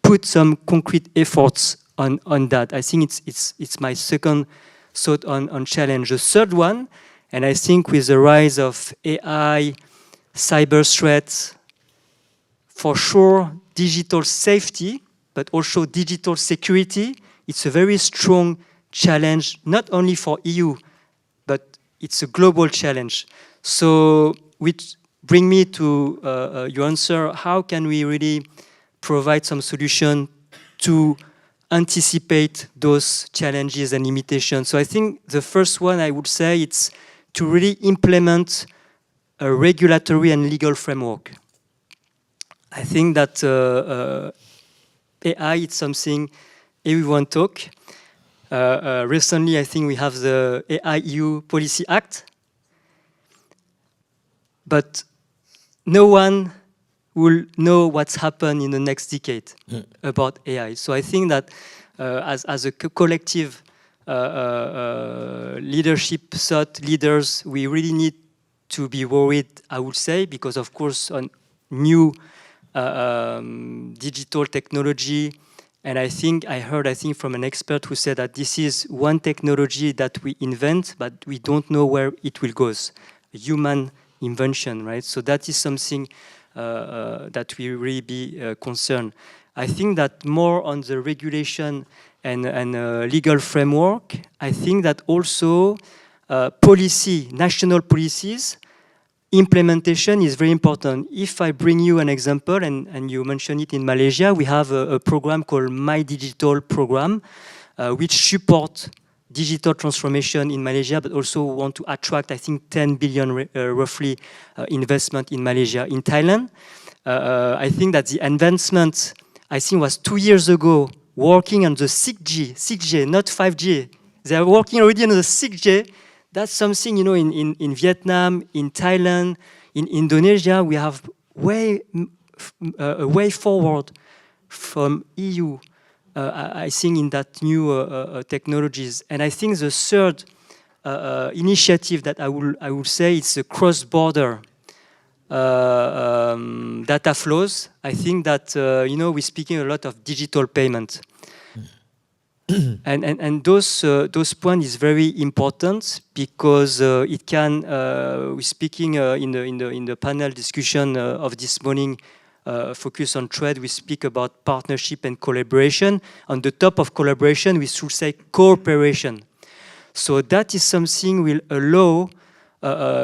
put some concrete efforts on that. I think it's my second thought on challenge. The third one, and I think with the rise of AI, cyber threats, for sure, digital safety, but also digital security, it's a very strong challenge, not only for EU, but it's a global challenge. So, which bring me to your answer, how can we really provide some solution to anticipate those challenges and limitations? So I think the first one I would say it's to really implement a regulatory and legal framework. I think that AI is something everyone talk. Recently, I think we have the AI EU Policy Act, but no one will know what's happened in the next decade about AI. So I think that as a collective leadership thought leaders, we really need to be worried, I would say, because of course on new digital technology, and I heard from an expert who said that this is one technology that we invent, but we don't know where it will go. Human invention, right? So that is something that we really be concerned. I think that more on the regulation and legal framework, I think that also policy, national policies, implementation is very important. If I bring you an example, and you mentioned it in Malaysia, we have a program called My Digital Program, which support digital transformation in Malaysia, but also want to attract, I think, 10 billion roughly investment in Malaysia. In Thailand, I think that the advancement, I think, was 2 years ago, working on the 6G, not 5G. They are working already on the 6G. That's something, you know, in Vietnam, in Thailand, in Indonesia, we have way forward from EU, I think, in that new technologies. And I think the third initiative that I will say is the cross-border data flows. I think that, you know, we're speaking a lot of digital payment. And those points is very important because it can. We're speaking in the panel discussion of this morning. Focus on trade. We speak about partnership and collaboration. On the top of collaboration, we should say cooperation. So that is something will allow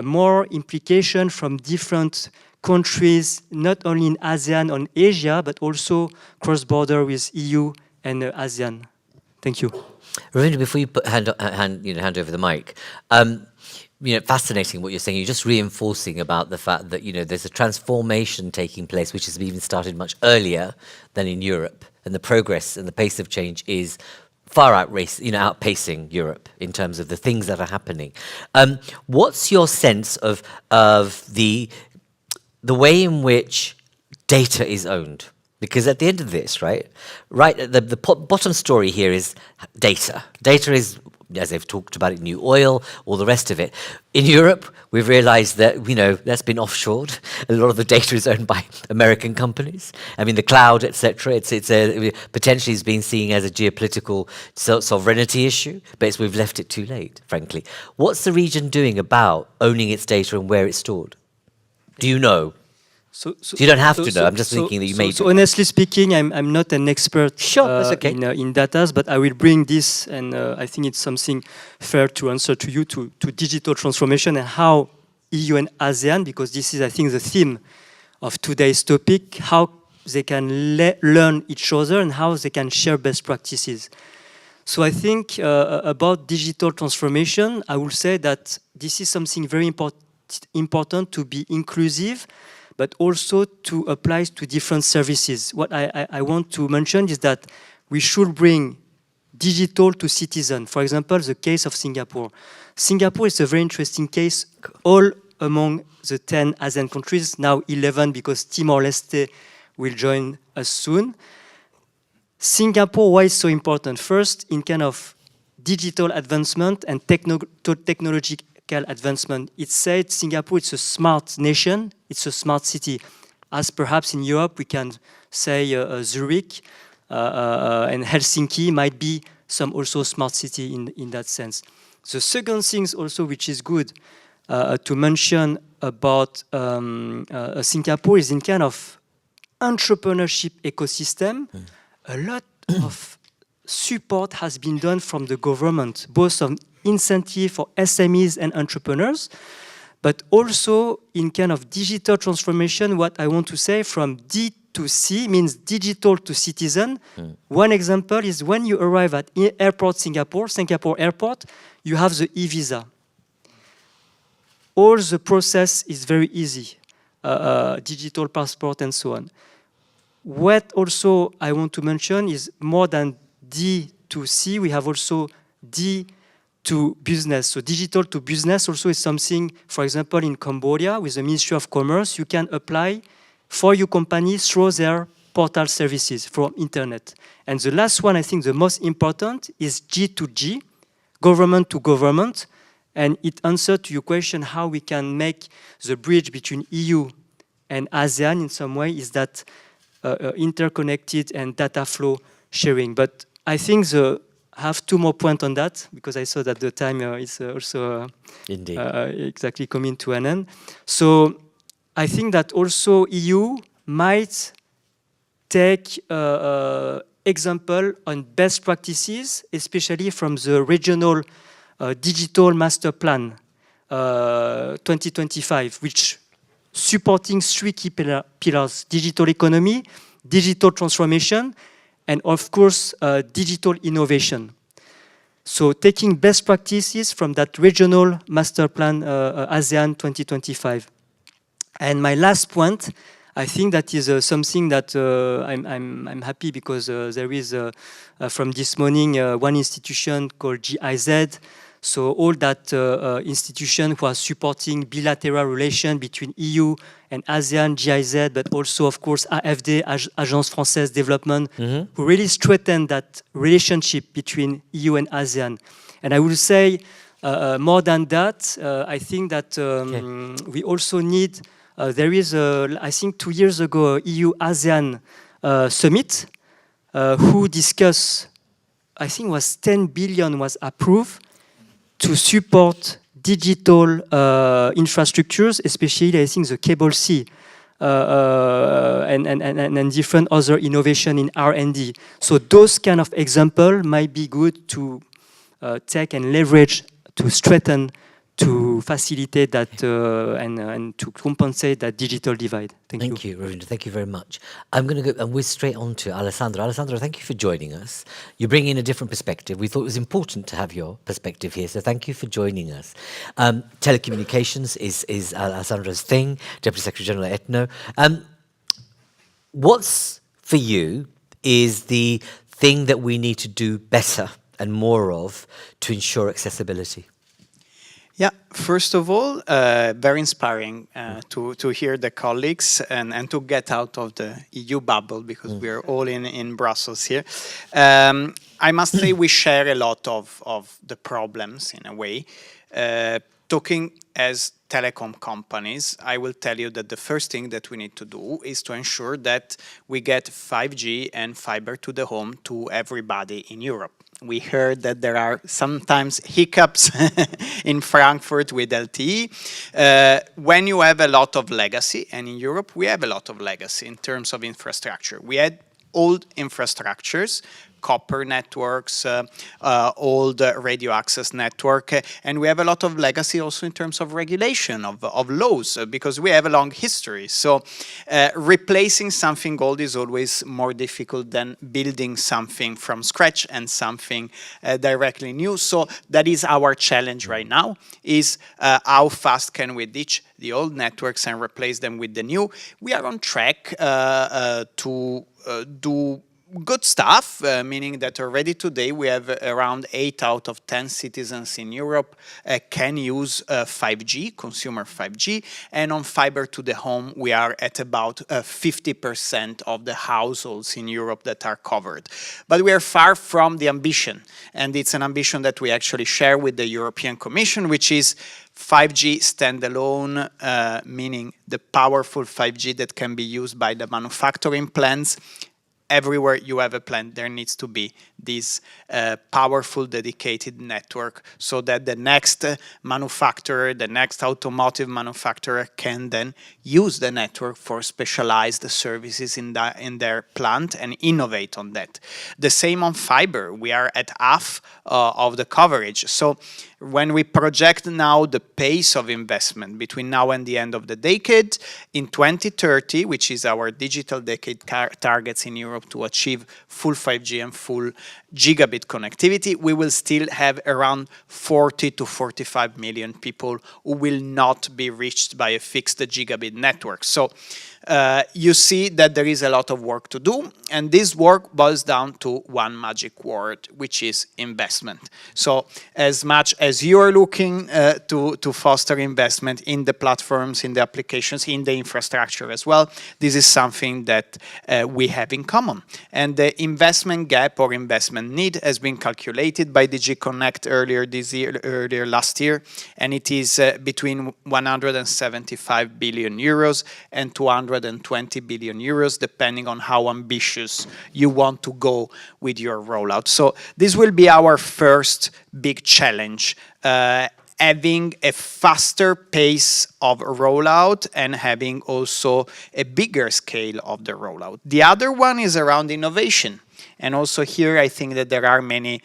more implication from different countries, not only in ASEAN or Asia, but also cross-border with EU and ASEAN. Thank you. Ravindra, before you hand over the mic, you know, fascinating what you're saying. You're just reinforcing about the fact that, you know, there's a transformation taking place, which has even started much earlier than in Europe, and the progress and the pace of change is far outpacing Europe in terms of the things that are happening. What's your sense of the way in which data is owned? Because at the end of this, the bottom story here is data. Data is, as they've talked about it, new oil, all the rest of it. In Europe, we've realized that, that's been offshored. A lot of the data is owned by American companies. I mean, the cloud, etc. It's potentially is being seen as a geopolitical sovereignty issue, but we've left it too late, frankly. What's the region doing about owning its data and where it's stored? Do you know? So you don't have to know. I'm just thinking that you may. So honestly speaking, I'm not an expert that's okay. in data, but I will bring this, and I think it's something fair to answer to you to digital transformation and how EU and ASEAN, because this is, I think, the theme of today's topic, how they can learn each other and how they can share best practices. So I think about digital transformation, I will say that this is something very important to be inclusive, but also to apply to different services. What I want to mention is that we should bring digital to citizen. For example, the case of Singapore. Singapore is a very interesting case all among the 10 ASEAN countries, now 11 because Timor-Leste will join us soon. Singapore, why is so important? First, in kind of digital advancement and technological advancement. It said Singapore, it's a smart nation, it's a smart city. As perhaps in Europe, we can say Zurich and Helsinki might be some also smart city in that sense. The second thing also which is good to mention about Singapore is in kind of entrepreneurship ecosystem. A lot of support has been done from the government, both on incentive for SMEs and entrepreneurs, but also in kind of digital transformation, what I want to say from D to C means digital to citizen. One example is when you arrive at airport Singapore airport, you have the e-visa. All the process is very easy, digital passport and so on. What also I want to mention is more than D to C, we have also D to business. So digital to business also is something, for example, in Cambodia with the Ministry of Commerce, you can apply for your company through their portal services from internet. And the last one, I think the most important is G to G, government to government. And it answers to your question how we can make the bridge between EU and ASEAN in some way is that interconnected and data flow sharing. But I think I have two more points on that because I saw that the time is also exactly coming to an end. So I think that also EU might take example on best practices, especially from the regional digital master plan 2025, which supporting three key pillars: digital economy, digital transformation, and of course, digital innovation. So taking best practices from that regional master plan, ASEAN 2025. And my last point, I think that is something that I'm happy because there is, from this morning, one institution called GIZ. So all that institution who are supporting bilateral relation between EU and ASEAN, GIZ, but also, of course, AFD, Agence Française Développement, who really strengthen that relationship between EU and ASEAN. And I will say, more than that, I think that we also need, there is, I think 2 years ago, EU-ASEAN summit, who discussed, I think was 10 billion was approved to support digital infrastructures, especially I think the cable C and different other innovation in R&D. So those kind of example might be good to take and leverage to strengthen, to facilitate that and to compensate that digital divide. Thank you, Ravinder. Thank you very much. I'm going to go and we're straight on to Alessandro. Alessandro, thank you for joining us. You bring in a different perspective. We thought it was important to have your perspective here, so thank you for joining us. Telecommunications is Alessandro's thing, Deputy Secretary General at ETNO. What's for you is the thing that we need to do better and more of to ensure accessibility? Yeah, first of all, very inspiring to hear the colleagues and to get out of the EU bubble, because we are all in Brussels here. I must say we share a lot of the problems in a way. Talking as telecom companies, I will tell you that the first thing that we need to do is to ensure that we get 5G and fiber to the home to everybody in Europe. We heard that there are sometimes hiccups in Frankfurt with LTE. When you have a lot of legacy, and in Europe we have a lot of legacy in terms of infrastructure. We had old infrastructures, copper networks, old radio access network, and we have a lot of legacy also in terms of regulation, of laws, because we have a long history. So replacing something old is always more difficult than building something from scratch and something directly new. So that is our challenge right now, is how fast can we ditch the old networks and replace them with the new. We are on track to do good stuff, meaning that already today we have around 8 out of 10 citizens in Europe can use 5G, consumer 5G, and on fiber to the home we are at about 50% of the households in Europe that are covered. But we are far from the ambition, and it's an ambition that we actually share with the European Commission, which is 5G standalone, meaning the powerful 5G that can be used by the manufacturing plants. Everywhere you have a plant, there needs to be this powerful, dedicated network, so that the next manufacturer, the next automotive manufacturer can then use the network for specialized services in their plant and innovate on that. The same on fiber. We are at half of the coverage. So when we project now the pace of investment between now and the end of the decade, in 2030, which is our digital decade targets in Europe to achieve full 5G and full gigabit connectivity, we will still have around 40 to 45 million people who will not be reached by a fixed gigabit network. So you see that there is a lot of work to do, and this work boils down to one magic word, which is investment. So as much as you are looking to foster investment in the platforms, in the applications, in the infrastructure as well, this is something that we have in common. And the investment gap or investment need has been calculated by DG Connect earlier last year, and it is between 175 billion euros and 220 billion euros, depending on how ambitious you want to go with your rollout. So this will be our first big challenge, having a faster pace of rollout and having also a bigger scale of the rollout. The other one is around innovation. And also here, I think that there are many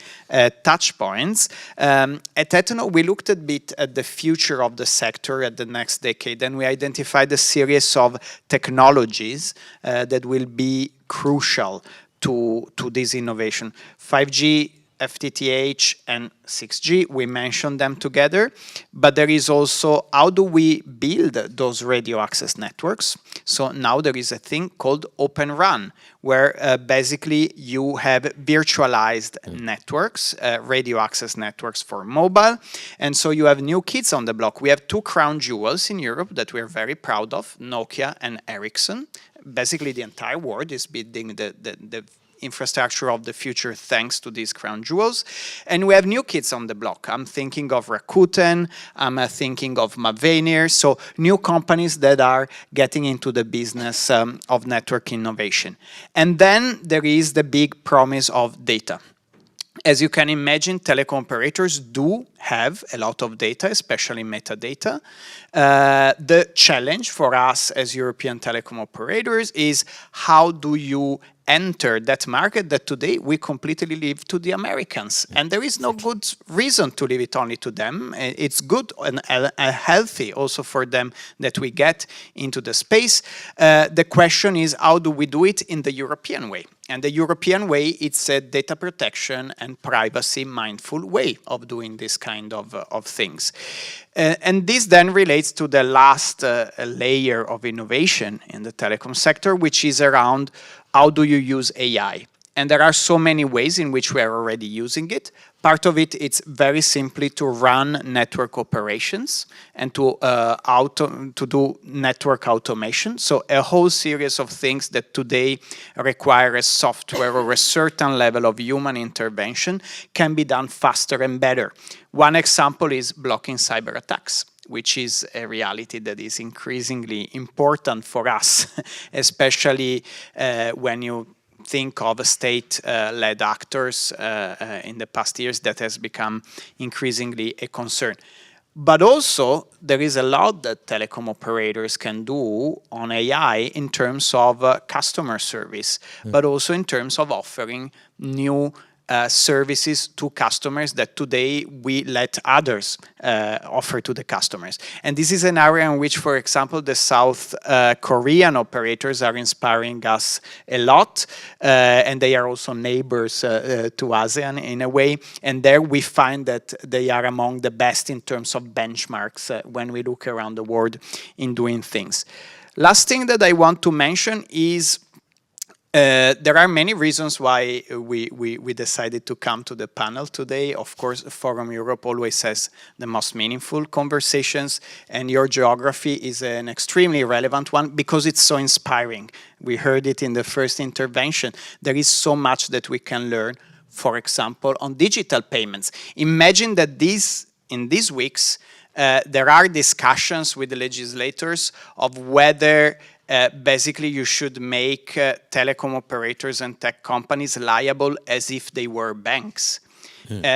touch points. At Ethno, we looked a bit at the future of the sector at the next decade, and we identified a series of technologies that will be crucial to this innovation. 5G, FTTH and 6G, we mentioned them together, but there is also how do we build those radio access networks. So now there is a thing called Open RAN, where basically you have virtualized networks, radio access networks for mobile, and so you have new kids on the block. We have two crown jewels in Europe that we're very proud of, Nokia and Ericsson. Basically the entire world is building the infrastructure of the future thanks to these crown jewels. And we have new kids on the block. I'm thinking of Rakuten, I'm thinking of Mavenir, so new companies that are getting into the business of network innovation. And then there is the big promise of data. As you can imagine, telecom operators do have a lot of data, especially metadata. The challenge for us as European telecom operators is how do you enter that market that today we completely leave to the Americans. And there is no good reason to leave it only to them. It's good and healthy also for them that we get into the space. The question is, how do we do it in the European way? And the European way, it's a data protection and privacy mindful way of doing this kind of things. And this then relates to the last layer of innovation in the telecom sector, which is around how do you use AI? And there are so many ways in which we are already using it. Part of it, it's very simply to run network operations and to do network automation. So a whole series of things that today require a software or a certain level of human intervention can be done faster and better. One example is blocking cyber attacks, which is a reality that is increasingly important for us, especially when you think of state-led actors in the past years. That has become increasingly a concern. But also, there is a lot that telecom operators can do on AI in terms of customer service, but also in terms of offering new services to customers that today we let others offer to the customers. And this is an area in which, for example, the South Korean operators are inspiring us a lot, and they are also neighbors to ASEAN in a way. And there we find that they are among the best in terms of benchmarks when we look around the world in doing things. Last thing that I want to mention is there are many reasons why we decided to come to the panel today. Of course, Forum Europe always has the most meaningful conversations, and your geography is an extremely relevant one because it's so inspiring. We heard it in the first intervention. There is so much that we can learn, for example, on digital payments. Imagine that in these weeks, there are discussions with the legislators of whether basically you should make telecom operators and tech companies liable as if they were banks.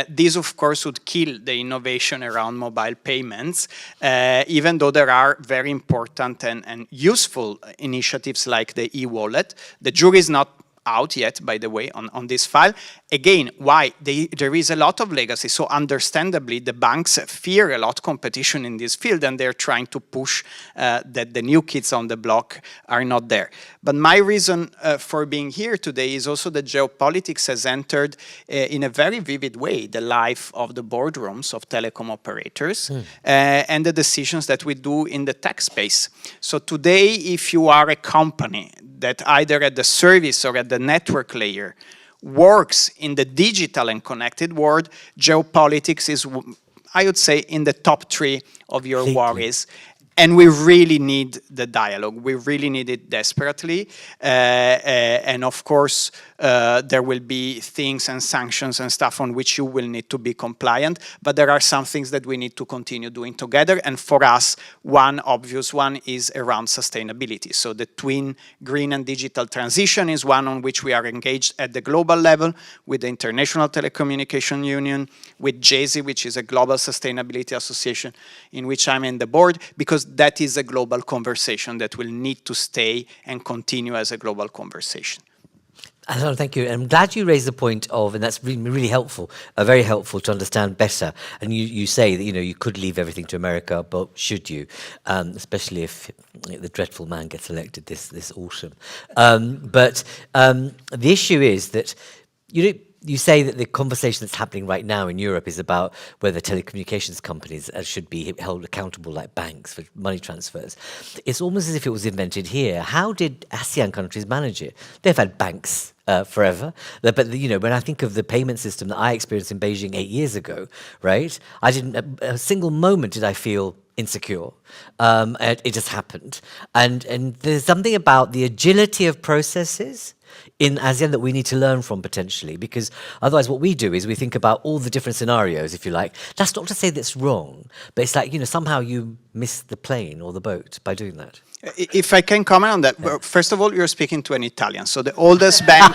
This, of course, would kill the innovation around mobile payments, even though there are very important and useful initiatives like the e-wallet. The jury is not out yet, by the way, on this file. Again, why? There is a lot of legacy. So understandably, the banks fear a lot of competition in this field, and they're trying to push that the new kids on the block are not there. But my reason for being here today is also that geopolitics has entered in a very vivid way the life of the boardrooms of telecom operators and the decisions that we do in the tech space. So today, if you are a company that either at the service or at the network layer works in the digital and connected world, geopolitics is, I would say, in the top 3 of your worries. And we really need the dialogue. We really need it desperately. And of course, there will be things and sanctions and stuff on which you will need to be compliant. But there are some things that we need to continue doing together. And for us, one obvious one is around sustainability. So the twin green and digital transition is one on which we are engaged at the global level with the International Telecommunication Union, with JESI, which is a global sustainability association in which I'm in the board, because that is a global conversation that will need to stay and continue as a global conversation. Thank you. I'm glad you raised the point of, and that's really, really helpful, very helpful to understand better. And you say that, you could leave everything to America, but should you? Especially if the dreadful man gets elected this autumn. But the issue is that, you say that the conversation that's happening right now in Europe is about whether telecommunications companies should be held accountable like banks for money transfers. It's almost as if it was invented here. How did ASEAN countries manage it? They've had banks forever. But, when I think of the payment system that I experienced in Beijing 8 years ago, right, I didn't, a single moment did I feel insecure. It just happened. And there's something about the agility of processes in ASEAN that we need to learn from potentially, because otherwise what we do is we think about all the different scenarios, if you like. That's not to say that's wrong, but it's like, somehow you miss the plane or the boat by doing that. If I can comment on that, yeah. First of all, you're speaking to an Italian, so the oldest bank,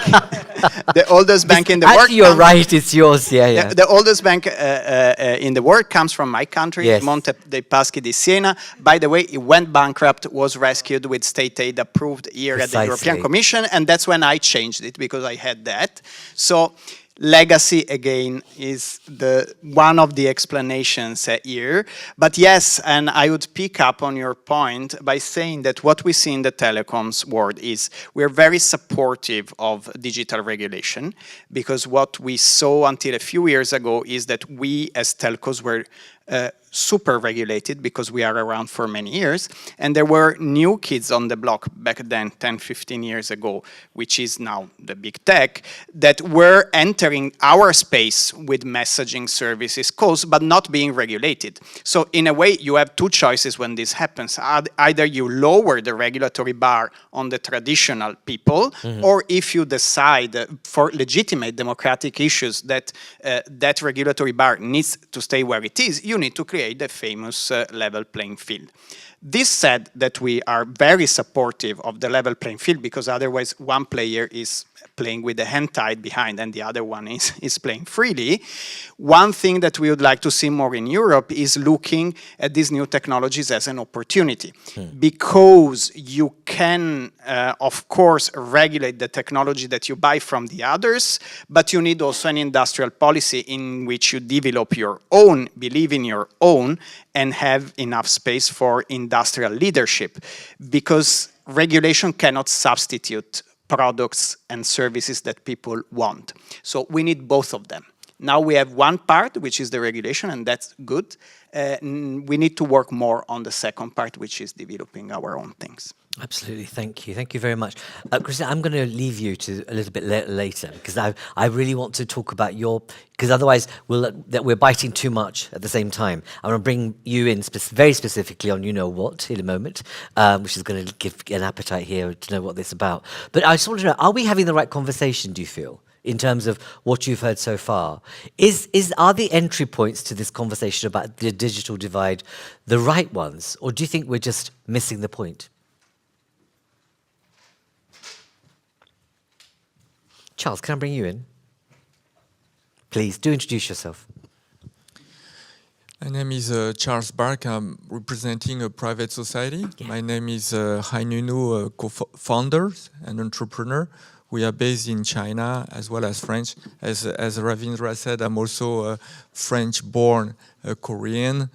the oldest bank in the world. Actually, you're right. It's yours. Yeah. The oldest bank in the world comes from my country, yes. Monte dei Paschi di Siena. By the way, it went bankrupt, was rescued with state aid approved here at the European Commission, and that's when I changed it because I had that. So. Legacy, again, is one of the explanations here. But yes, and I would pick up on your point by saying that what we see in the telecoms world is we're very supportive of digital regulation, because what we saw until a few years ago is that we as telcos were super regulated because we are around for many years. And there were new kids on the block back then, 10, 15 years ago, which is now the big tech, that were entering our space with messaging services, calls, but not being regulated. So in a way, you have two choices when this happens. Either you lower the regulatory bar on the traditional people, or if you decide for legitimate democratic issues that that regulatory bar needs to stay where it is, you need to create the famous level playing field. This said that we are very supportive of the level playing field, because otherwise one player is playing with the hand tied behind and the other one is playing freely. One thing that we would like to see more in Europe is looking at these new technologies as an opportunity. Because you can, of course, regulate the technology that you buy from the others, but you need also an industrial policy in which you develop your own, believe in your own, and have enough space for industrial leadership. Because regulation cannot substitute products and services that people want. So we need both of them. Now we have one part, which is the regulation, and that's good. We need to work more on the second part, which is developing our own things. Absolutely, thank you. Thank you very much. Christina, I'm going to leave you to a little bit later, because I really want to talk about because otherwise we're biting too much at the same time. I'm going to bring you in very specifically on you-know-what in a moment, which is going to give an appetite here to know what this is about. But I just want to know, are we having the right conversation, do you feel, in terms of what you've heard so far? Are the entry points to this conversation about the digital divide the right ones, or do you think we're just missing the point? Charles, can I bring you in? Please, do introduce yourself. My name is Charles Bark. I'm representing a private society. Yeah. My name is Hainunu, co-founder and entrepreneur. We are based in China as well as French. As Ravindra said, I'm also French-born Korean,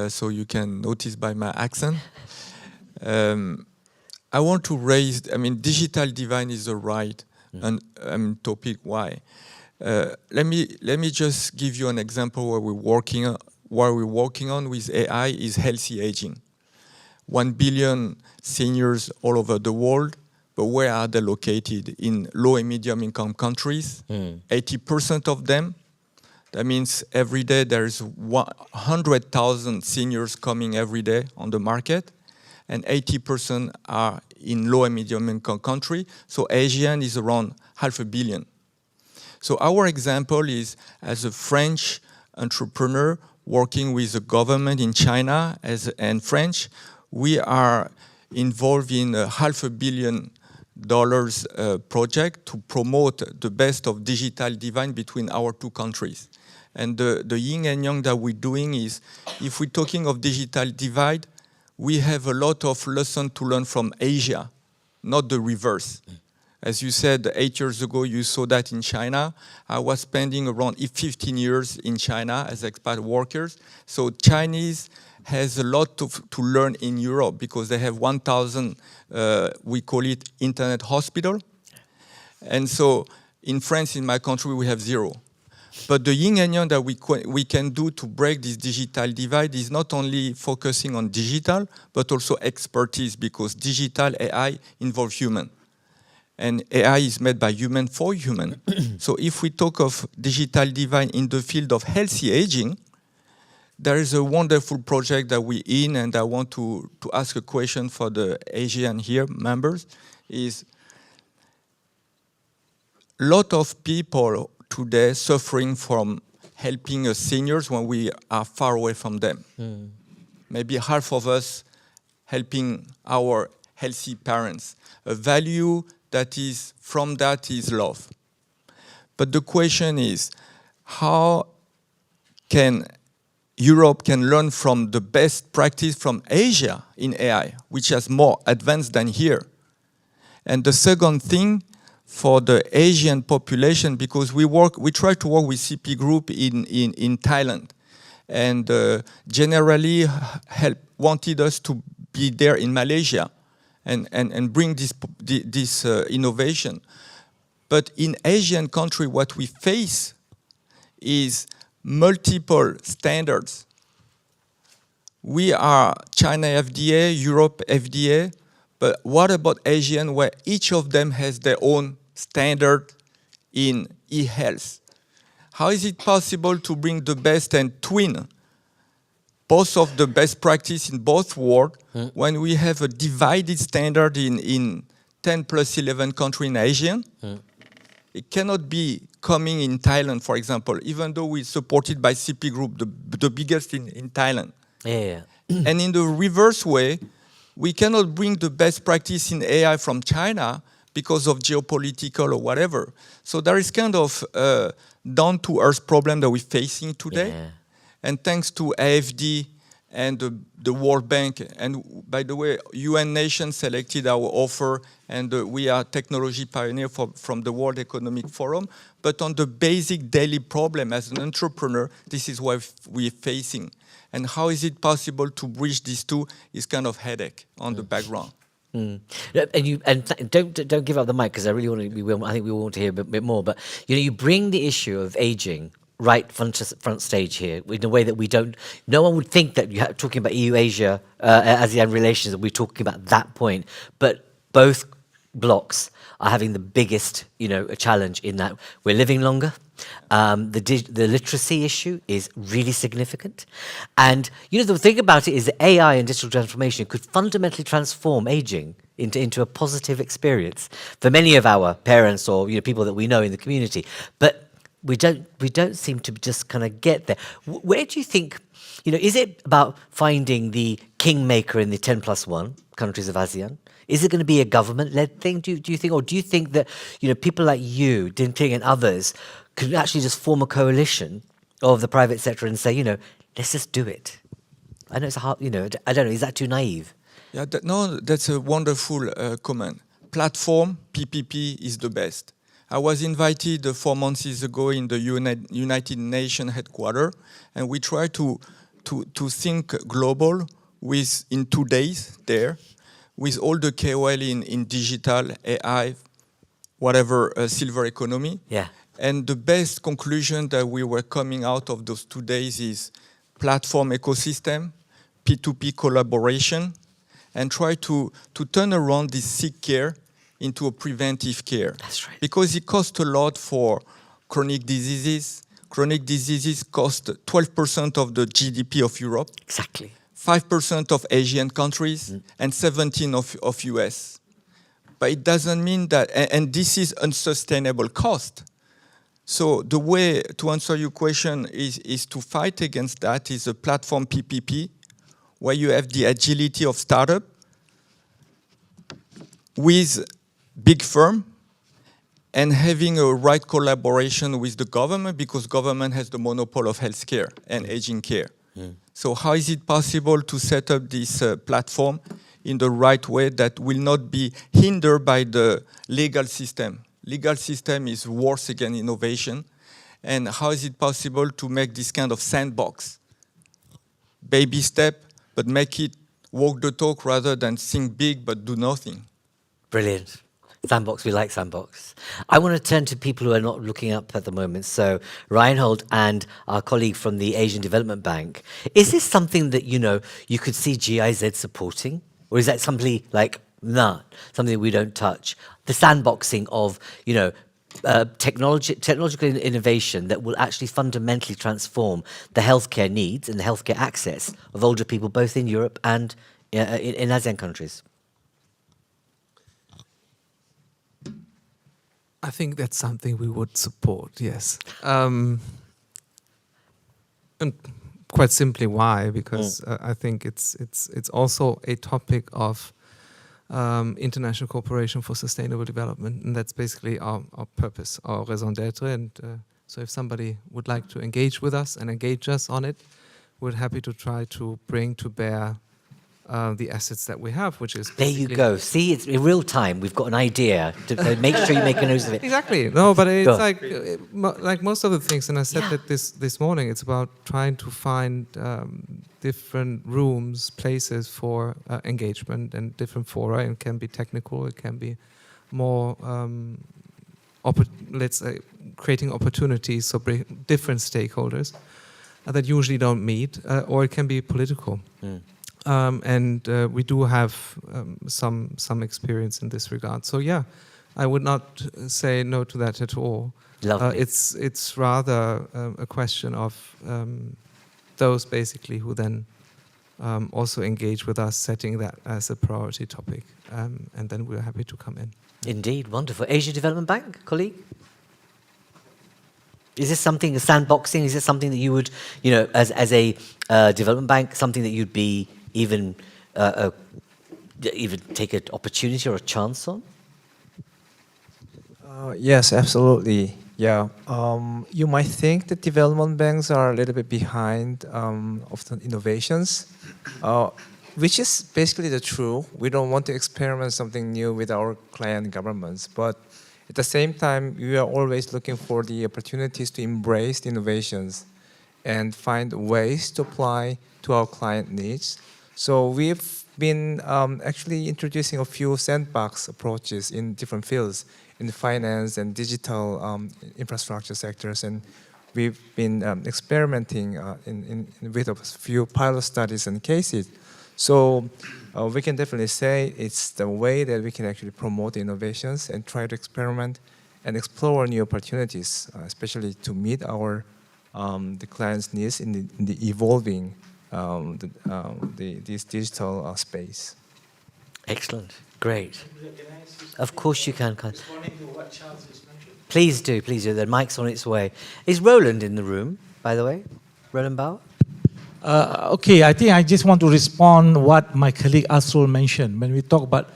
so you can notice by my accent. I want to raise, digital divide is the right topic. Why? Let me just give you an example where we're working on with AI is healthy aging. 1 billion seniors all over the world, but where are they located? In low and medium income countries. 80% of them. That means every day there's 100,000 seniors coming every day on the market, and 80% are in low and medium income country. So ASEAN is around 500 million. So our example is, as a French entrepreneur working with the government in China and French, we are involved in a $500 million project to promote the best of digital divide between our two countries. And the yin and yang that we're doing is, if we're talking of digital divide, we have a lot of lessons to learn from Asia, not the reverse. As you said, 8 years ago, you saw that in China. I was spending around 15 years in China as expat workers. So Chinese has a lot to learn in Europe because they have 1,000, we call it internet hospital. And so in France, in my country, we have 0. But the yin and yang that we can do to break this digital divide is not only focusing on digital, but also expertise, because digital AI involves human. And AI is made by human for human. So if we talk of digital divide in the field of healthy aging, there is a wonderful project that we're in, and I want to ask a question for the ASEAN here members, is a lot of people today suffering from helping seniors when we are far away from them. Maybe half of us helping our healthy parents. A value that is from that is love. But the question is, how can Europe can learn from the best practice from Asia in AI, which is more advanced than here? And the second thing, for the Asian population, because we try to work with CP Group in Thailand, and generally wanted us to be there in Malaysia and bring this innovation. But in Asian country, what we face is multiple standards We are China FDA, Europe FDA, but what about ASEAN, where each of them has their own standard in e-health? How is it possible to bring the best and twin both of the best practice in both worlds when we have a divided standard in 10 plus 11 countries in ASEAN? It cannot be coming in Thailand, for example, even though we're supported by CP Group, the biggest in Thailand. Yeah. And in the reverse way, we cannot bring the best practice in AI from China because of geopolitical or whatever. So there is kind of down-to-earth problem that we're facing today. Yeah. And thanks to AFD and the World Bank, and by the way, UN nations selected our offer, and we are technology pioneer from the World Economic Forum. But on the basic daily problem as an entrepreneur, this is what we're facing. And how is it possible to bridge these two is kind of headache on the background. And don't give up the mic, because I really want to. I think we want to hear a bit more. But you bring the issue of aging right front stage here in a way that we don't. No one would think that you're talking about EU-Asia ASEAN relations, that we're talking about that point. But both blocks are having the biggest, a challenge in that we're living longer. The literacy issue is really significant. And, the thing about it is that AI and digital transformation could fundamentally transform aging into a positive experience for many of our parents or, people that we know in the community. But we don't seem to just kind of get there. Where do you think, is it about finding the kingmaker in the 10+1 countries of ASEAN? Is it going to be a government-led thing, do you think? Or do you think that, people like you, Dinting and others, could actually just form a coalition of the private sector and say, let's just do it? I know it's a hard, I don't know, is that too naive? Yeah, that's a wonderful comment. Platform, PPP, is the best. I was invited 4 months ago in the United Nations headquarters, and we try to think global in 2 days there, with all the KOL in digital, AI, whatever, silver economy. Yeah. And the best conclusion that we were coming out of those 2 days is platform ecosystem, P2P collaboration, and try to turn around this sick care into a preventive care. That's right. Because it costs a lot for chronic diseases. Chronic diseases cost 12% of the GDP of Europe. Exactly. 5% of Asian countries, and 17% of US. But it doesn't mean that, and this is unsustainable cost. So the way to answer your question is to fight against that is a platform PPP, where you have the agility of startup with big firm and having a right collaboration with the government, because government has the monopoly of healthcare and aging care. So how is it possible to set up this platform in the right way that will not be hindered by the legal system? Legal system is worse against innovation. And how is it possible to make this kind of sandbox? Baby step, but make it walk the talk rather than think big but do nothing. Brilliant. Sandbox, we like sandbox. I want to turn to people who are not looking up at the moment. So Reinhold and our colleague from the Asian Development Bank. Is this something that, you could see GIZ supporting? Or is that something like, something that we don't touch? The sandboxing of, technological innovation that will actually fundamentally transform the healthcare needs and the healthcare access of older people, both in Europe and in ASEAN countries. I think that's something we would support, yes. And quite simply why, because I think it's also a topic of international cooperation for sustainable development, and that's basically our purpose, our raison d'etre. And so if somebody would like to engage with us and engage us on it, we're happy to try to bring to bear the assets that we have, which is there you go. See, it's in real time. We've got an idea. To make sure you make a note of it. Exactly. No, but it's like most of the things, and I said that this morning. It's about trying to find different rooms, places for engagement, and different fora. And it can be technical. It can be more, let's say, creating opportunities for different stakeholders. that usually don't meet, or it can be political. And we do have some experience in this regard. So yeah, I would not say no to that at all. Lovely. It's rather a question of those basically who then also engage with us, setting that as a priority topic, and then we're happy to come in. Indeed, wonderful. Asia Development Bank, colleague? Is this something, sandboxing, is this something that you would, you know, as a development bank, something that you'd be even take an opportunity or a chance on? Yes, absolutely. Yeah, you might think that development banks are a little bit behind often innovations, which is basically the truth. We don't want to experiment something new with our client governments, but at the same time, we are always looking for the opportunities to embrace the innovations and find ways to apply to our client needs. So we've been actually introducing a few sandbox approaches in different fields, in the finance and digital infrastructure sectors, and we've been experimenting with a few pilot studies and cases. So we can definitely say it's the way that we can actually promote innovations and try to experiment and explore new opportunities, especially to meet our the clients' needs in the evolving this digital space. Excellent, great. Of course you can. Please do, please do. The mic's on its way. Is Roland in the room, by the way? Roland Bauer? Okay, I think I just want to respond what my colleague Asrul mentioned. When we talk about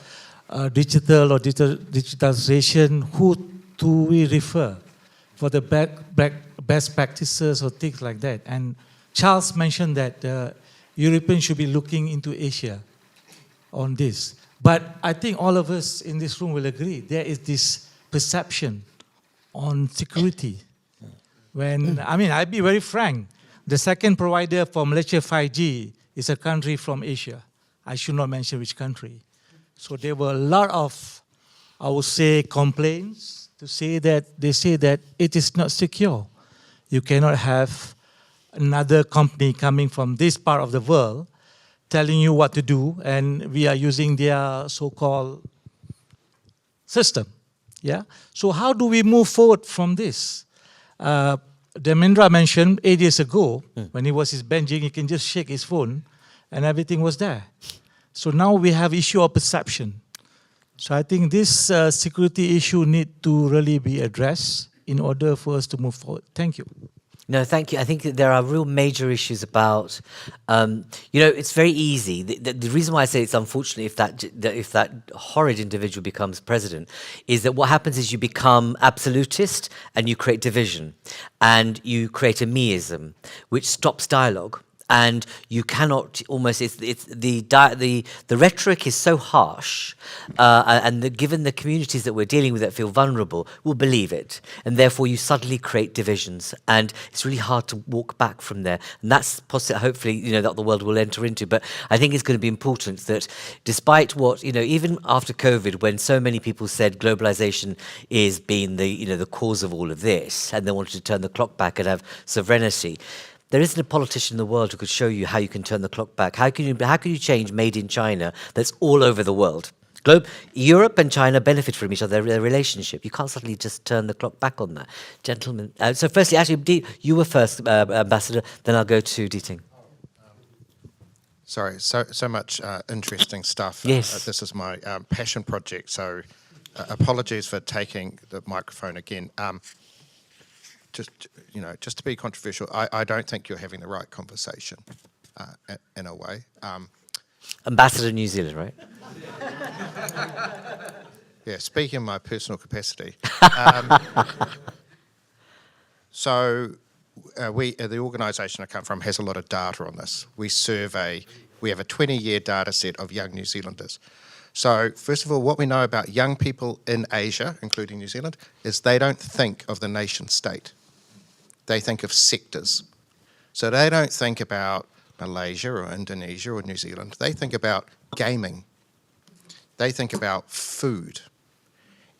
digital or digitalization, who do we refer for the best practices or things like that? And Charles mentioned that Europeans should be looking into Asia on this. But I think all of us in this room will agree, there is this perception on security. When, I mean, I'll be very frank, the second provider for Malaysia 5G is a country from Asia. I should not mention which country. So there were a lot of, I would say, complaints to say that they say that it is not secure. You cannot have another company coming from this part of the world telling you what to do, and we are using their so-called system. Yeah. So how do we move forward from this? Dharmendra mentioned 8 years ago, when he was his benching, he can just shake his phone and everything was there. So now we have issue of perception. So I think this security issue need to really be addressed in order for us to move forward. Thank you. No, thank you. I think that there are real major issues about, you know, it's very easy. The reason why I say it's unfortunate if that horrid individual becomes president is that what happens is you become absolutist and you create division and you create a meism, which stops dialogue. And you cannot almost, it's the rhetoric is so harsh, and given the communities that we're dealing with that feel vulnerable, will believe it. And therefore you suddenly create divisions. And it's really hard to walk back from there. And that's hopefully, you know, that the world will enter into. But I think it's going to be important that despite what, you know, even after COVID, when so many people said globalization is being the, you know, the cause of all of this, and they wanted to turn the clock back and have sovereignty, there isn't a politician in the world who could show you how you can turn the clock back. How can you change made in China that's all over the world? Europe and China benefit from each other, their relationship. You can't suddenly just turn the clock back on that. Gentlemen, so firstly, actually, you were first, Ambassador, then I'll go to Diting. Sorry, so much interesting stuff. Yes. This is my passion project, so apologies for taking the microphone again. Just to be controversial, I don't think you're having the right conversation in a way. Ambassador New Zealand, right? Yeah, speaking in my personal capacity. So the organisation I come from has a lot of data on this. We have a 20-year data set of young New Zealanders. So first of all, what we know about young people in Asia, including New Zealand, is they don't think of the nation state. They think of sectors. So they don't think about Malaysia or Indonesia or New Zealand. They think about gaming. They think about food.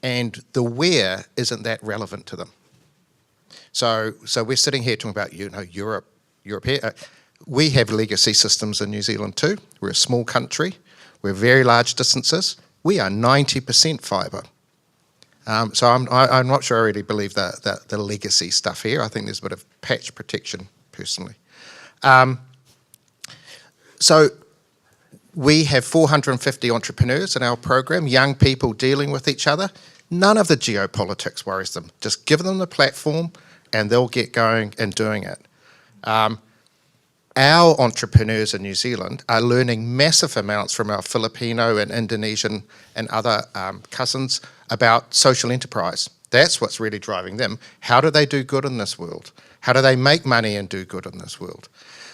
And the where isn't that relevant to them. So we're sitting here talking about, you know, Europe, European. We have legacy systems in New Zealand too. We're a small country. We're very large distances. We are 90% fibre. So I'm not sure I really believe the legacy stuff here. I think there's a bit of patch protection, personally. So we have 450 entrepreneurs in our program, young people dealing with each other. None of the geopolitics worries them. Just give them the platform and they'll get going and doing it. Our entrepreneurs in New Zealand are learning massive amounts from our Filipino and Indonesian and other cousins about social enterprise. That's what's really driving them. How do they do good in this world? How do they make money and do good in this world?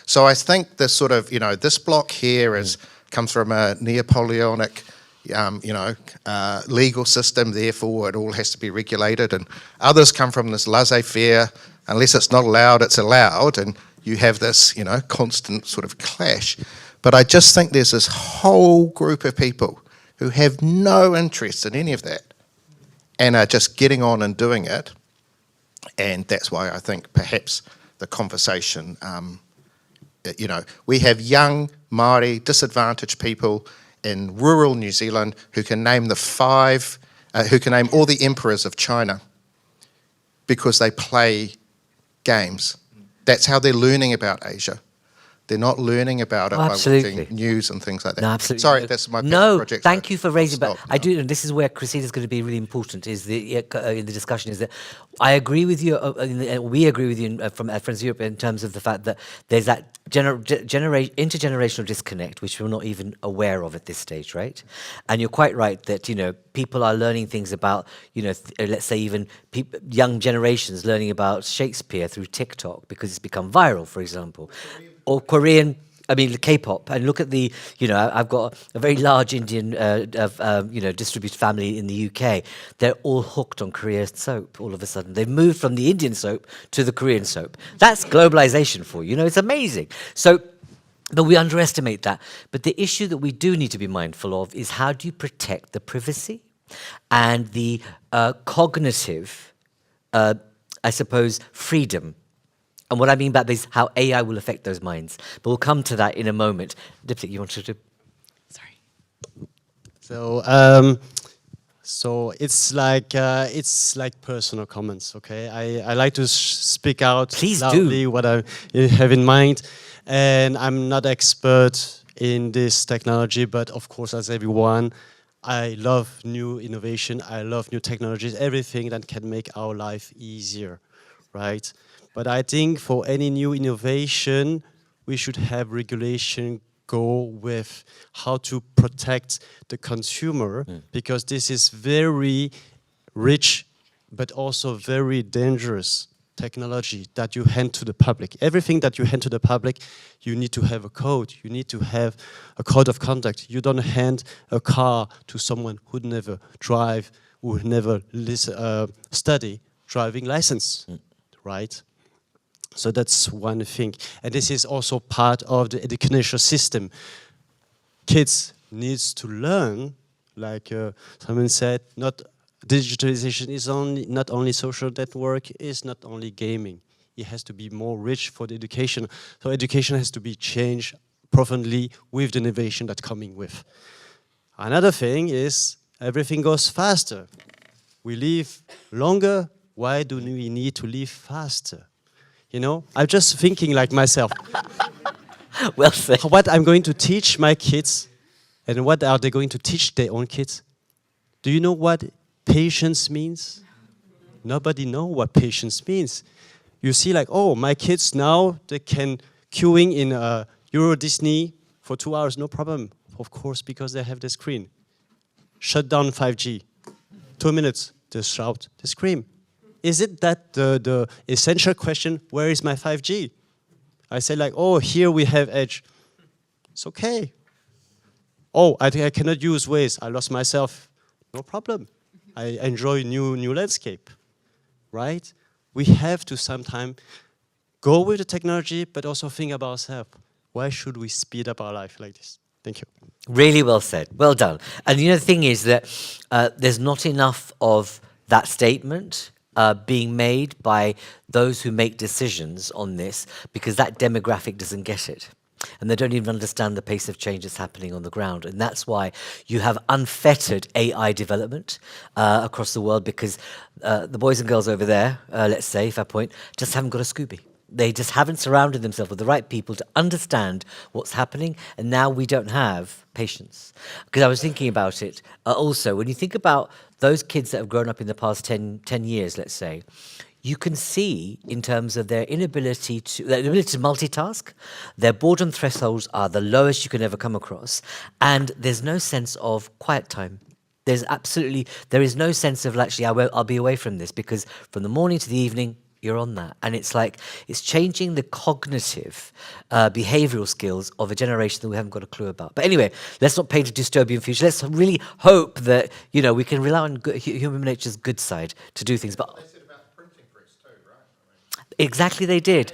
So I think this sort of, this block here comes from a Neopolionic, legal system, therefore it all has to be regulated, and others come from this laissez-faire, unless it's not allowed, it's allowed, and you have this, constant sort of clash. But I just think there's this whole group of people who have no interest in any of that and are just getting on and doing it. And that's why I think perhaps the conversation, we have young Māori disadvantaged people in rural New Zealand who can name who can name all the emperors of China because they play games. That's how they're learning about Asia. They're not learning about it by watching news and things like that. No, absolutely. Sorry, that's my project. Thank you for raising. But I do, and this is where Christina's going to be really important. Is in the discussion is that I agree with you. We agree with you from Friends Europe in terms of the fact that there's that intergenerational disconnect, which we're not even aware of at this stage, right? And you're quite right that people are learning things about let's say even young generations learning about Shakespeare through TikTok because it's become viral, for example. Or Korean, K-pop, and look at the, I've got a very large Indian, distributed family in the UK. They're all hooked on Korean soap all of a sudden. They've moved from the Indian soap to the Korean soap. That's globalization for you, it's amazing. So, but we underestimate that. But the issue that we do need to be mindful of is how do you protect the privacy and the cognitive, freedom. And what I mean by this is how AI will affect those minds. But we'll come to that in a moment. Diptik, you wanted to? Sorry. So it's like personal comments. Okay, I like to speak out loudly what I have in mind, and I'm not expert in this technology, but of course, as everyone, I love new innovation. I love new technologies. Everything that can make our life easier, right? But I think for any new innovation, we should have regulation go with how to protect the consumer, because this is very rich, but also very dangerous technology that you hand to the public. Everything that you hand to the public, you need to have a code. You need to have a code of conduct. You don't hand a car to someone who'd never drive, who never study driving license, right? So that's one thing. And this is also part of the educational system. Kids needs to learn, like someone said, digitalization is not only social network, is not only gaming. It has to be more rich for the education. So education has to be changed profoundly with the innovation that's coming with. Another thing is everything goes faster. We live longer. Why do we need to live faster? I'm just thinking like myself. Well said. What I'm going to teach my kids, and what are they going to teach their own kids? Do you know what patience means? Nobody knows what patience means. You see, my kids now, they can queuing in Euro Disney for 2 hours, no problem. Of course, because they have the screen. Shut down 5G. 2 minutes, they shout, they scream. Is it that the essential question, where is my 5G? I say here we have Edge. It's okay. I cannot use Waze. I lost myself. No problem. I enjoy new landscape, right? We have to sometimes go with the technology, but also think about ourselves. Why should we speed up our life like this? Thank you. Really well said. Well done. And the thing is that there's not enough of that statement being made by those who make decisions on this, because that demographic doesn't get it. And they don't even understand the pace of change that's happening on the ground. And that's why you have unfettered AI development across the world, because the boys and girls over there, let's say, if I point, just haven't got a Scooby. They just haven't surrounded themselves with the right people to understand what's happening. And now we don't have patience. Because I was thinking about it also, when you think about those kids that have grown up in the past 10 years, let's say, you can see in terms of their inability to multitask, their boredom thresholds are the lowest you can ever come across, and there's no sense of quiet time. There is no sense of actually, I'll be away from this, because from the morning to the evening, you're on that. And it's like, it's changing the cognitive, behavioral skills of a generation that we haven't got a clue about. But anyway, let's not paint a dystopian future. Let's really hope that, we can rely on human nature's good side to do things. But exactly, they did.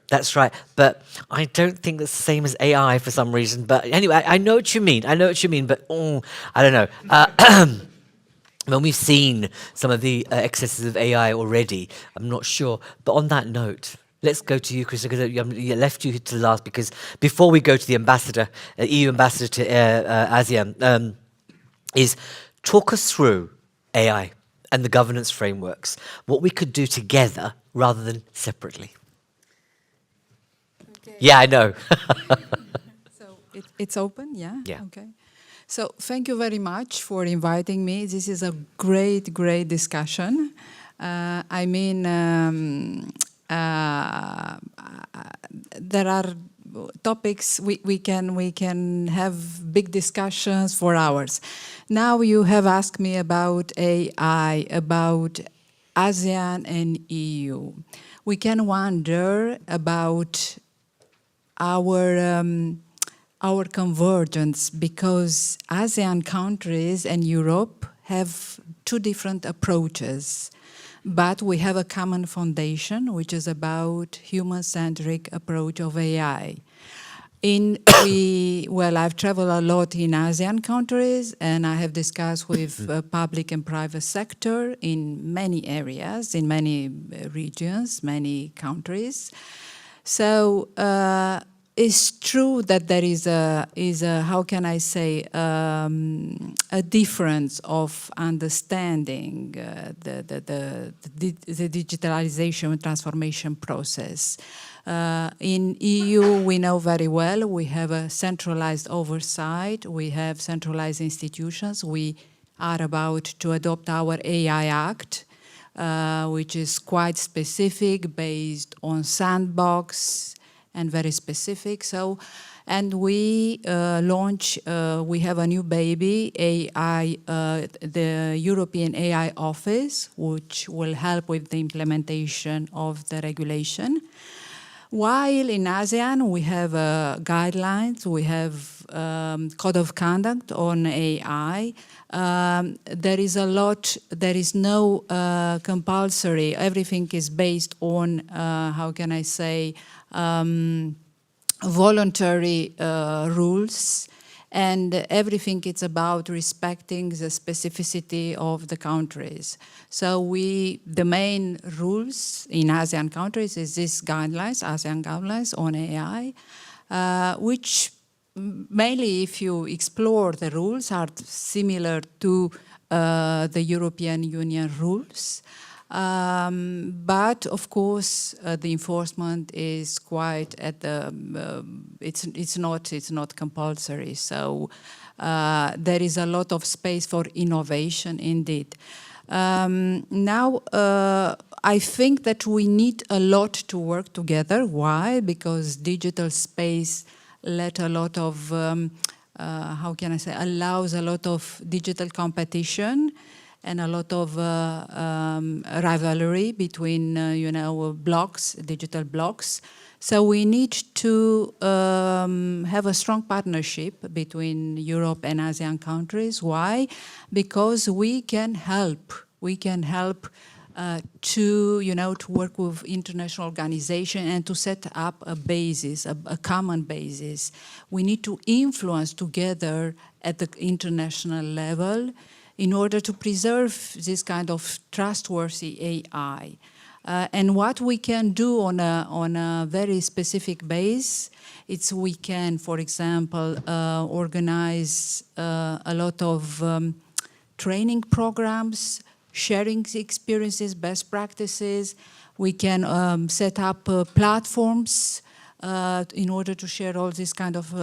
That's right. But I don't think that's the same as AI for some reason. But anyway, I know what you mean. But I don't know. When we've seen some of the excesses of AI already, I'm not sure. But on that note, let's go to you, Chris, because I left you to last, because before we go to the ambassador, EU ambassador to ASEAN, is talk us through AI and the governance frameworks, what we could do together rather than separately. Okay. Yeah, I know. So it's open, yeah? Yeah. Okay. So thank you very much for inviting me. This is a great, great discussion. There are topics we can have big discussions for hours. Now you have asked me about AI, about ASEAN and EU. We can wonder about our convergence, because ASEAN countries and Europe have two different approaches, but we have a common foundation, which is about human-centric approach of AI. I've traveled a lot in ASEAN countries, and I have discussed with public and private sector in many areas, in many regions, many countries. So it's true that there is a how can I say, a difference of understanding the digitalization transformation process. In EU, we know very well, we have a centralized oversight, we have centralized institutions. We are about to adopt our AI Act, which is quite specific, based on sandbox, and very specific. So, and we we have a new baby, AI, the European AI Office, which will help with the implementation of the regulation. While in ASEAN, we have guidelines, we have code of conduct on AI. There is no compulsory, everything is based on, how can I say, voluntary rules, and everything is about respecting the specificity of the countries. So the main rules in ASEAN countries is this guidelines, ASEAN guidelines on AI, which mainly, if you explore the rules, are similar to the European Union rules. But of course, the enforcement is quite at the. It's not compulsory. So there is a lot of space for innovation, indeed. Now, I think that we need a lot to work together. Why? Because digital space let a lot of how can I say, allows a lot of digital competition and a lot of rivalry between, blocks, digital blocks. So we need to have a strong partnership between Europe and ASEAN countries. Why? Because we can help. We can help to work with international organization and to set up a basis, a common basis. We need to influence together at the international level in order to preserve this kind of trustworthy AI. And what we can do on a very specific base, it's we can, for example, organize a lot of training programs, sharing experiences, best practices. We can set up platforms in order to share all these kind of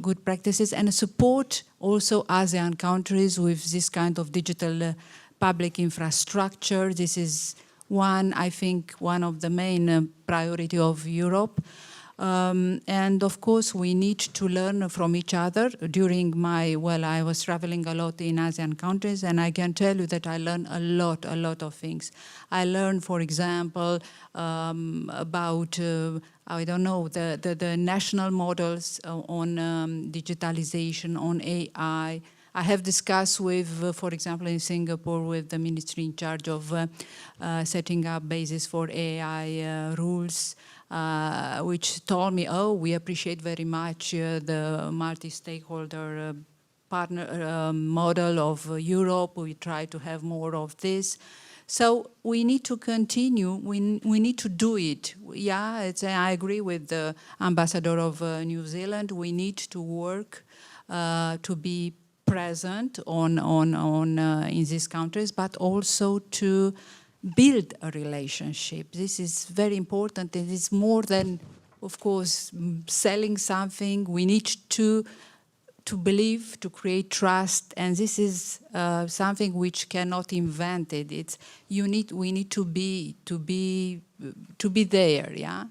good practices and support also ASEAN countries with this kind of digital public infrastructure. This is I think, one of the main priority of Europe. And of course, we need to learn from each other. I was traveling a lot in ASEAN countries, and I can tell you that I learned a lot of things. I learned, for example, about, I don't know, the national models on digitalization, on AI. I have discussed with, for example, in Singapore, with the ministry in charge of setting up basis for AI rules, which told me, oh, we appreciate very much the multi-stakeholder partner model of Europe. We try to have more of this. So we need to continue. We need to do it. Yeah, I agree with the ambassador of New Zealand. We need to work to be present in these countries, but also to build a relationship. This is very important. It is more than, of course, selling something. We need to believe, to create trust, and this is something which cannot invent it. We need to be there. Yeah.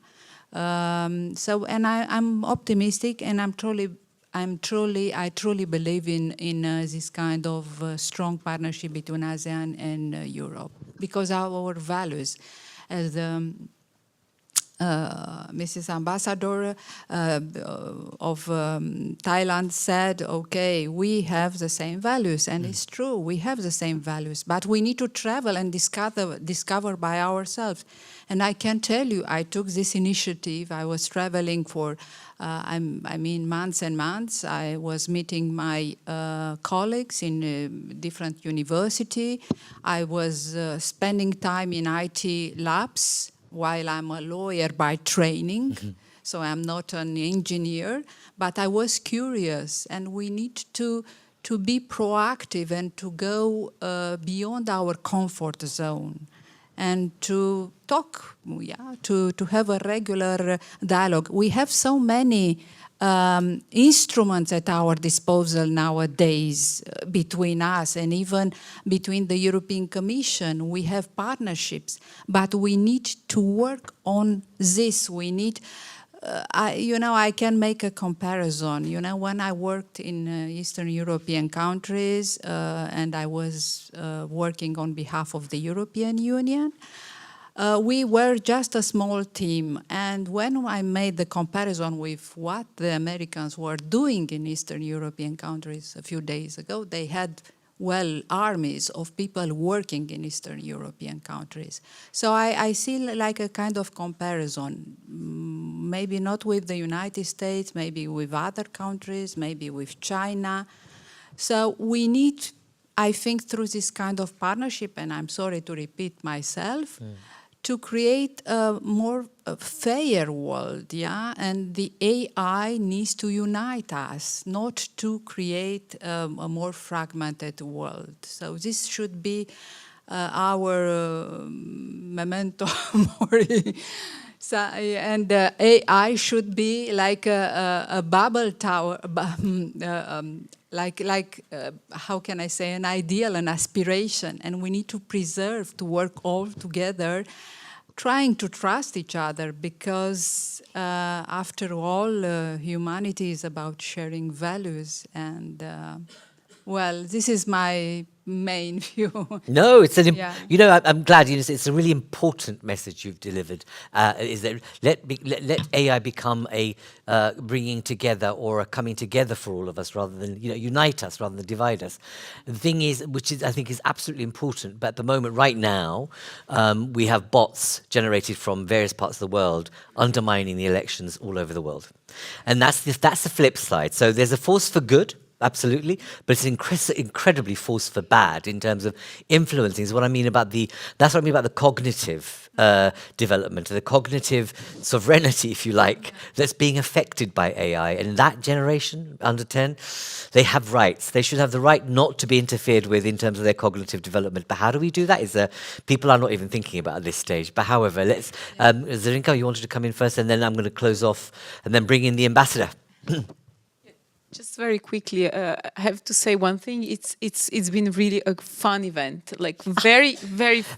I'm optimistic, and I truly believe in this kind of strong partnership between ASEAN and Europe, because our values, as Mrs. Ambassador of Thailand said, okay, we have the same values, and it's true, we have the same values, but we need to travel and discover by ourselves. And I can tell you, I took this initiative. I was traveling for months and months. I was meeting my colleagues in different university. I was spending time in IT labs while I'm a lawyer by training. So I'm not an engineer, but I was curious, and we need to be proactive and to go beyond our comfort zone, and to talk, to have a regular dialogue. We have so many instruments at our disposal nowadays between us and even between the European Commission. We have partnerships, but we need to work on this. We need, I can make a comparison. When I worked in Eastern European countries and I was working on behalf of the European Union, we were just a small team, and when I made the comparison with what the Americans were doing in Eastern European countries a few days ago, they had, armies of people working in Eastern European countries. So I see like a kind of comparison, maybe not with the United States, maybe with other countries, maybe with China. So we need, I think, through this kind of partnership, and I'm sorry to repeat myself, to create a more fair world, and the AI needs to unite us, not to create a more fragmented world. So this should be our memento mori. So, and AI should be like a bubble tower, how can I say, an ideal, an aspiration, and we need to preserve, to work all together, trying to trust each other, because after all, humanity is about sharing values, and this is my main view. No, it's I'm glad. It's a really important message you've delivered. Is that let AI become a bringing together or a coming together for all of us, rather than unite us, rather than divide us. The thing is, which is I think is absolutely important. But at the moment, right now, we have bots generated from various parts of the world undermining the elections all over the world, and that's the flip side. So there's a force for good. absolutely, but it's incredibly force for bad in terms of influencing. Is what I mean about that's what I mean about the cognitive development, the cognitive sovereignty, if you like, that's being affected by AI. And that generation, under 10, they have rights. They should have the right not to be interfered with in terms of their cognitive development. But how do we do that? People are not even thinking about at this stage. But however, let's, Zarinka, you wanted to come in first, and then I'm going to close off and then bring in the ambassador. Just very quickly, I have to say one thing. It's been really a fun event, like very.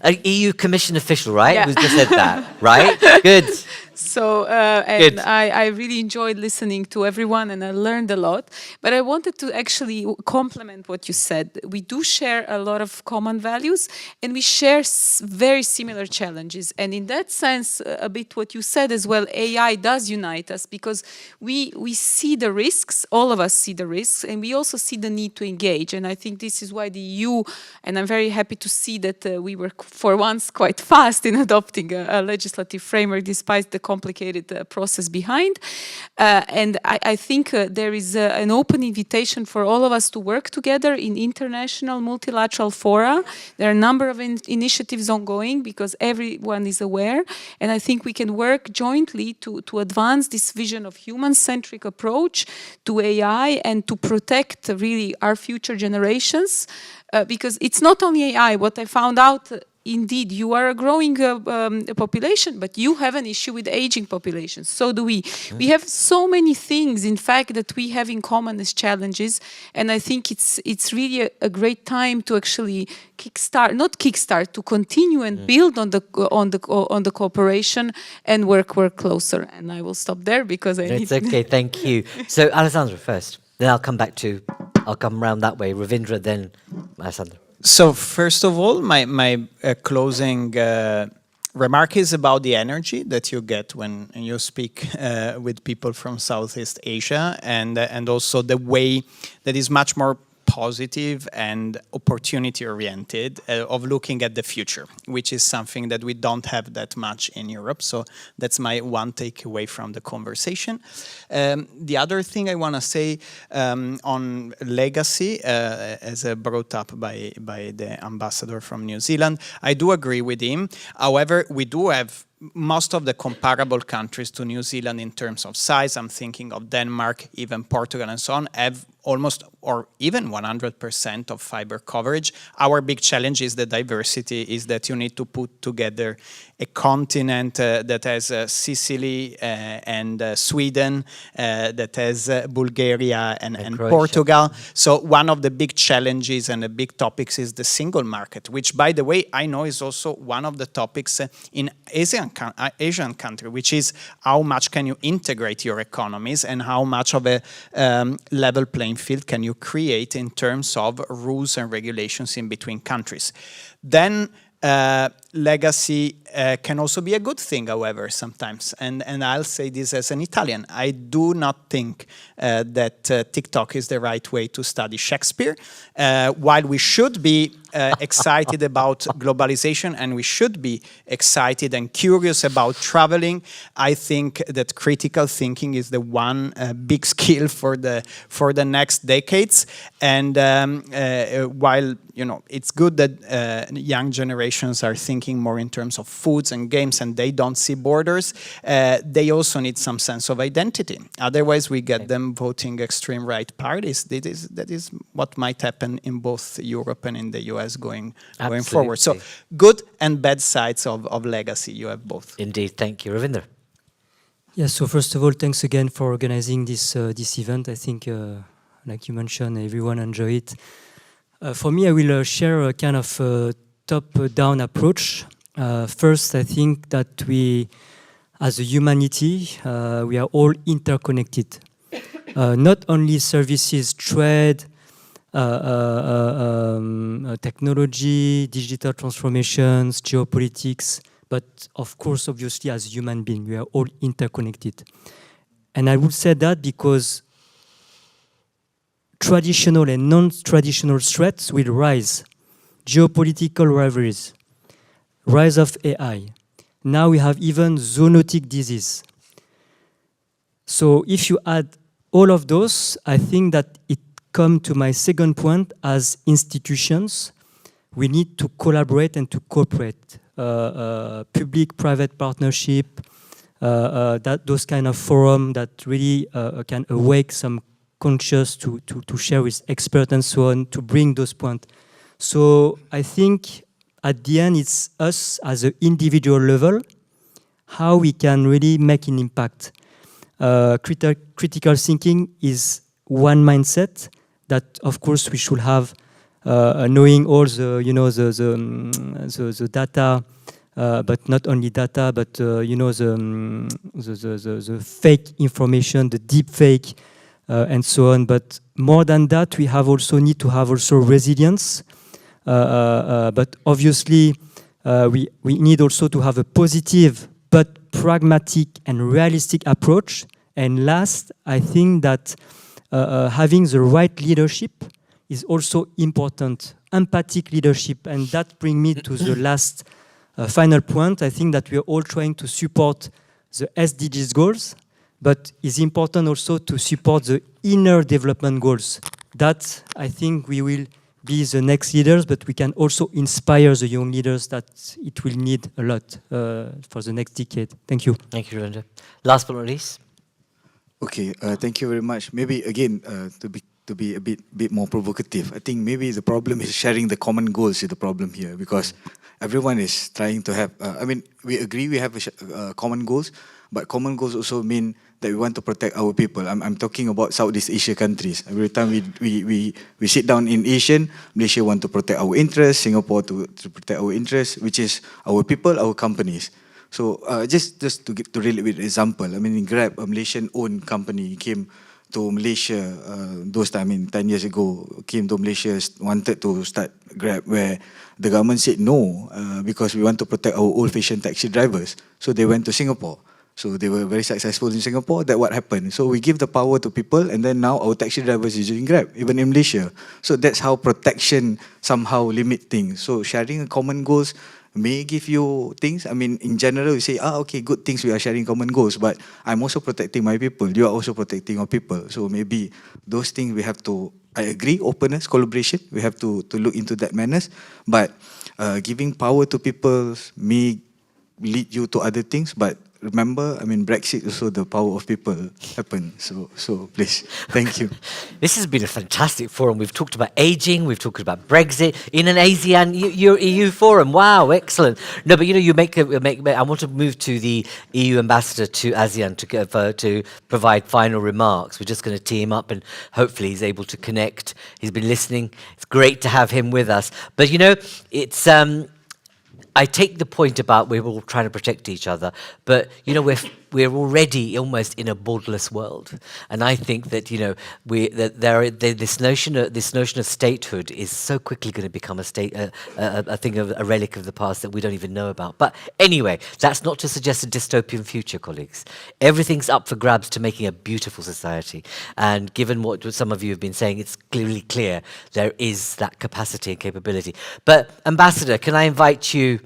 An EU Commission official, right? Yeah. Who's just said that, right? Good. So, and I really enjoyed listening to everyone, and I learned a lot. But I wanted to actually complement what you said. We do share a lot of common values, and we share very similar challenges. And in that sense, a bit what you said as well, AI does unite us, because we see the risks, all of us see the risks, and we also see the need to engage. And I think this is why the EU, and I'm very happy to see that we were for once quite fast in adopting a legislative framework despite the complicated process behind. And I think there is an open invitation for all of us to work together in international multilateral fora. There are a number of initiatives ongoing because everyone is aware. And I think we can work jointly to advance this vision of human-centric approach to AI and to protect really our future generations. Because it's not only AI. What I found out, indeed, you are a growing population, but you have an issue with aging populations. So do we. We have so many things, in fact, that we have in common as challenges. And I think it's really a great time to actually to continue and build on the cooperation and work closer. And I will stop there because It's okay, thank you. So Alessandra first, then I'll come round that way. Ravindra, then Alessandra. So first of all, my closing remark is about the energy that you get when you speak with people from Southeast Asia, and also the way that is much more positive and opportunity-oriented of looking at the future, which is something that we don't have that much in Europe. So that's my one takeaway from the conversation. The other thing I want to say on legacy, as brought up by the ambassador from New Zealand, I do agree with him. However, we do have most of the comparable countries to New Zealand in terms of size. I'm thinking of Denmark, even Portugal and so on, have almost or even 100% of fiber coverage. Our big challenge is the diversity, is that you need to put together a continent that has Sicily and Sweden, that has Bulgaria and Portugal. So one of the big challenges and the big topics is the single market, which, by the way, I know is also one of the topics in Asian country, which is how much can you integrate your economies and how much of a level playing field can you create in terms of rules and regulations in between countries. Then legacy can also be a good thing, however, sometimes. And I'll say this as an Italian. I do not think that TikTok is the right way to study Shakespeare. While we should be excited about globalization and we should be excited and curious about traveling, I think that critical thinking is the one big skill for the next decades. And while it's good that young generations are thinking more in terms of foods and games and they don't see borders, they also need some sense of identity. Otherwise, we get them voting extreme right parties. That is what might happen in both Europe and in the US going forward. So good and bad sides of legacy, you have both. Indeed, thank you. Ravinder. Yeah, so first of all, thanks again for organizing this event. I think, like you mentioned, everyone enjoyed it. For me, I will share a kind of top-down approach. First, I think that we, as a humanity, we are all interconnected. Not only services, trade, technology, digital transformations, geopolitics, but of course, obviously, as human beings, we are all interconnected. And I would say that because traditional and non-traditional threats will rise. Geopolitical rivalries, rise of AI. Now we have even zoonotic disease. So if you add all of those, I think that it come to my second point. As institutions, we need to collaborate and to cooperate. Public-private partnership, those kind of forum that really can awake some conscious to share with experts and so on, to bring those points. So I think at the end, it's us as an individual level, how we can really make an impact. Critical thinking is one mindset that, of course, we should have, knowing all the, the data, but not only data, but the fake information, the deep fake, and so on. But more than that, we need to have also resilience. But obviously, we need also to have a positive but pragmatic and realistic approach. And last, I think that having the right leadership is also important, empathic leadership. And that brings me to the last final point. I think that we are all trying to support the SDGs goals, but it's important also to support the inner development goals. That, I think, we will be the next leaders, but we can also inspire the young leaders that it will need a lot for the next decade. Thank you. Thank you, Rwanda. Last but not least. Okay, thank you very much. Maybe again, to be a bit more provocative, I think maybe the problem is sharing the common goals is the problem here, because everyone is trying to have, I mean, we agree we have common goals, but common goals also mean that we want to protect our people. I'm talking about Southeast Asia countries. Every time we sit down in ASEAN, Malaysia want to protect our interests, Singapore to protect our interests, which is our people, our companies. So just to relate with an example, I mean, Grab, a Malaysian-owned company, came to Malaysia those time, 10 years ago, came to Malaysia, wanted to start Grab, where the government said no, because we want to protect our old-fashioned taxi drivers. So they went to Singapore. So they were very successful in Singapore. That's what happened. So we give the power to people, and then now our taxi drivers is using Grab, even in Malaysia. So that's how protection somehow limit things. So sharing common goals may give you things. I mean, in general, you say, okay, good things, we are sharing common goals, but I'm also protecting my people. You are also protecting your people. So maybe those things we have to, I agree, openness, collaboration, we have to look into that manners, but giving power to people may lead you to other things, but remember, I mean, Brexit also the power of people happened. So please, thank you. This has been a fantastic forum. We've talked about aging, we've talked about Brexit in an ASEAN EU forum. Wow, excellent. No, but you make. I want to move to the EU ambassador to ASEAN to provide final remarks. We're just going to tee him up, and hopefully he's able to connect. He's been listening. It's great to have him with us. But it's. I take the point about we're all trying to protect each other, but we're already almost in a borderless world, and I think that this notion of statehood is so quickly going to become a thing of a relic of the past that we don't even know about. But anyway, that's not to suggest a dystopian future, colleagues. Everything's up for grabs to making a beautiful society, and given what some of you have been saying, it's clear there is that capacity and capability. But Ambassador, can I invite you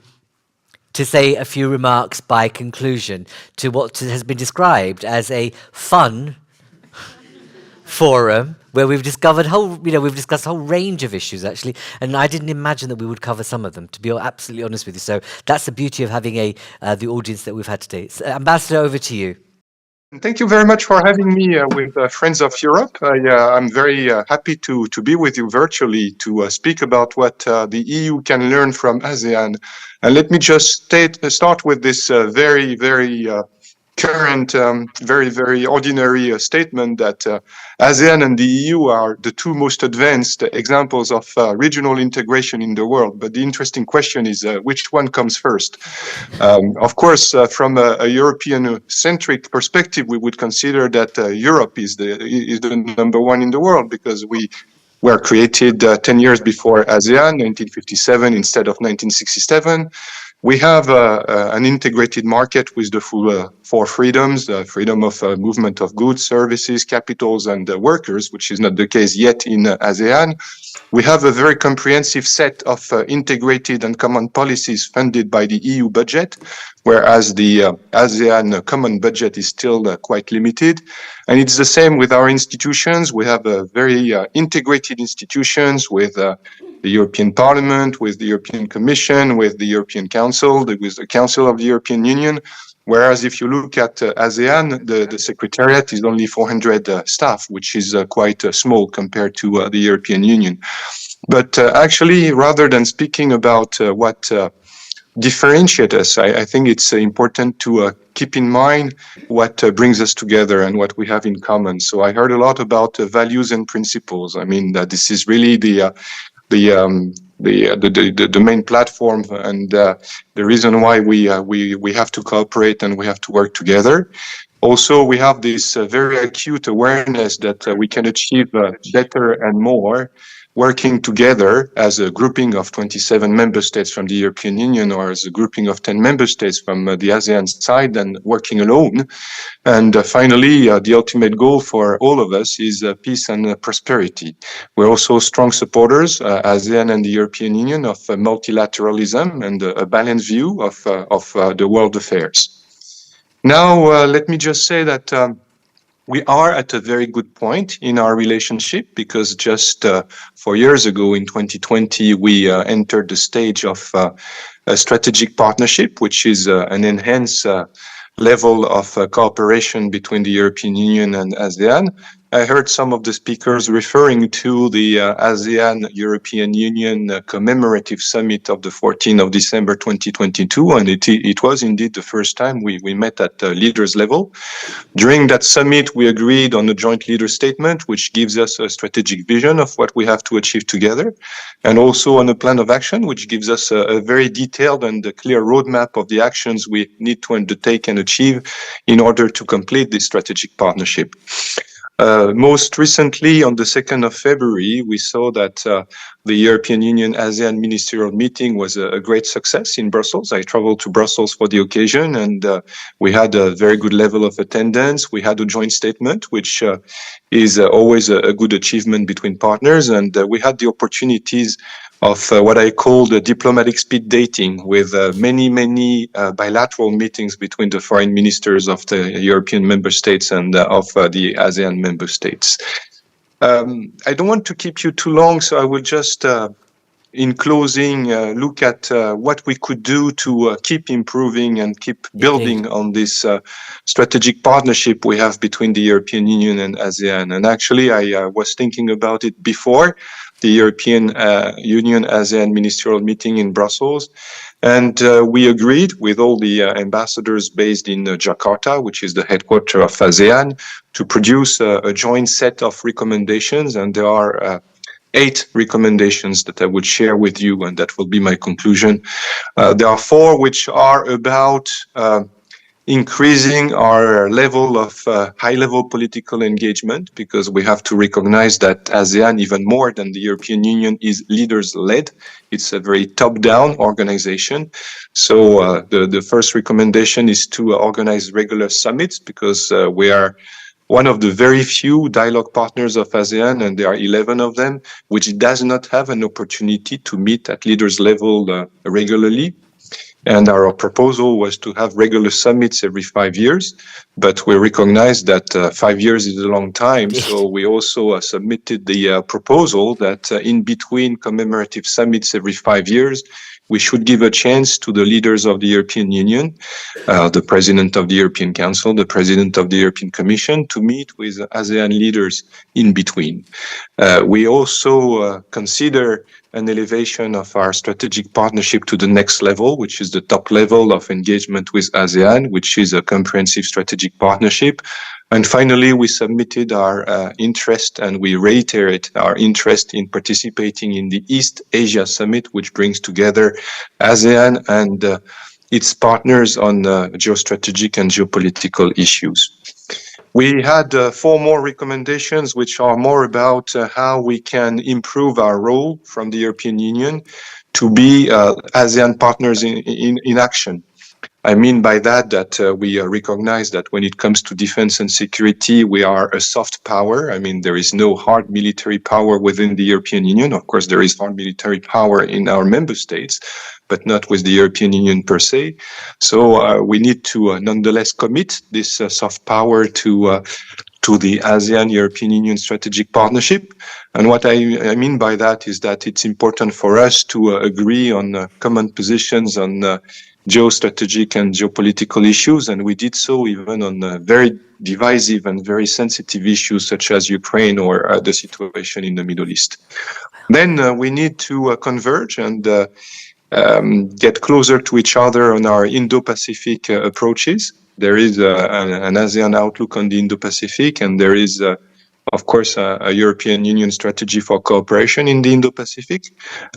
to say a few remarks by conclusion to what has been described as a fun forum where we've discussed a whole range of issues, actually, and I didn't imagine that we would cover some of them, to be absolutely honest with you. So that's the beauty of having the audience that we've had today. So, Ambassador, over to you. Thank you very much for having me with Friends of Europe. I'm very happy to be with you virtually to speak about what the EU can learn from ASEAN. And let me just start with this very, very current, very, very ordinary statement that ASEAN and the EU are the two most advanced examples of regional integration in the world. But the interesting question is which one comes first? Of course, from a European-centric perspective, we would consider that Europe is the number one in the world, because we were created 10 years before ASEAN, 1957 instead of 1967. We have an integrated market with the full four freedoms, the freedom of movement of goods, services, capitals, and workers, which is not the case yet in ASEAN. We have a very comprehensive set of integrated and common policies funded by the EU budget. whereas the ASEAN common budget is still quite limited. And it's the same with our institutions. We have very integrated institutions with the European Parliament, with the European Commission, with the European Council, with the Council of the European Union. Whereas if you look at ASEAN, the Secretariat is only 400 staff, which is quite small compared to the European Union. But actually, rather than speaking about what differentiate us, I think it's important to keep in mind what brings us together and what we have in common. So I heard a lot about values and principles. I mean, this is really the main platform and the reason why we have to cooperate and we have to work together. Also, we have this very acute awareness that we can achieve better and more working together as a grouping of 27 member states from the European Union or as a grouping of 10 member states from the ASEAN side than working alone. And finally, the ultimate goal for all of us is peace and prosperity. We're also strong supporters, ASEAN and the European Union, of multilateralism and a balanced view of the world affairs. Now, let me just say that we are at a very good point in our relationship because just 4 years ago in 2020, we entered the stage of a strategic partnership, which is an enhanced level of cooperation between the European Union and ASEAN. I heard some of the speakers referring to the ASEAN-European Union commemorative summit of the 14th of December 2022, and it was indeed the first time we met at leaders level. During that summit, we agreed on a joint leader statement, which gives us a strategic vision of what we have to achieve together, and also on a plan of action, which gives us a very detailed and a clear roadmap of the actions we need to undertake and achieve in order to complete this strategic partnership. Most recently, on the 2nd of February, we saw that the European Union ASEAN ministerial meeting was a great success in Brussels. I traveled to Brussels for the occasion, and we had a very good level of attendance. We had a joint statement, which is always a good achievement between partners, and we had the opportunities of what I call the diplomatic speed dating with many bilateral meetings between the foreign ministers of the European member states and of the ASEAN member states. I don't want to keep you too long, so I will just, in closing, look at what we could do to keep improving and keep building on this strategic partnership we have between the European Union and ASEAN. And actually, I was thinking about it before the European Union ASEAN ministerial meeting in Brussels. And we agreed with all the ambassadors based in Jakarta, which is the headquarters of ASEAN, to produce a joint set of recommendations. And there are 8 recommendations that I would share with you, and that will be my conclusion. There are 4 which are about increasing our level of high-level political engagement, because we have to recognize that ASEAN, even more than the European Union, is leaders-led. It's a very top-down organization. So the first recommendation is to organize regular summits, because we are one of the very few dialogue partners of ASEAN, and there are 11 of them, which does not have an opportunity to meet at leaders level regularly. And our proposal was to have regular summits every 5 years, but we recognize that 5 years is a long time. So we also submitted the proposal that in between commemorative summits every 5 years, we should give a chance to the leaders of the European Union, the President of the European Council, the President of the European Commission, to meet with ASEAN leaders in between. We also consider an elevation of our strategic partnership to the next level, which is the top level of engagement with ASEAN, which is a comprehensive strategic partnership. And finally, we submitted our interest, and we reiterate our interest in participating in the East Asia Summit, which brings together ASEAN and its partners on geostrategic and geopolitical issues. We had 4 more recommendations, which are more about how we can improve our role from the European Union to be ASEAN partners in action. I mean by that we recognize that when it comes to defense and security, we are a soft power. I mean, there is no hard military power within the European Union. Of course, there is hard military power in our member states, but not with the European Union per se. So we need to nonetheless commit this soft power to the ASEAN-European Union strategic partnership. And what I mean by that is that it's important for us to agree on common positions on geostrategic and geopolitical issues, and we did so even on very divisive and very sensitive issues such as Ukraine or the situation in the Middle East. Then we need to converge and get closer to each other on our Indo-Pacific approaches. There is an ASEAN outlook on the Indo-Pacific, and there is of course, a European Union strategy for cooperation in the Indo-Pacific.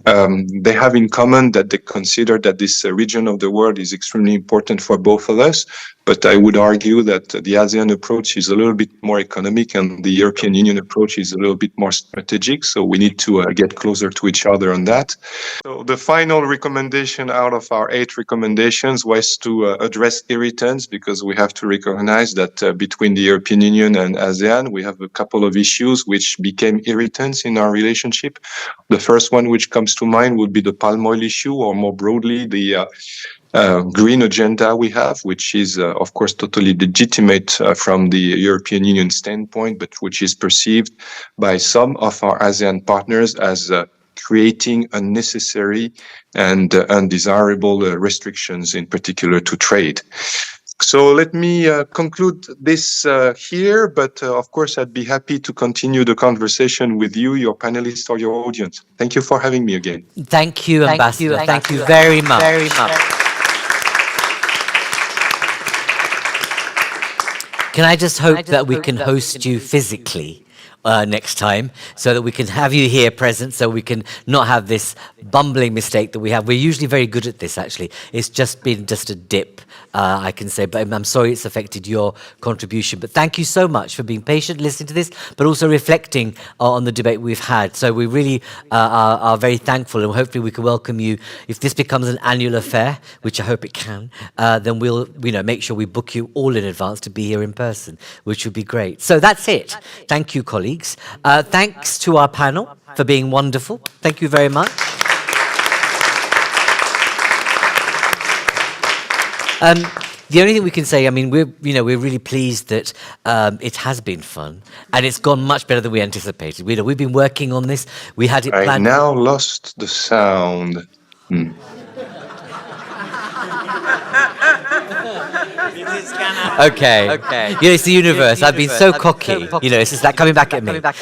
They have in common that they consider that this region of the world is extremely important for both of us. But I would argue that the ASEAN approach is a little bit more economic and the European Union approach is a little bit more strategic. So we need to get closer to each other on that. So the final recommendation out of our 8 recommendations was to address irritants, because we have to recognize that between the European Union and ASEAN, we have a couple of issues which became irritants in our relationship. The first one which comes to mind would be the palm oil issue, or more broadly, the green agenda we have, which is, of course, totally legitimate from the European Union standpoint, but which is perceived by some of our ASEAN partners as creating unnecessary and undesirable restrictions, in particular to trade. So let me conclude this here, but of course, I'd be happy to continue the conversation with you, your panelists, or your audience. Thank you for having me again. Thank you, Ambassador. Thank you very much. Very much. Can I just hope that we can host you physically next time, so that we can have you here present, so we can not have this bumbling mistake that we have. We're usually very good at this, actually. It's just been just a dip, I can say, but I'm sorry it's affected your contribution. But thank you so much for being patient, listening to this, but also reflecting on the debate we've had. So we really are very thankful, and hopefully we can welcome you. If this becomes an annual affair, which I hope it can, then we'll make sure we book you all in advance to be here in person, which would be great. So that's it. Thank you, colleagues. Thanks to our panel for being wonderful. Thank you very much. The only thing we can say, I mean, we're really pleased that it has been fun, and it's gone much better than we anticipated. We've been working on this. We had it planned. I now lost the sound. Okay. It's the universe. I've been so cocky. It's just like coming back at me. That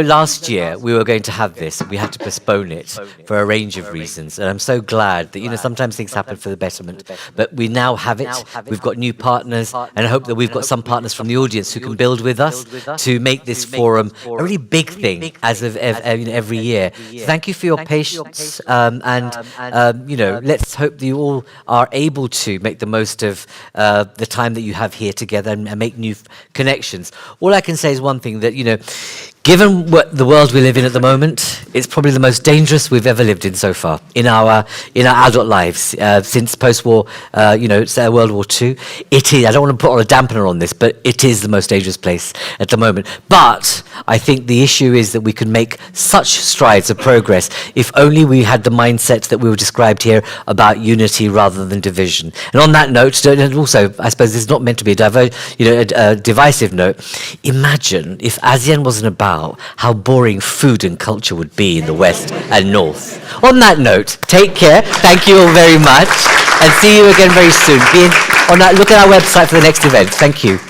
last year we were going to have this. We had to postpone it for a range of reasons. And I'm so glad that, sometimes things happen for the betterment. But we now have it. We've got new partners. And I hope that we've got some partners from the audience who can build with us to make this forum a really big thing as of every year. So thank you for your patience. Let's hope that you all are able to make the most of the time that you have here together and make new connections. All I can say is one thing, that, given what the world we live in at the moment, it's probably the most dangerous we've ever lived in so far in our adult lives since post-war, World War II. It is. I don't want to put a dampener on this, but it is the most dangerous place at the moment. But I think the issue is that we can make such strides of progress if only we had the mindset that we were described here about unity rather than division. And on that note, and also, I suppose this is not meant to be a divisive note. Imagine if ASEAN wasn't about how boring food and culture would be in the West and North. On that note, take care. Thank you all very much, and see you again very soon. Look at our website for the next event. Thank you.